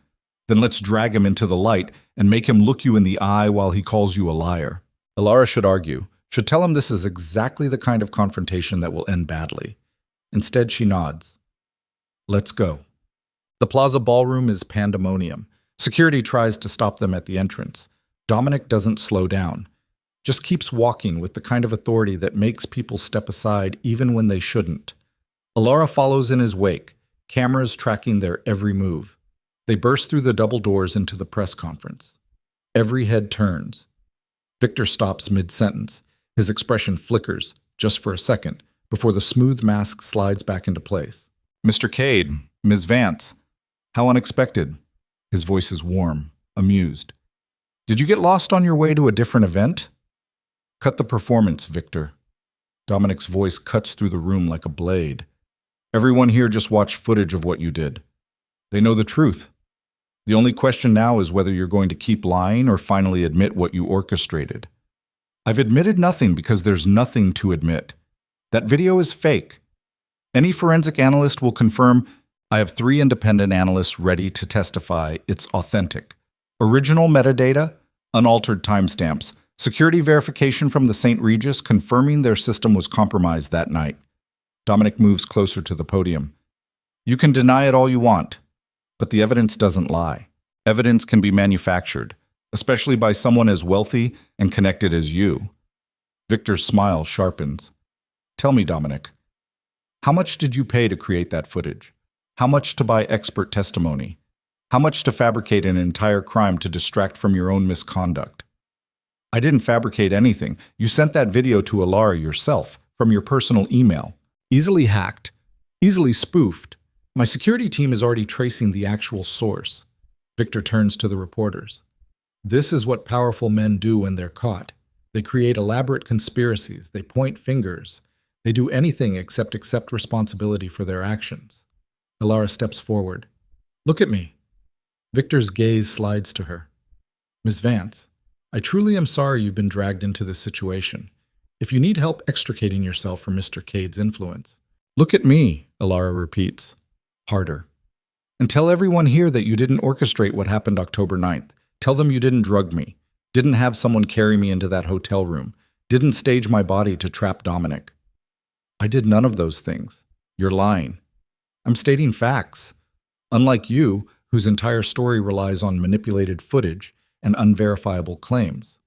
Then let's drag him into the light and make him look you in the eye while he calls you a liar. Alara should argue, should tell him this is exactly the kind of confrontation that will end badly. Instead, she nods. Let's go. The plaza ballroom is pandemonium. Security tries to stop them at the entrance. Dominic doesn't slow down. Just keeps walking with the kind of authority that makes people step aside even when they shouldn't. Alara follows in his wake, cameras tracking their every move. They burst through the double doors into the press conference. Every head turns. Victor stops mid-sentence. His expression flickers, just for a second, before the smooth mask slides back into place. "Mr. Cade, Ms. Vance, how unexpected." His voice is warm, amused. "Did you get lost on your way to a different event?" "Cut the performance, Victor." Dominic's voice cuts through the room like a blade. "Everyone here just watched footage of what you did. They know the truth. The only question now is whether you're going to keep lying or finally admit what you orchestrated." "I've admitted nothing because there's nothing to admit. That video is fake. Any forensic analyst will confirm. I have 3 independent analysts ready to testify it's authentic. Original metadata, unaltered timestamps, security verification from the St. Regis confirming their system was compromised that night." Dominic moves closer to the podium. "You can deny it all you want, but the evidence doesn't lie. Evidence can be manufactured, especially by someone as wealthy and connected as you." Victor's smile sharpens. "Tell me, Dominic, how much did you pay to create that footage? How much to buy expert testimony? How much to fabricate an entire crime to distract from your own misconduct?" "I didn't fabricate anything. You sent that video to Alara yourself, from your personal email. Easily hacked, easily spoofed. My security team is already tracing the actual source." Victor turns to the reporters. "This is what powerful men do when they're caught. They create elaborate conspiracies. They point fingers. They do anything except accept responsibility for their actions." Alara steps forward. "Look at me." Victor's gaze slides to her. "Ms. Vance, I truly am sorry you've been dragged into this situation. If you need help extricating yourself from Mr. Cade's influence." "Look at me," Alara repeats, harder. "And tell everyone here that you didn't orchestrate what happened October 9th. Tell them you didn't drug me, didn't have someone carry me into that hotel room, didn't stage my body to trap Dominic." "I did none of those things. You're lying." "I'm stating facts. Unlike you, whose entire story relies on manipulated footage and unverifiable claims."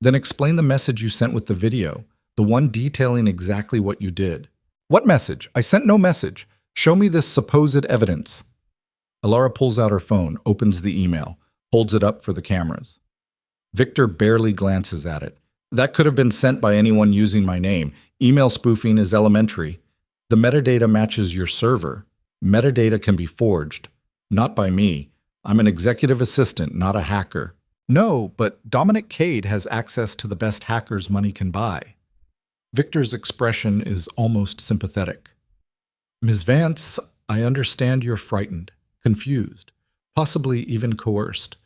"Then explain the message you sent with the video, the one detailing exactly what you did." "What message? I sent no message. Show me this supposed evidence." Alara pulls out her phone, opens the email, holds it up for the cameras. Victor barely glances at it. "That could have been sent by anyone using my name. Email spoofing is elementary. The metadata matches your server. Metadata can be forged. Not by me. I'm an executive assistant, not a hacker." "No, but Dominic Cade has access to the best hackers money can buy." Victor's expression is almost sympathetic. "Ms. Vance, I understand you're frightened, confused, possibly even coerced.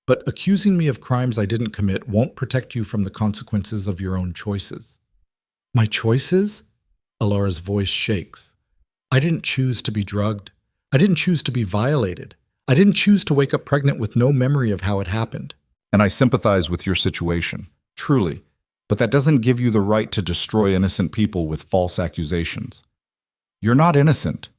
But accusing me of crimes I didn't commit won't protect you from the consequences of your own choices." "My choices?" Alara's voice shakes. "I didn't choose to be drugged. I didn't choose to be violated. I didn't choose to wake up pregnant with no memory of how it happened." "And I sympathize with your situation, truly. But that doesn't give you the right to destroy innocent people with false accusations. You're not innocent.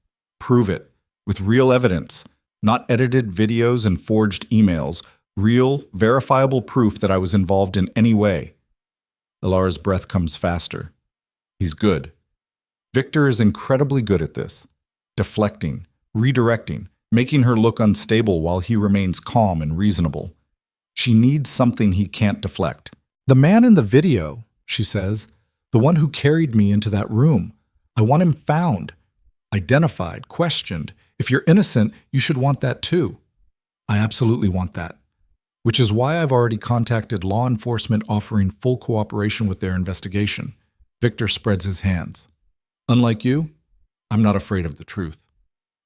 Prove it, with real evidence, not edited videos and forged emails. Real, verifiable proof that I was involved in any way." Alara's breath comes faster. He's good. Victor is incredibly good at this. Deflecting, redirecting, making her look unstable while he remains calm and reasonable. She needs something he can't deflect. "The man in the video," she says, "the one who carried me into that room. I want him found, identified, questioned. If you're innocent, you should want that too." "I absolutely want that. Which is why I've already contacted law enforcement offering full cooperation with their investigation." Victor spreads his hands. "Unlike you, I'm not afraid of the truth.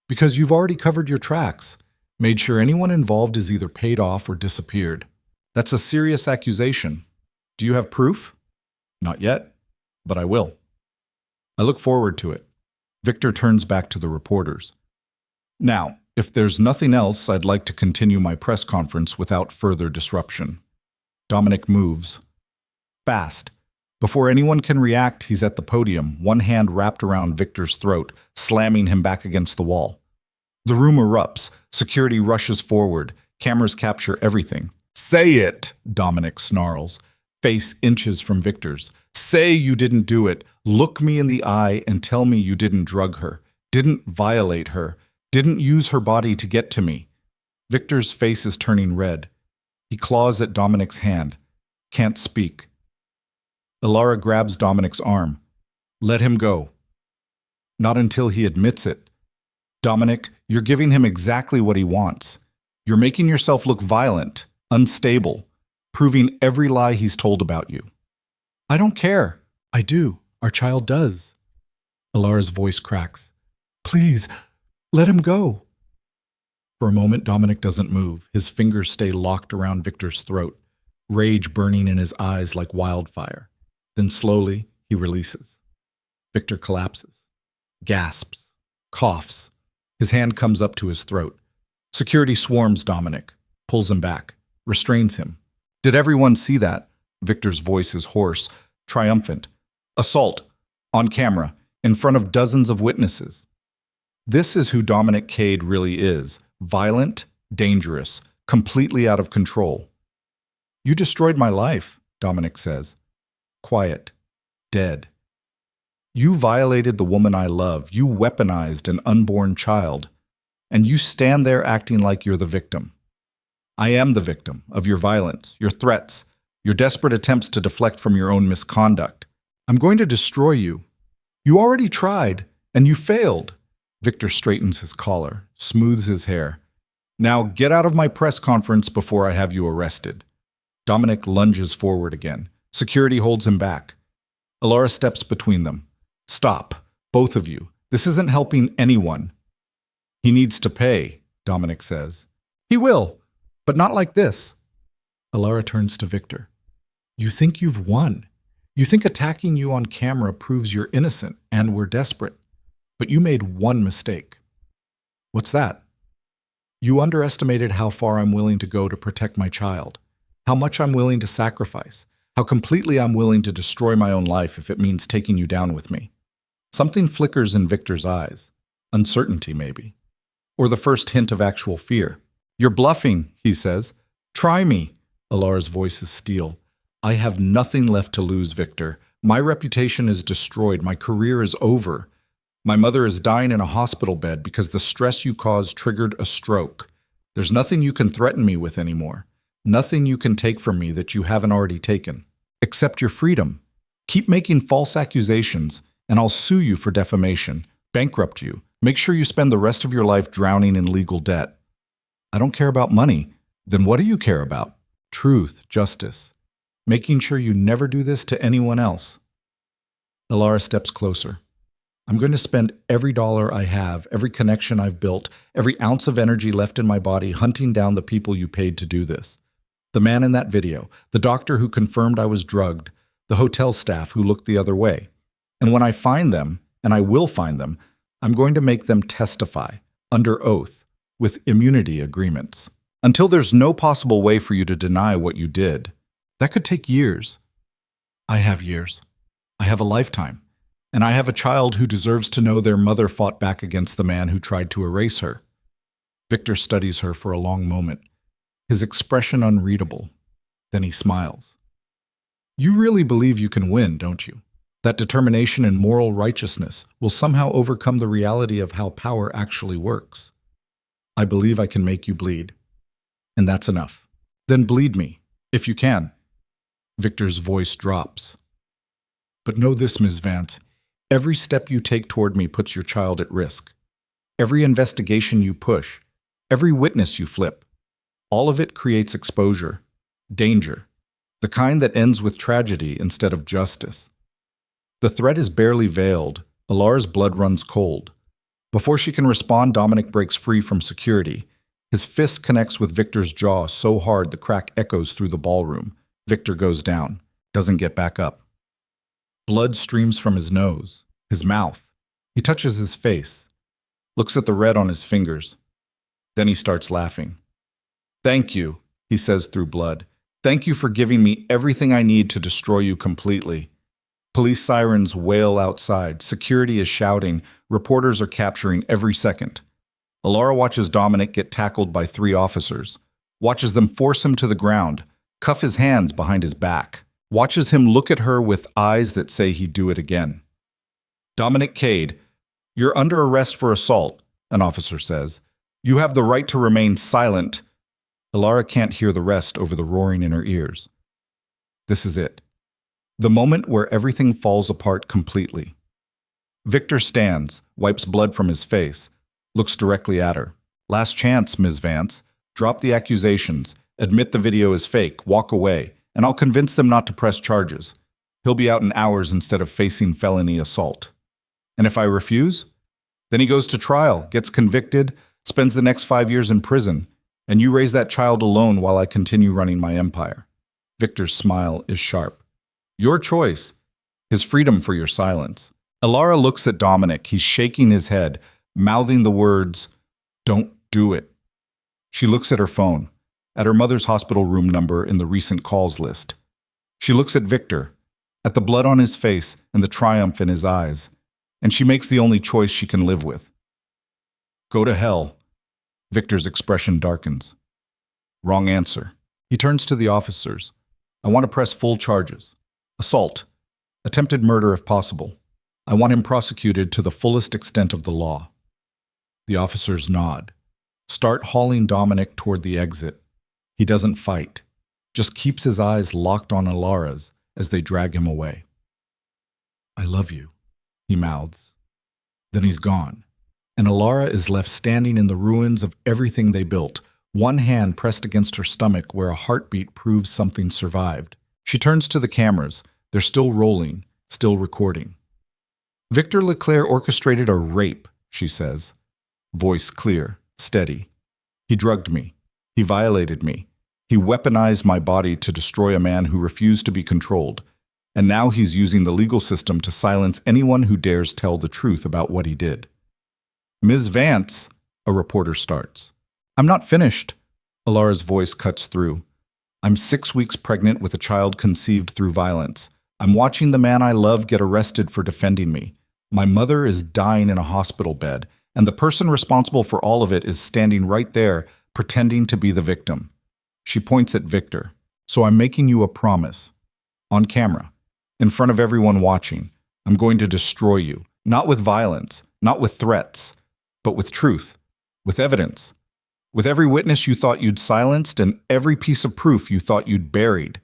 Because you've already covered your tracks, made sure anyone involved is either paid off or disappeared. That's a serious accusation. Do you have proof?" "Not yet, but I will." "I look forward to it." Victor turns back to the reporters. "Now, if there's nothing else, I'd like to continue my press conference without further disruption." Dominic moves. Fast. Before anyone can react, he's at the podium, one hand wrapped around Victor's throat, slamming him back against the wall. The room erupts. Security rushes forward. Cameras capture everything. "Say it," Dominic snarls. face inches from Victor's. Say you didn't do it. Look me in the eye and tell me you didn't drug her, didn't violate her, didn't use her body to get to me. Victor's face is turning red. He claws at Dominic's hand. Can't speak. Ilara grabs Dominic's arm. Let him go. Not until he admits it. Dominic, you're giving him exactly what he wants. You're making yourself look violent, unstable, proving every lie he's told about you. I don't care. I do. Our child does. Ilara's voice cracks. Please, let him go. For a moment, Dominic doesn't move. His fingers stay locked around Victor's throat, rage burning in his eyes like wildfire. Then slowly, he releases. Victor collapses, gasps, coughs. His hand comes up to his throat. Security swarms Dominic, pulls him back, restrains him. Did everyone see that? Victor's voice is hoarse, triumphant. Assault, on camera, in front of dozens of witnesses. This is who Dominic Cade really is. Violent, dangerous, completely out of control. You destroyed my life, Dominic says. Quiet, dead. You violated the woman I love. You weaponized an unborn child. And you stand there acting like you're the victim. I am the victim of your violence, your threats, your desperate attempts to deflect from your own misconduct. I'm going to destroy you. You already tried, and you failed. Victor straightens his collar, smooths his hair. Now get out of my press conference before I have you arrested. Dominic lunges forward again. Security holds him back. Ilara steps between them. Stop, both of you. This isn't helping anyone. He needs to pay, Dominic says. He will, but not like this. Ilara turns to Victor. You think you've won. You think attacking you on camera proves you're innocent and we're desperate. But you made one mistake. What's that? You underestimated how far I'm willing to go to protect my child, how much I'm willing to sacrifice, how completely I'm willing to destroy my own life if it means taking you down with me. Something flickers in Victor's eyes. Uncertainty, maybe. Or the first hint of actual fear. You're bluffing, he says. Try me. Ilara's voice is steel. I have nothing left to lose, Victor. My reputation is destroyed. My career is over. My mother is dying in a hospital bed because the stress you caused triggered a stroke. There's nothing you can threaten me with anymore. Nothing you can take from me that you haven't already taken. Except your freedom. Keep making false accusations, and I'll sue you for defamation, bankrupt you, make sure you spend the rest of your life drowning in legal debt. I don't care about money. Then what do you care about? Truth, justice. Making sure you never do this to anyone else. Ilara steps closer. I'm going to spend every dollar I have, every connection I've built, every ounce of energy left in my body hunting down the people you paid to do this. The man in that video, the doctor who confirmed I was drugged, the hotel staff who looked the other way. And when I find them, and I will find them, I'm going to make them testify, under oath, with immunity agreements. Until there's no possible way for you to deny what you did. That could take years. I have years. I have a lifetime. And I have a child who deserves to know their mother fought back against the man who tried to erase her. Victor studies her for a long moment, his expression unreadable. Then he smiles. You really believe you can win, don't you? That determination and moral righteousness will somehow overcome the reality of how power actually works. I believe I can make you bleed. And that's enough. Then bleed me, if you can. Victor's voice drops. But know this, Ms. Vance. Every step you take toward me puts your child at risk. Every investigation you push, every witness you flip, all of it creates exposure, danger, the kind that ends with tragedy instead of justice. The threat is barely veiled. Ilara's blood runs cold. Before she can respond, Dominic breaks free from security. His fist connects with Victor's jaw so hard the crack echoes through the ballroom. Victor goes down, doesn't get back up. Blood streams from his nose, his mouth. He touches his face, looks at the red on his fingers. Then he starts laughing. Thank you, he says through blood. Thank you for giving me everything I need to destroy you completely. Police sirens wail outside. Security is shouting. Reporters are capturing every second. Ilara watches Dominic get tackled by 3 officers, watches them force him to the ground, cuff his hands behind his back. watches him look at her with eyes that say he'd do it again. Dominic Cade, you're under arrest for assault, an officer says. You have the right to remain silent. Alara can't hear the rest over the roaring in her ears. This is it. The moment where everything falls apart completely. Victor stands, wipes blood from his face, looks directly at her. Last chance, Ms. Vance. Drop the accusations, admit the video is fake, walk away, and I'll convince them not to press charges. He'll be out in hours instead of facing felony assault. And if I refuse? Then he goes to trial, gets convicted, spends the next 5 years in prison, and you raise that child alone while I continue running my empire. Victor's smile is sharp. Your choice. His freedom for your silence. Alara looks at Dominic. He's shaking his head, mouthing the words, "Don't do it." She looks at her phone, at her mother's hospital room number in the recent calls list. She looks at Victor, at the blood on his face and the triumph in his eyes, and she makes the only choice she can live with. Go to hell. Victor's expression darkens. Wrong answer. He turns to the officers. I want to press full charges. Assault. Attempted murder if possible. I want him prosecuted to the fullest extent of the law. The officers nod. Start hauling Dominic toward the exit. He doesn't fight, just keeps his eyes locked on Alara's as they drag him away. I love you, he mouths. Then he's gone, and Alara is left standing in the ruins of everything they built, one hand pressed against her stomach where a heartbeat proves something survived. She turns to the cameras. They're still rolling, still recording. Victor Leclerc orchestrated a rape, she says. Voice clear, steady. He drugged me. He violated me. He weaponized my body to destroy a man who refused to be controlled. And now he's using the legal system to silence anyone who dares tell the truth about what he did. Ms. Vance, a reporter starts. I'm not finished. Alara's voice cuts through. I'm 6 weeks pregnant with a child conceived through violence. I'm watching the man I love get arrested for defending me. My mother is dying in a hospital bed, and the person responsible for all of it is standing right there, pretending to be the victim. She points at Victor. So I'm making you a promise. On camera, in front of everyone watching, I'm going to destroy you. Not with violence, not with threats, but with truth, with evidence. With every witness you thought you'd silenced and every piece of proof you thought you'd buried.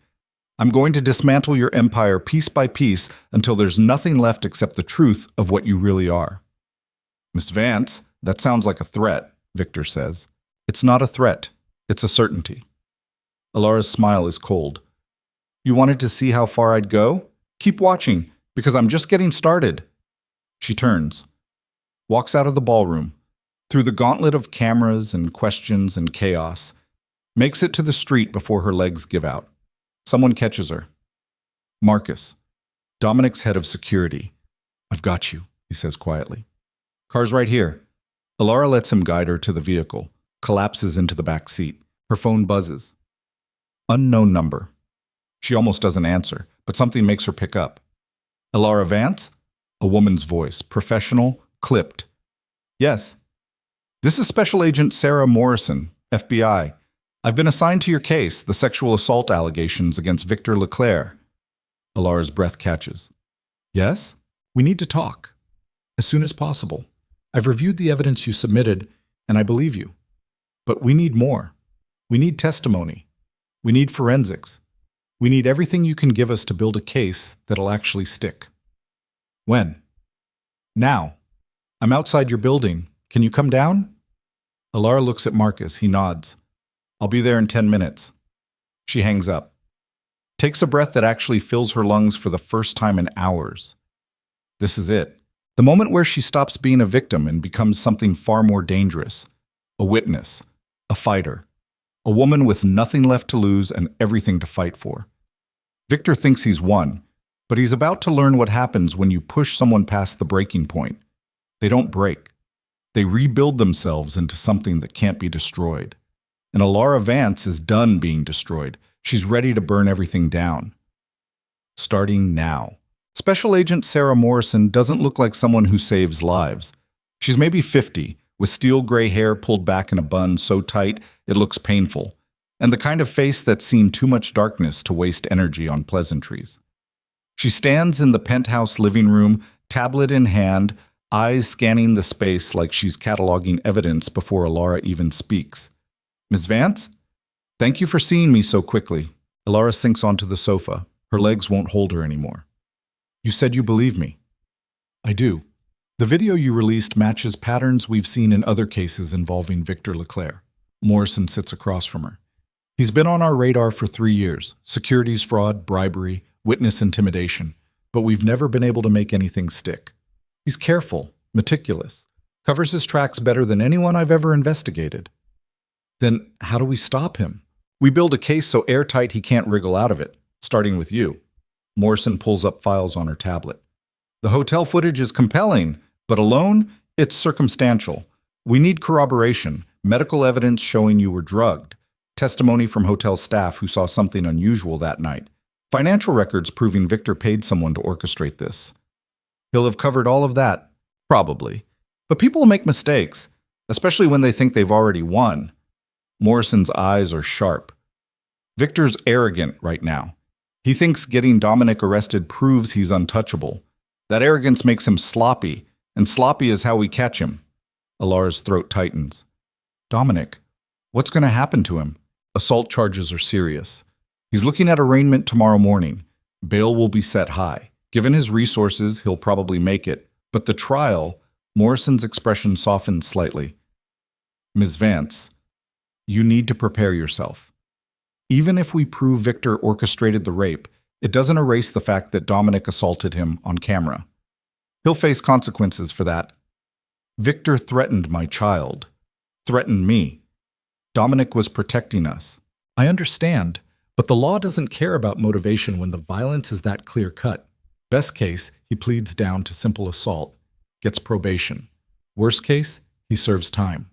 I'm going to dismantle your empire piece by piece until there's nothing left except the truth of what you really are. Miss Vance, that sounds like a threat, Victor says. It's not a threat. It's a certainty. Alara's smile is cold. You wanted to see how far I'd go? Keep watching, because I'm just getting started. She turns, walks out of the ballroom, through the gauntlet of cameras and questions and chaos, makes it to the street before her legs give out. Someone catches her. Marcus, Dominic's head of security. I've got you, he says quietly. Car's right here. Alara lets him guide her to the vehicle, collapses into the back seat. Her phone buzzes. Unknown number. She almost doesn't answer, but something makes her pick up. Alara Vance? A woman's voice, professional, clipped. Yes. This is Special Agent Sarah Morrison, FBI. I've been assigned to your case, the sexual assault allegations against Victor Leclerc. Alara's breath catches. Yes? We need to talk. As soon as possible. I've reviewed the evidence you submitted, and I believe you. But we need more. We need testimony. We need forensics. We need everything you can give us to build a case that'll actually stick. When? Now. I'm outside your building. Can you come down? Alara looks at Marcus. He nods. I'll be there in 10 minutes. She hangs up. Takes a breath that actually fills her lungs for the first time in hours. This is it. The moment where she stops being a victim and becomes something far more dangerous. A witness. A fighter. A woman with nothing left to lose and everything to fight for. Victor thinks he's won, but he's about to learn what happens when you push someone past the breaking point. They don't break. They rebuild themselves into something that can't be destroyed. And Alara Vance is done being destroyed. She's ready to burn everything down. Starting now. Special Agent Sarah Morrison doesn't look like someone who saves lives. She's maybe 50, with steel gray hair pulled back in a bun so tight it looks painful. and the kind of face that's seen too much darkness to waste energy on pleasantries. She stands in the penthouse living room, tablet in hand, eyes scanning the space like she's cataloging evidence before Alara even speaks. "Miss Vance? Thank you for seeing me so quickly." Alara sinks onto the sofa. Her legs won't hold her anymore. "You said you believe me." "I do. The video you released matches patterns we've seen in other cases involving Victor Leclerc." Morrison sits across from her. "He's been on our radar for 3 years. Securities fraud, bribery, witness intimidation. But we've never been able to make anything stick. He's careful, meticulous, covers his tracks better than anyone I've ever investigated." "Then how do we stop him?" "We build a case so airtight he can't wriggle out of it, starting with you." Morrison pulls up files on her tablet. "The hotel footage is compelling, but alone, it's circumstantial. We need corroboration, medical evidence showing you were drugged, testimony from hotel staff who saw something unusual that night, financial records proving Victor paid someone to orchestrate this." "He'll have covered all of that, probably. But people will make mistakes, especially when they think they've already won." Morrison's eyes are sharp. "Victor's arrogant right now. He thinks getting Dominic arrested proves he's untouchable. That arrogance makes him sloppy, and sloppy is how we catch him." Alara's throat tightens. "Dominic, what's going to happen to him?" "Assault charges are serious. He's looking at arraignment tomorrow morning. Bail will be set high. Given his resources, he'll probably make it. But the trial," Morrison's expression softened slightly. "Ms. Vance, you need to prepare yourself. Even if we prove Victor orchestrated the rape, it doesn't erase the fact that Dominic assaulted him on camera. He'll face consequences for that. Victor threatened my child. Threatened me. Dominic was protecting us." "I understand, but the law doesn't care about motivation when the violence is that clear-cut. Best case, he pleads down to simple assault, gets probation. Worst case, he serves time."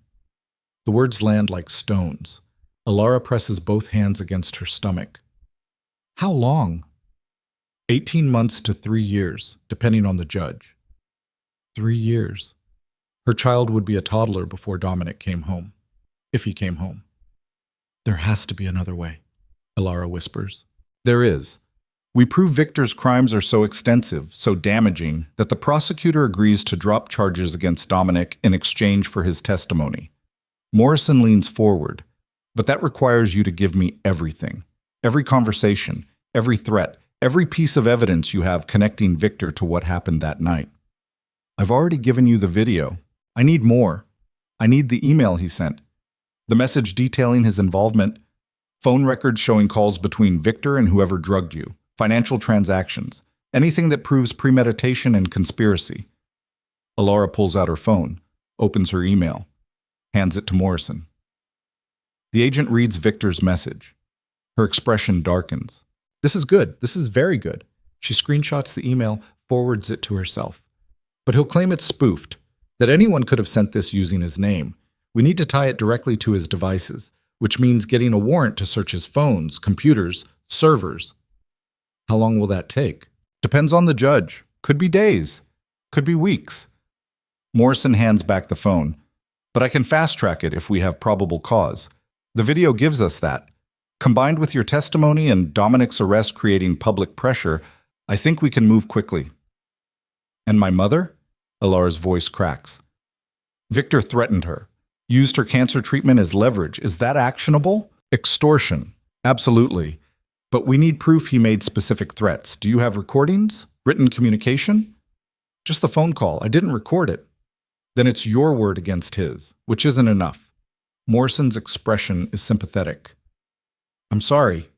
The words land like stones. Alara presses both hands against her stomach. "How long?" 18 months to 3 years, depending on the judge." 3 years. Her child would be a toddler before Dominic came home. If he came home. "There has to be another way," Alara whispers. "There is. We prove Victor's crimes are so extensive, so damaging, that the prosecutor agrees to drop charges against Dominic in exchange for his testimony." Morrison leans forward. "But that requires you to give me everything. Every conversation, every threat, every piece of evidence you have connecting Victor to what happened that night." "I've already given you the video. I need more. I need the email he sent. The message detailing his involvement. Phone records showing calls between Victor and whoever drugged you. Financial transactions. Anything that proves premeditation and conspiracy." Alara pulls out her phone, opens her email, hands it to Morrison. The agent reads Victor's message. Her expression darkens. "This is good. This is very good." She screenshots the email, forwards it to herself. "But he'll claim it's spoofed, that anyone could have sent this using his name. We need to tie it directly to his devices, which means getting a warrant to search his phones, computers, servers." "How long will that take?" "Depends on the judge. Could be days. Could be weeks." Morrison hands back the phone. "But I can fast-track it if we have probable cause. The video gives us that. Combined with your testimony and Dominic's arrest creating public pressure, I think we can move quickly." "And my mother?" Alara's voice cracks. "Victor threatened her. Used her cancer treatment as leverage. Is that actionable?" "Extortion. Absolutely. But we need proof he made specific threats. Do you have recordings? Written communication?" "Just the phone call. I didn't record it." "Then it's your word against his, which isn't enough." Morrison's expression is sympathetic. "I'm sorry.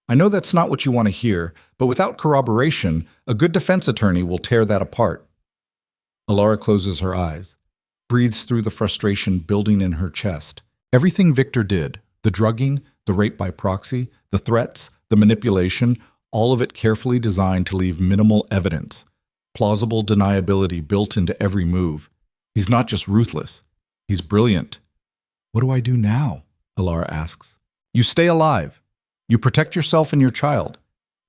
I know that's not what you want to hear, but without corroboration, a good defense attorney will tear that apart." Alara closes her eyes, breathes through the frustration building in her chest. Everything Victor did, the drugging, the rape by proxy, the threats, the manipulation, all of it carefully designed to leave minimal evidence, plausible deniability built into every move. He's not just ruthless, he's brilliant. "What do I do now?" Alara asks. "You stay alive. You protect yourself and your child.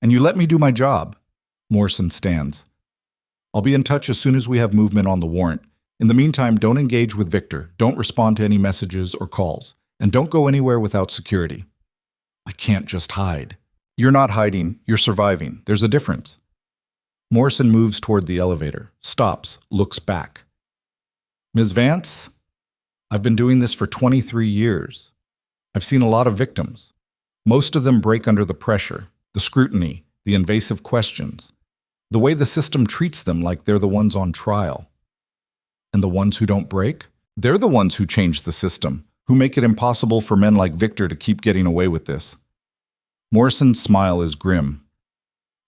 And you let me do my job." Morrison stands. "I'll be in touch as soon as we have movement on the warrant. In the meantime, don't engage with Victor. Don't respond to any messages or calls. And don't go anywhere without security." I can't just hide. You're not hiding, you're surviving. There's a difference. Morrison moves toward the elevator, stops, looks back. Ms. Vance, I've been doing this for 23 years. I've seen a lot of victims. Most of them break under the pressure, the scrutiny, the invasive questions, the way the system treats them like they're the ones on trial. And the ones who don't break? They're the ones who change the system, who make it impossible for men like Victor to keep getting away with this. Morrison's smile is grim.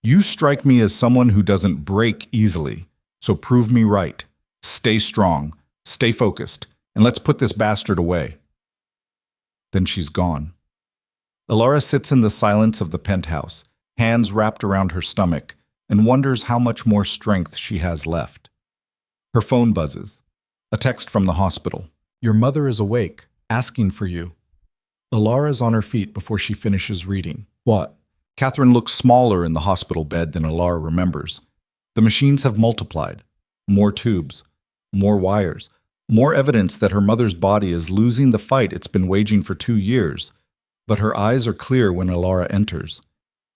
You strike me as someone who doesn't break easily, so prove me right. Stay strong, stay focused, and let's put this bastard away. Then she's gone. Alara sits in the silence of the penthouse, hands wrapped around her stomach, and wonders how much more strength she has left. Her phone buzzes. A text from the hospital. Your mother is awake, asking for you. Alara's on her feet before she finishes reading. What? Catherine looks smaller in the hospital bed than Alara remembers. The machines have multiplied. More tubes, more wires, more evidence that her mother's body is losing the fight it's been waging for 2 years. But her eyes are clear when Alara enters.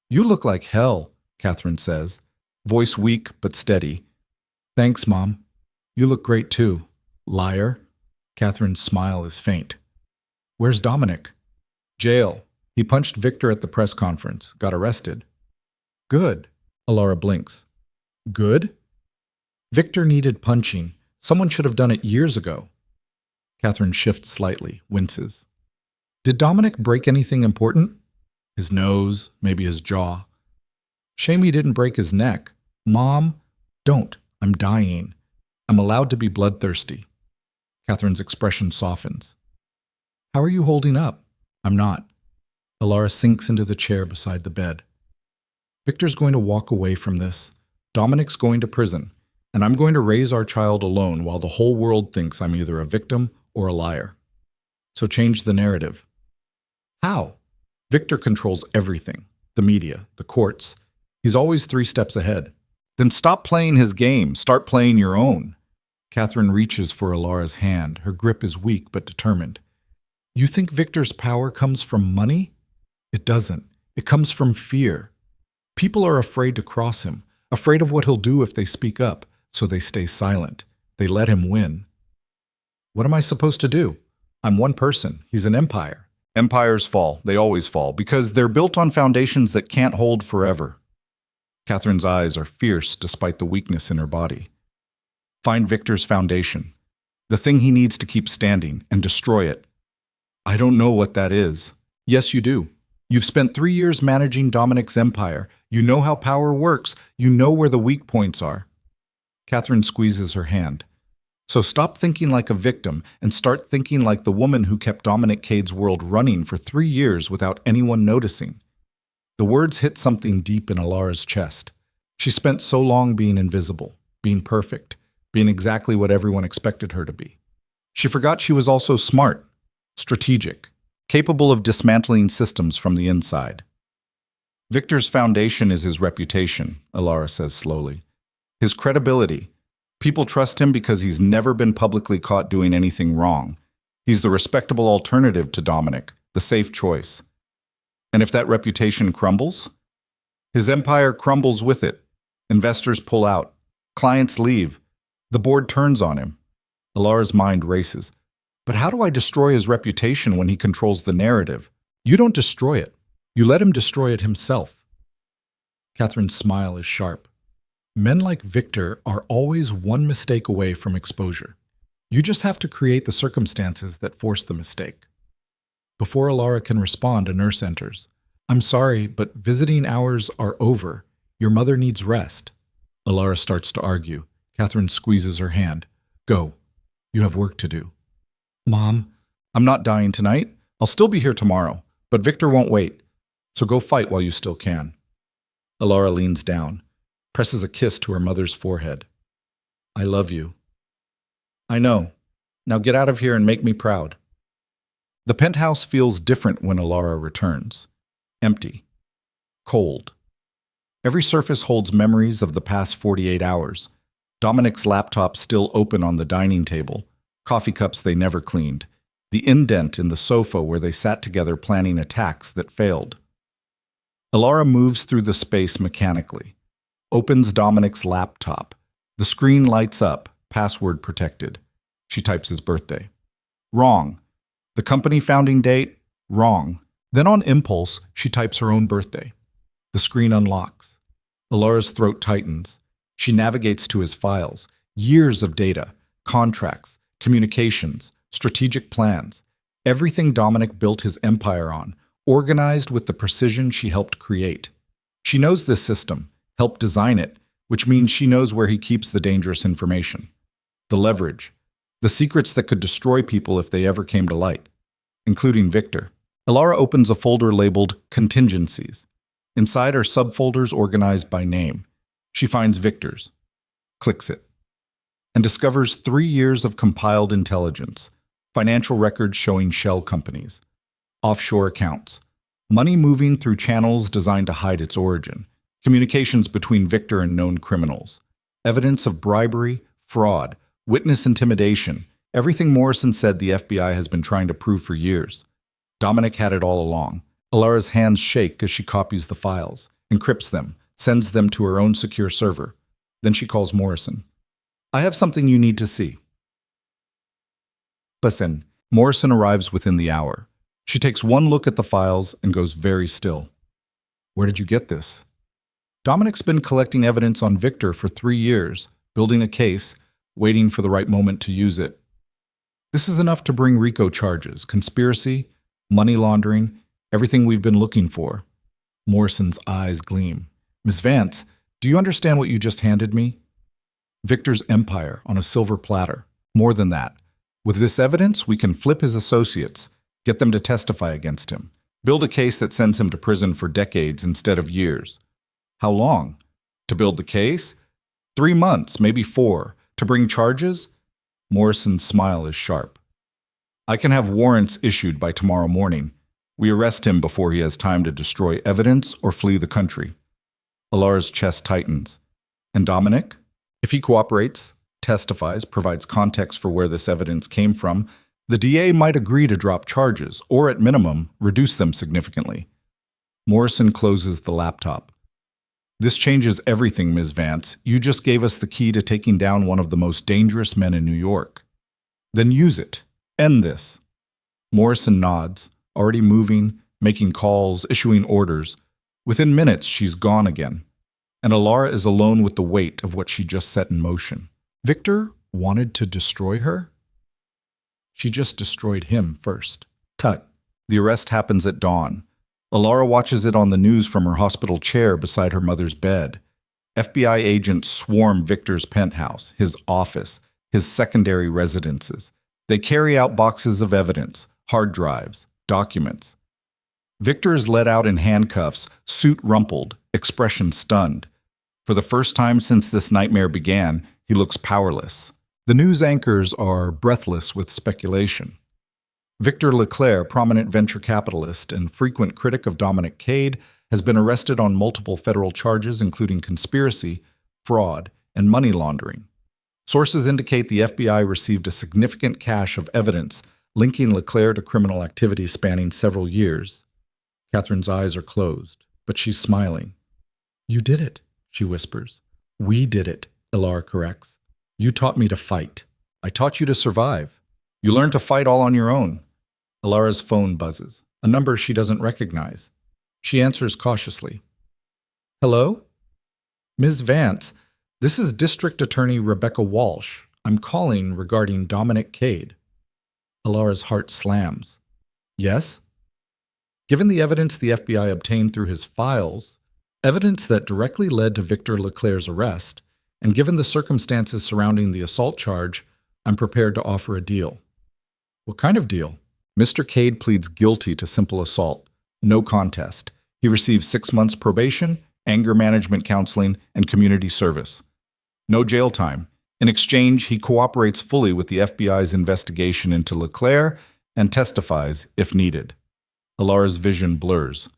You look like hell, Catherine says, voice weak but steady. Thanks, Mom. You look great too. Liar. Catherine's smile is faint. Where's Dominic? Jail. He punched Victor at the press conference, got arrested. Good. Alara blinks. Good? Victor needed punching. Someone should have done it years ago. Catherine shifts slightly, winces. Did Dominic break anything important? His nose, maybe his jaw. Shame he didn't break his neck. Mom, don't. I'm dying. I'm allowed to be bloodthirsty. Catherine's expression softens. How are you holding up? I'm not. Alara sinks into the chair beside the bed. Victor's going to walk away from this. Dominic's going to prison. And I'm going to raise our child alone while the whole world thinks I'm either a victim or a liar. So change the narrative. How? Victor controls everything. The media, the courts. He's always 3 steps ahead. Then stop playing his game. Start playing your own. Catherine reaches for Alara's hand. Her grip is weak but determined. You think Victor's power comes from money? It doesn't. It comes from fear. People are afraid to cross him, afraid of what he'll do if they speak up, so they stay silent. They let him win. What am I supposed to do? I'm one person. He's an empire. Empires fall. They always fall, because they're built on foundations that can't hold forever. Catherine's eyes are fierce despite the weakness in her body. Find Victor's foundation, the thing he needs to keep standing, and destroy it. I don't know what that is. Yes, you do. You've spent 3 years managing Dominic's empire. You know how power works. You know where the weak points are. Catherine squeezes her hand. So stop thinking like a victim and start thinking like the woman who kept Dominic Cade's world running for 3 years without anyone noticing. The words hit something deep in Alara's chest. She spent so long being invisible, being perfect, being exactly what everyone expected her to be. She forgot she was also smart, strategic, capable of dismantling systems from the inside. Victor's foundation is his reputation, Alara says slowly. His credibility. People trust him because he's never been publicly caught doing anything wrong. He's the respectable alternative to Dominic, the safe choice. And if that reputation crumbles, his empire crumbles with it. Investors pull out. Clients leave. The board turns on him. Alara's mind races. But how do I destroy his reputation when he controls the narrative? You don't destroy it. You let him destroy it himself. Catherine's smile is sharp. Men like Victor are always one mistake away from exposure. You just have to create the circumstances that force the mistake. Before Alara can respond, a nurse enters. I'm sorry, but visiting hours are over. Your mother needs rest. Alara starts to argue. Catherine squeezes her hand. Go. You have work to do. Mom, I'm not dying tonight. I'll still be here tomorrow, but Victor won't wait. So go fight while you still can. Alara leans down, presses a kiss to her mother's forehead. I love you. I know. Now get out of here and make me proud. The penthouse feels different when Alara returns. Empty. Cold. Every surface holds memories of the past 48 hours. Dominic's laptop still open on the dining table, coffee cups they never cleaned, the indent in the sofa where they sat together planning attacks that failed. Alara moves through the space mechanically, opens Dominic's laptop. The screen lights up, password protected. She types his birthday. Wrong. The company founding date? Wrong. Then on impulse, she types her own birthday. The screen unlocks. Alara's throat tightens. She navigates to his files. Years of data, contracts, communications, strategic plans. Everything Dominic built his empire on, organized with the precision she helped create. She knows this system, helped design it, which means she knows where he keeps the dangerous information. The leverage. The secrets that could destroy people if they ever came to light, including Victor. Alara opens a folder labeled Contingencies. Inside are subfolders organized by name. She finds Victor's, clicks it, and discovers 3 years of compiled intelligence, financial records showing shell companies, offshore accounts, money moving through channels designed to hide its origin, communications between Victor and known criminals, evidence of bribery, fraud, witness intimidation, everything Morrison said the FBI has been trying to prove for years. Dominic had it all along. Alara's hands shake as she copies the files, encrypts them, sends them to her own secure server. Then she calls Morrison. I have something you need to see. Listen, Morrison arrives within the hour. She takes one look at the files and goes very still. Where did you get this? Dominic's been collecting evidence on Victor for 3 years, building a case, waiting for the right moment to use it. This is enough to bring RICO charges, conspiracy, money laundering, everything we've been looking for. Morrison's eyes gleam. Miss Vance, do you understand what you just handed me? Victor's empire on a silver platter. More than that. With this evidence, we can flip his associates, get them to testify against him, build a case that sends him to prison for decades instead of years. How long? To build the case? 3 months, maybe 4. To bring charges? Morrison's smile is sharp. I can have warrants issued by tomorrow morning. We arrest him before he has time to destroy evidence or flee the country. Alara's chest tightens. And Dominic? If he cooperates, testifies, provides context for where this evidence came from, the DA might agree to drop charges, or at minimum, reduce them significantly. Morrison closes the laptop. This changes everything, Ms. Vance. You just gave us the key to taking down one of the most dangerous men in New York. Then use it. End this. Morrison nods, already moving, making calls, issuing orders. Within minutes, she's gone again. And Alara is alone with the weight of what she just set in motion. Victor wanted to destroy her? She just destroyed him first. Cut. The arrest happens at dawn. Alara watches it on the news from her hospital chair beside her mother's bed. FBI agents swarm Victor's penthouse, his office, his secondary residences. They carry out boxes of evidence, hard drives, documents. Victor is led out in handcuffs, suit rumpled, expression stunned. For the first time since this nightmare began, he looks powerless. The news anchors are breathless with speculation. Victor Leclerc, prominent venture capitalist and frequent critic of Dominic Cade, has been arrested on multiple federal charges including conspiracy, fraud, and money laundering. Sources indicate the FBI received a significant cache of evidence linking Leclerc to criminal activity spanning several years. Catherine's eyes are closed, but she's smiling. You did it, she whispers. We did it, Alara corrects. You taught me to fight. I taught you to survive. You learned to fight all on your own. Alara's phone buzzes, a number she doesn't recognize. She answers cautiously. Hello? Ms. Vance, this is District Attorney Rebecca Walsh. I'm calling regarding Dominic Cade. Alara's heart slams. Yes? Given the evidence the FBI obtained through his files, evidence that directly led to Victor Leclerc's arrest, and given the circumstances surrounding the assault charge, I'm prepared to offer a deal. What kind of deal? Mr. Cade pleads guilty to simple assault. No contest. He receives 6 months probation, anger management counseling, and community service. No jail time. In exchange, he cooperates fully with the FBI's investigation into Leclerc and testifies if needed. Alara's vision blurs.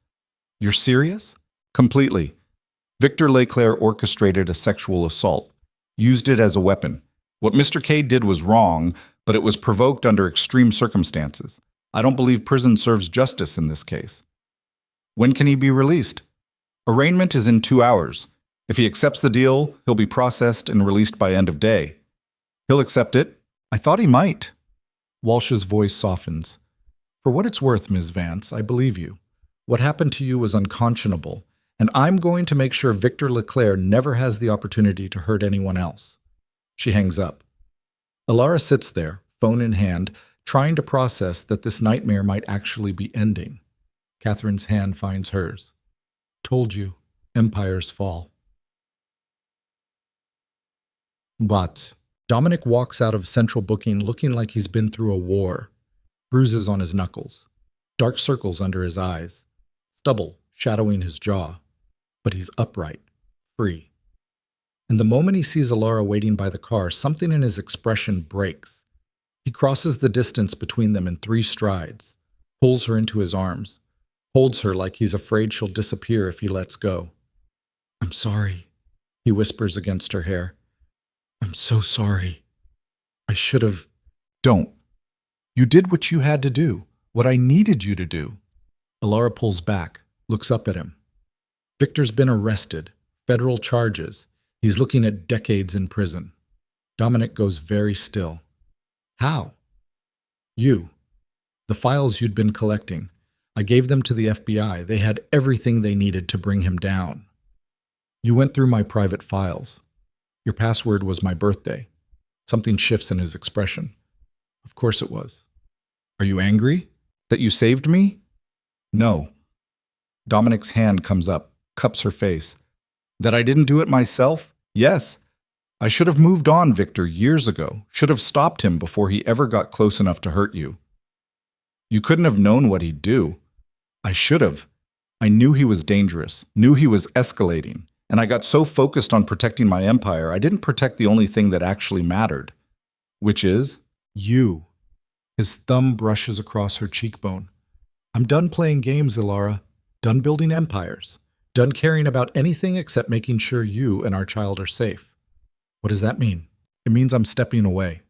You're serious? Completely. Victor Leclerc orchestrated a sexual assault, used it as a weapon. What Mr. Cade did was wrong, but it was provoked under extreme circumstances. I don't believe prison serves justice in this case. When can he be released? Arraignment is in 2 hours. If he accepts the deal, he'll be processed and released by end of day. He'll accept it. I thought he might. Walsh's voice softens. For what it's worth, Ms. Vance, I believe you. What happened to you was unconscionable, and I'm going to make sure Victor Leclerc never has the opportunity to hurt anyone else. She hangs up. Alara sits there, phone in hand, trying to process that this nightmare might actually be ending. Catherine's hand finds hers. Told you, empires fall. But Dominic walks out of central booking looking like he's been through a war. Bruises on his knuckles, dark circles under his eyes, stubble shadowing his jaw. But he's upright, free. And the moment he sees Alara waiting by the car, something in his expression breaks. He crosses the distance between them in 3 strides, pulls her into his arms, holds her like he's afraid she'll disappear if he lets go. I'm sorry, he whispers against her hair. I'm so sorry. I should have... Don't. You did what you had to do, what I needed you to do. Alara pulls back, looks up at him. Victor's been arrested, federal charges. He's looking at decades in prison. Dominic goes very still. How? You. The files you'd been collecting. I gave them to the FBI. They had everything they needed to bring him down. You went through my private files. Your password was my birthday. Something shifts in his expression. Of course it was. Are you angry? That you saved me? No. Dominic's hand comes up, cups her face. That I didn't do it myself? Yes. I should have moved on, Victor, years ago. Should have stopped him before he ever got close enough to hurt you. You couldn't have known what he'd do. I should have. I knew he was dangerous, knew he was escalating, and I got so focused on protecting my empire, I didn't protect the only thing that actually mattered, which is you. His thumb brushes across her cheekbone. I'm done playing games, Alara. Done building empires. Done caring about anything except making sure you and our child are safe. What does that mean? It means I'm stepping away.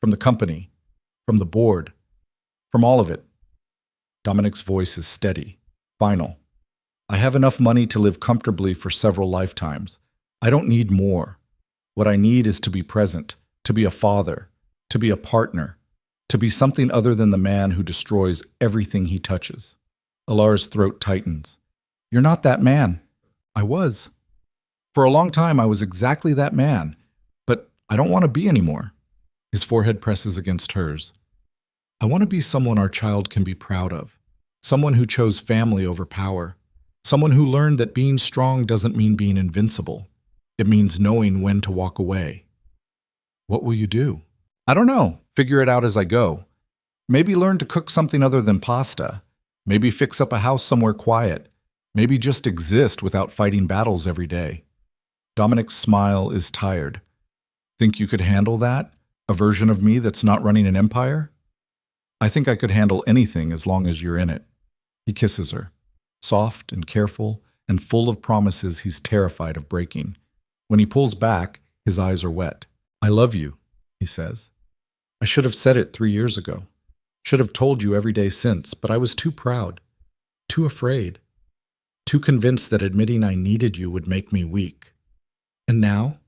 From the company. From the board. From all of it. Dominic's voice is steady. Final. I have enough money to live comfortably for several lifetimes. I don't need more. What I need is to be present, to be a father, to be a partner, to be something other than the man who destroys everything he touches. Alara's throat tightens. You're not that man. I was. For a long time, I was exactly that man, but I don't want to be anymore. His forehead presses against hers. I want to be someone our child can be proud of, someone who chose family over power, someone who learned that being strong doesn't mean being invincible. It means knowing when to walk away. What will you do? I don't know. Figure it out as I go. Maybe learn to cook something other than pasta. Maybe fix up a house somewhere quiet. Maybe just exist without fighting battles every day. Dominic's smile is tired. Think you could handle that? A version of me that's not running an empire? I think I could handle anything as long as you're in it. He kisses her, soft and careful and full of promises he's terrified of breaking. When he pulls back, his eyes are wet. I love you, he says. I should have said it 3 years ago. Should have told you every day since, but I was too proud, too afraid, too convinced that admitting I needed you would make me weak. And now?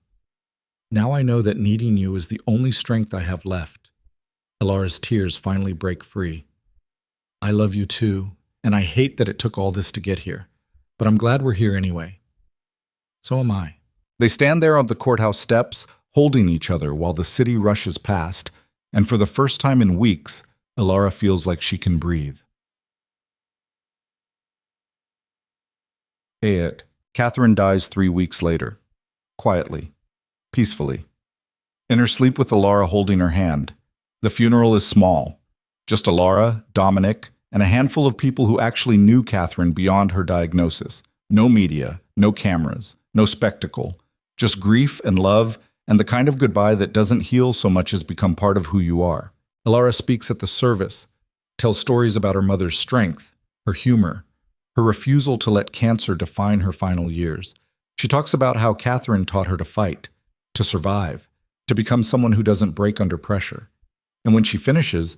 Now I know that needing you is the only strength I have left. Alara's tears finally break free. I love you too, and I hate that it took all this to get here, but I'm glad we're here anyway. So am I. They stand there on the courthouse steps, holding each other while the city rushes past, and for the first time in weeks, Alara feels like she can breathe. Catherine dies 3 weeks later. Quietly. Peacefully. In her sleep with Alara holding her hand. The funeral is small. Just Alara, Dominic, and a handful of people who actually knew Catherine beyond her diagnosis. No media, no cameras, no spectacle. Just grief and love, and the kind of goodbye that doesn't heal so much as become part of who you are. Alara speaks at the service, tells stories about her mother's strength, her humor, her refusal to let cancer define her final years. She talks about how Catherine taught her to fight, to survive, to become someone who doesn't break under pressure. And when she finishes,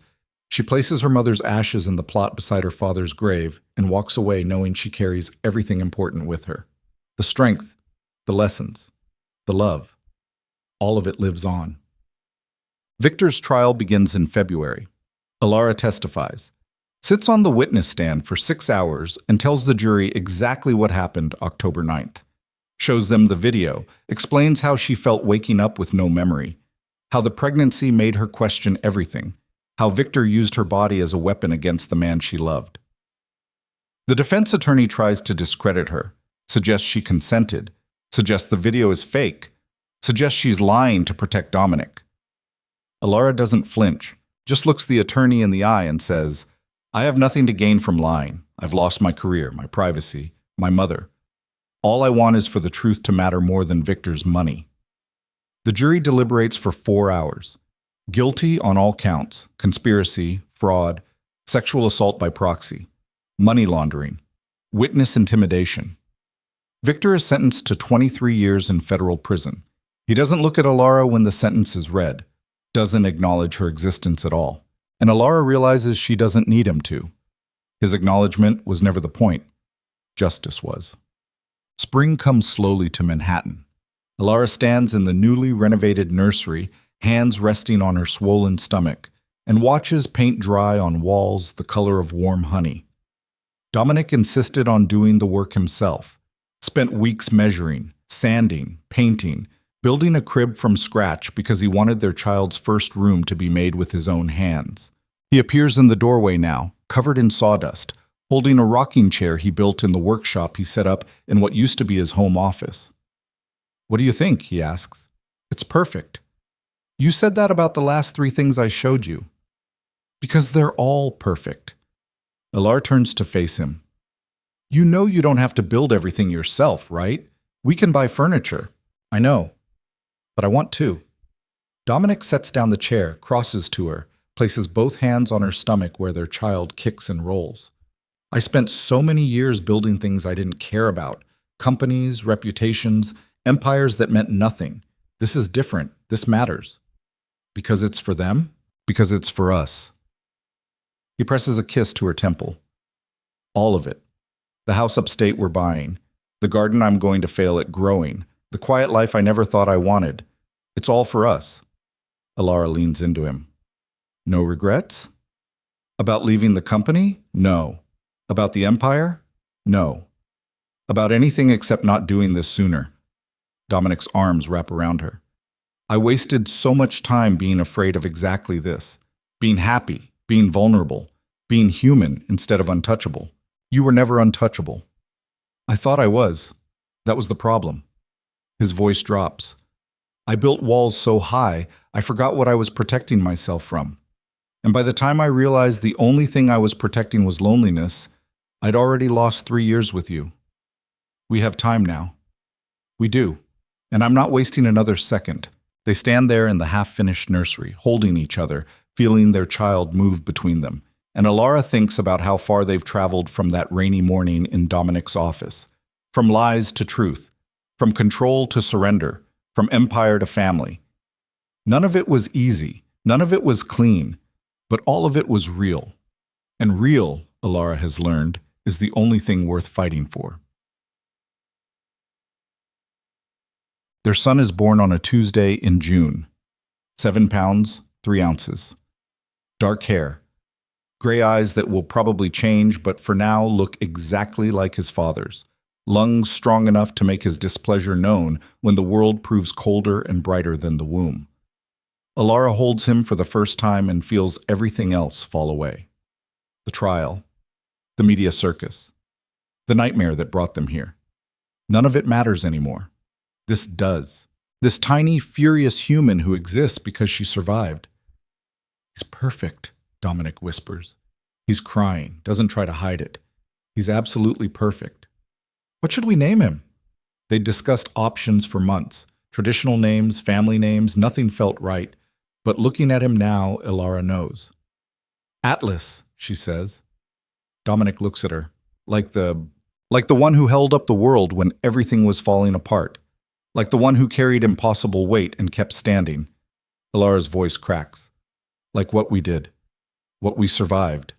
she places her mother's ashes in the plot beside her father's grave and walks away knowing she carries everything important with her. The strength, the lessons, the love. All of it lives on. Victor's trial begins in February. Alara testifies, sits on the witness stand for 6 hours and tells the jury exactly what happened October 9th. Shows them the video, explains how she felt waking up with no memory, how the pregnancy made her question everything, how Victor used her body as a weapon against the man she loved. The defense attorney tries to discredit her, suggests she consented, suggests the video is fake, suggests she's lying to protect Dominic. Alara doesn't flinch, just looks the attorney in the eye and says, I have nothing to gain from lying. I've lost my career, my privacy, my mother. All I want is for the truth to matter more than Victor's money. The jury deliberates for 4 hours. Guilty on all counts: conspiracy, fraud, sexual assault by proxy, money laundering, witness intimidation. Victor is sentenced to 23 years in federal prison. He doesn't look at Alara when the sentence is read, doesn't acknowledge her existence at all, and Alara realizes she doesn't need him to. His acknowledgement was never the point. Justice was. Spring comes slowly to Manhattan. Alara stands in the newly renovated nursery, hands resting on her swollen stomach, and watches paint dry on walls the color of warm honey. Dominic insisted on doing the work himself, spent weeks measuring, sanding, painting, building a crib from scratch because he wanted their child's first room to be made with his own hands. He appears in the doorway now, covered in sawdust, holding a rocking chair he built in the workshop he set up in what used to be his home office. What do you think? He asks. It's perfect. You said that about the last 3 things I showed you. Because they're all perfect. Alara turns to face him. You know you don't have to build everything yourself, right? We can buy furniture. I know. But I want to. Dominic sets down the chair, crosses to her, places both hands on her stomach where their child kicks and rolls. I spent so many years building things I didn't care about. Companies, reputations, empires that meant nothing. This is different. This matters. Because it's for them? Because it's for us. He presses a kiss to her temple. All of it. The house upstate we're buying. The garden I'm going to fail at growing. The quiet life I never thought I wanted. It's all for us. Alara leans into him. No regrets? About leaving the company? No. About the empire? No. About anything except not doing this sooner. Dominic's arms wrap around her. I wasted so much time being afraid of exactly this. Being happy, being vulnerable, being human instead of untouchable. You were never untouchable. I thought I was. That was the problem. His voice drops. I built walls so high, I forgot what I was protecting myself from. And by the time I realized the only thing I was protecting was loneliness, I'd already lost 3 years with you. We have time now. We do. And I'm not wasting another second. They stand there in the half-finished nursery, holding each other, feeling their child move between them. And Alara thinks about how far they've traveled from that rainy morning in Dominic's office. From lies to truth. From control to surrender. From empire to family. None of it was easy. None of it was clean. But all of it was real. And real, Alara has learned, is the only thing worth fighting for. Their son is born on a Tuesday in June. 7 pounds, 3 ounces. Dark hair. Gray eyes that will probably change, but for now look exactly like his father's. Lungs strong enough to make his displeasure known when the world proves colder and brighter than the womb. Alara holds him for the first time and feels everything else fall away. The trial. The media circus. The nightmare that brought them here. None of it matters anymore. This does. This tiny, furious human who exists because she survived. He's perfect, Dominic whispers. He's crying, doesn't try to hide it. He's absolutely perfect. What should we name him? They'd discussed options for months. Traditional names, family names, nothing felt right. But looking at him now, Alara knows. Atlas, she says. Dominic looks at her, like the one who held up the world when everything was falling apart. Like the one who carried impossible weight and kept standing. Alara's voice cracks. Like what we did, what we survived.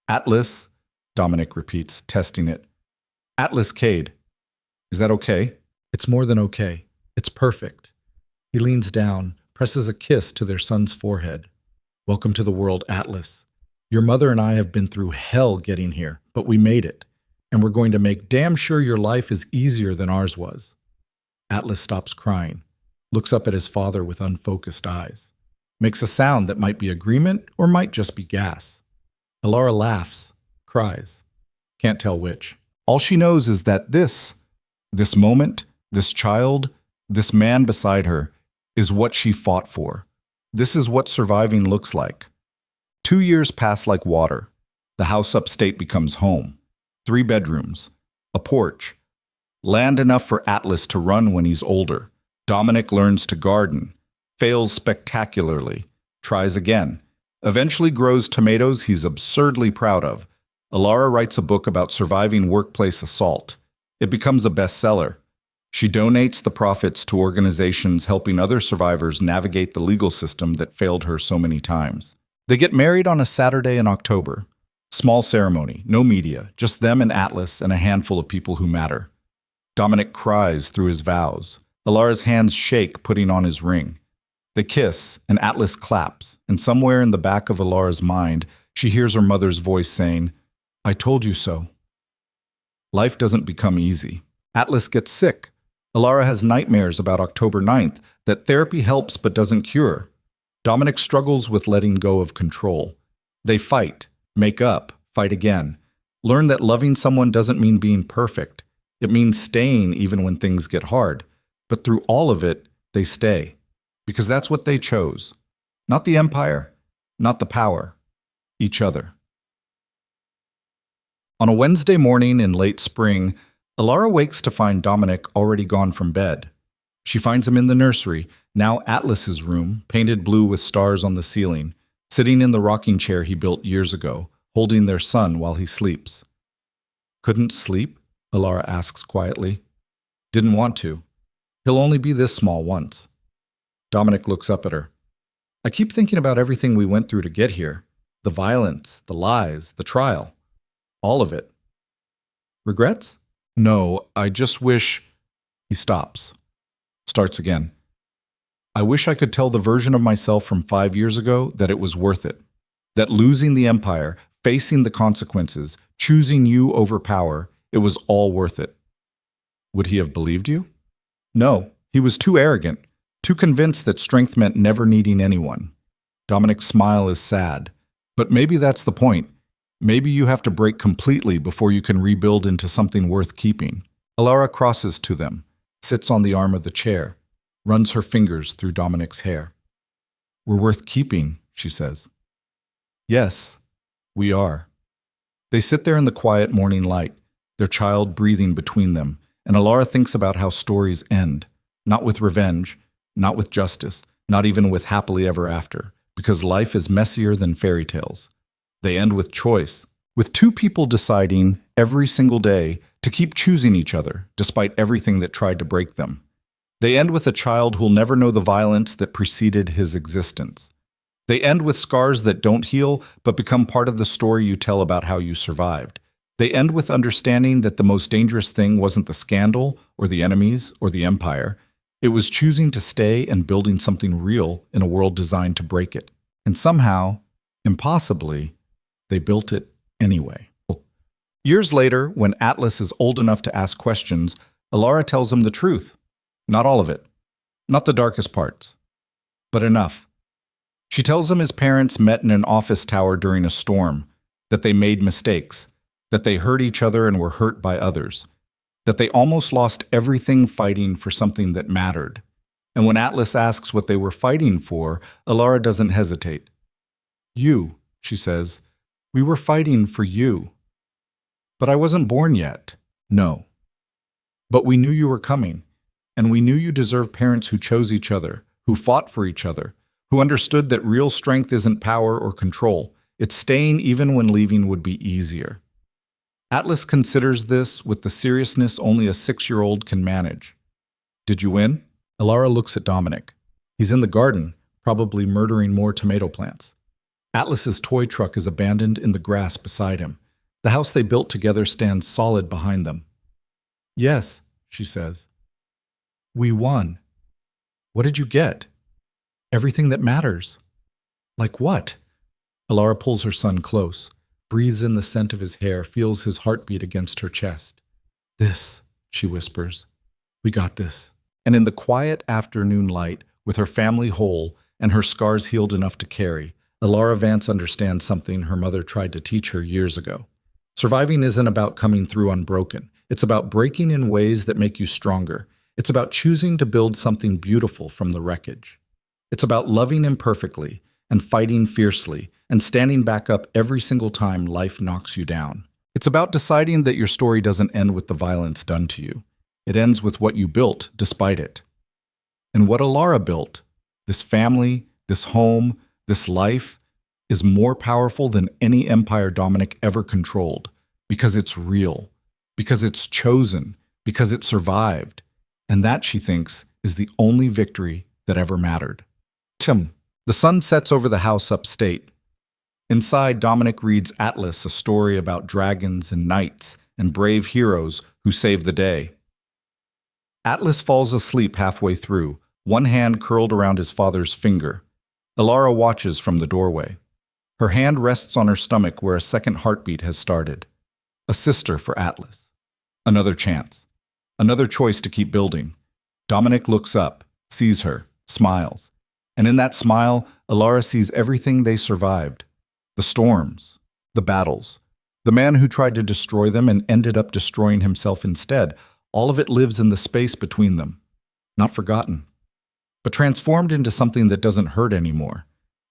Atlas, Dominic repeats, testing it. Atlas Cade. Is that okay? It's more than okay. It's perfect. He leans down, presses a kiss to their son's forehead. Welcome to the world, Atlas. Your mother and I have been through hell getting here, but we made it. And we're going to make damn sure your life is easier than ours was. Atlas stops crying, looks up at his father with unfocused eyes, makes a sound that might be agreement or might just be gas. Alara laughs, cries. Can't tell which. All she knows is that this moment, this child, this man beside her, is what she fought for. This is what surviving looks like. 2 years pass like water. The house upstate becomes home. 3 bedrooms, a porch, land enough for Atlas to run when he's older. Dominic learns to garden, fails spectacularly, tries again, eventually grows tomatoes he's absurdly proud of. Alara writes a book about surviving workplace assault. It becomes a bestseller. She donates the profits to organizations helping other survivors navigate the legal system that failed her so many times. They get married on a Saturday in October. Small ceremony, no media, just them and Atlas and a handful of people who matter. Dominic cries through his vows. Alara's hands shake putting on his ring. They kiss, and Atlas claps, and somewhere in the back of Alara's mind, she hears her mother's voice saying, I told you so. Life doesn't become easy. Atlas gets sick. Alara has nightmares about October 9th that therapy helps but doesn't cure. Dominic struggles with letting go of control. They fight, make up, fight again. Learn that loving someone doesn't mean being perfect. It means staying even when things get hard. But through all of it, they stay. Because that's what they chose. Not the empire, not the power. Each other. On a Wednesday morning in late spring, Alara wakes to find Dominic already gone from bed. She finds him in the nursery, now Atlas's room, painted blue with stars on the ceiling, sitting in the rocking chair he built years ago, holding their son while he sleeps. Couldn't sleep? Alara asks quietly. Didn't want to. He'll only be this small once. Dominic looks up at her. I keep thinking about everything we went through to get here. The violence, the lies, the trial. All of it. Regrets? No, I just wish... He stops. Starts again. I wish I could tell the version of myself from 5 years ago that it was worth it. That losing the empire, facing the consequences, choosing you over power, it was all worth it. Would he have believed you? No, he was too arrogant, too convinced that strength meant never needing anyone. Dominic's smile is sad. But maybe that's the point. Maybe you have to break completely before you can rebuild into something worth keeping. Alara crosses to them, sits on the arm of the chair, runs her fingers through Dominic's hair. We're worth keeping, she says. Yes, we are. They sit there in the quiet morning light, their child breathing between them, and Alara thinks about how stories end, not with revenge, not with justice, not even with happily ever after, because life is messier than fairy tales. They end with choice, with 2 people deciding every single day to keep choosing each other, despite everything that tried to break them. They end with a child who'll never know the violence that preceded his existence. They end with scars that don't heal, but become part of the story you tell about how you survived. They end with understanding that the most dangerous thing wasn't the scandal, or the enemies, or the empire. It was choosing to stay and building something real in a world designed to break it. And somehow, impossibly, they built it anyway. Years later, when Atlas is old enough to ask questions, Alara tells him the truth. Not all of it. Not the darkest parts. But enough. She tells him his parents met in an office tower during a storm, that they made mistakes, that they hurt each other and were hurt by others, that they almost lost everything fighting for something that mattered. And when Atlas asks what they were fighting for, Alara doesn't hesitate. You, she says, we were fighting for you. But I wasn't born yet. No. But we knew you were coming, and we knew you deserved parents who chose each other, who fought for each other, who understood that real strength isn't power or control. It's staying even when leaving would be easier. Atlas considers this with the seriousness only a 6-year-old can manage. Did you win? Alara looks at Dominic. He's in the garden, probably murdering more tomato plants. Atlas's toy truck is abandoned in the grass beside him. The house they built together stands solid behind them. Yes, she says. We won. What did you get? Everything that matters. Like what? Alara pulls her son close, breathes in the scent of his hair, feels his heartbeat against her chest. This, she whispers. We got this. And in the quiet afternoon light, with her family whole and her scars healed enough to carry, Alara Vance understands something her mother tried to teach her years ago. Surviving isn't about coming through unbroken. It's about breaking in ways that make you stronger. It's about choosing to build something beautiful from the wreckage. It's about loving imperfectly and fighting fiercely and standing back up every single time life knocks you down. It's about deciding that your story doesn't end with the violence done to you. It ends with what you built despite it. And what Alara built, this family, this home, this life, is more powerful than any empire Dominic ever controlled, because it's real, because it's chosen, because it survived. And that, she thinks, is the only victory that ever mattered. The sun sets over the house upstate. Inside, Dominic reads Atlas, a story about dragons and knights and brave heroes who save the day. Atlas falls asleep halfway through, one hand curled around his father's finger. Alara watches from the doorway. Her hand rests on her stomach where a second heartbeat has started. A sister for Atlas. Another chance. Another choice to keep building. Dominic looks up, sees her, smiles. And in that smile, Alara sees everything they survived. The storms, the battles, the man who tried to destroy them and ended up destroying himself instead. All of it lives in the space between them. Not forgotten, but transformed into something that doesn't hurt anymore.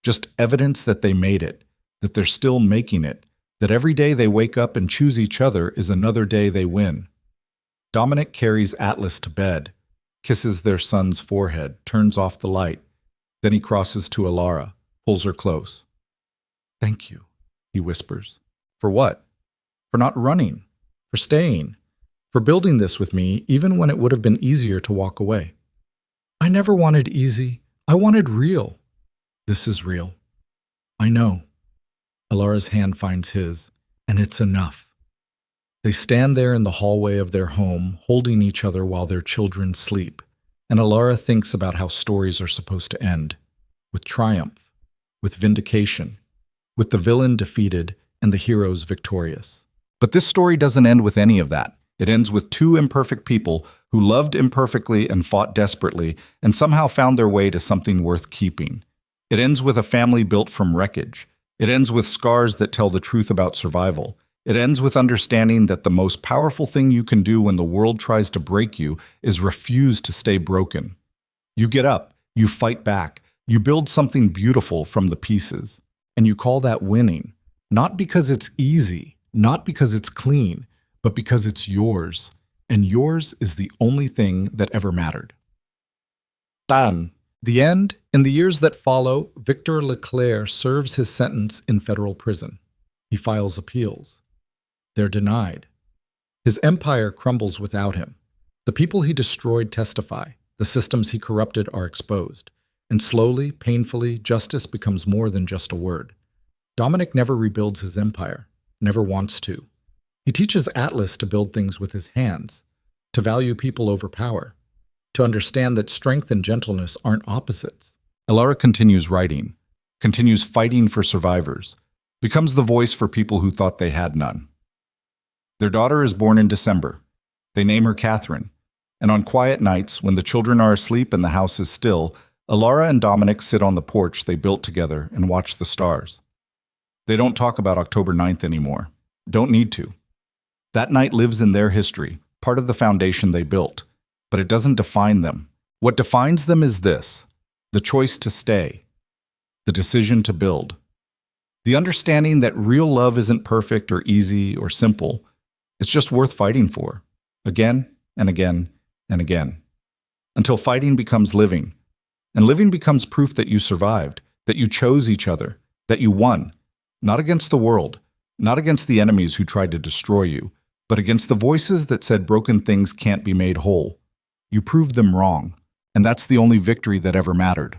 Just evidence that they made it, that they're still making it, that every day they wake up and choose each other is another day they win. Dominic carries Atlas to bed, kisses their son's forehead, turns off the light. Then he crosses to Alara, pulls her close. Thank you, he whispers. For what? For not running, for staying, for building this with me even when it would have been easier to walk away. I never wanted easy. I wanted real. This is real. I know. Alara's hand finds his, and it's enough. They stand there in the hallway of their home, holding each other while their children sleep. And Alara thinks about how stories are supposed to end, with triumph, with vindication, with the villain defeated and the heroes victorious. But this story doesn't end with any of that. It ends with two imperfect people who loved imperfectly and fought desperately and somehow found their way to something worth keeping. It ends with a family built from wreckage. It ends with scars that tell the truth about survival. It ends with understanding that the most powerful thing you can do when the world tries to break you is refuse to stay broken. You get up, you fight back, you build something beautiful from the pieces, and you call that winning, not because it's easy, not because it's clean, but because it's yours, and yours is the only thing that ever mattered. Done. The end. In the years that follow, Victor Leclerc serves his sentence in federal prison. He files appeals. They're denied. His empire crumbles without him. The people he destroyed testify. The systems he corrupted are exposed. And slowly, painfully, justice becomes more than just a word. Dominic never rebuilds his empire, never wants to. He teaches Atlas to build things with his hands, to value people over power, to understand that strength and gentleness aren't opposites. Alara continues writing, continues fighting for survivors, becomes the voice for people who thought they had none. Their daughter is born in December. They name her Catherine. And on quiet nights, when the children are asleep and the house is still, Alara and Dominic sit on the porch they built together and watch the stars. They don't talk about October 9th anymore. Don't need to. That night lives in their history, part of the foundation they built. But it doesn't define them. What defines them is this: the choice to stay, the decision to build, the understanding that real love isn't perfect or easy or simple. It's just worth fighting for, again and again and again, until fighting becomes living, and living becomes proof that you survived, that you chose each other, that you won, not against the world, not against the enemies who tried to destroy you, but against the voices that said broken things can't be made whole. You proved them wrong, and that's the only victory that ever mattered.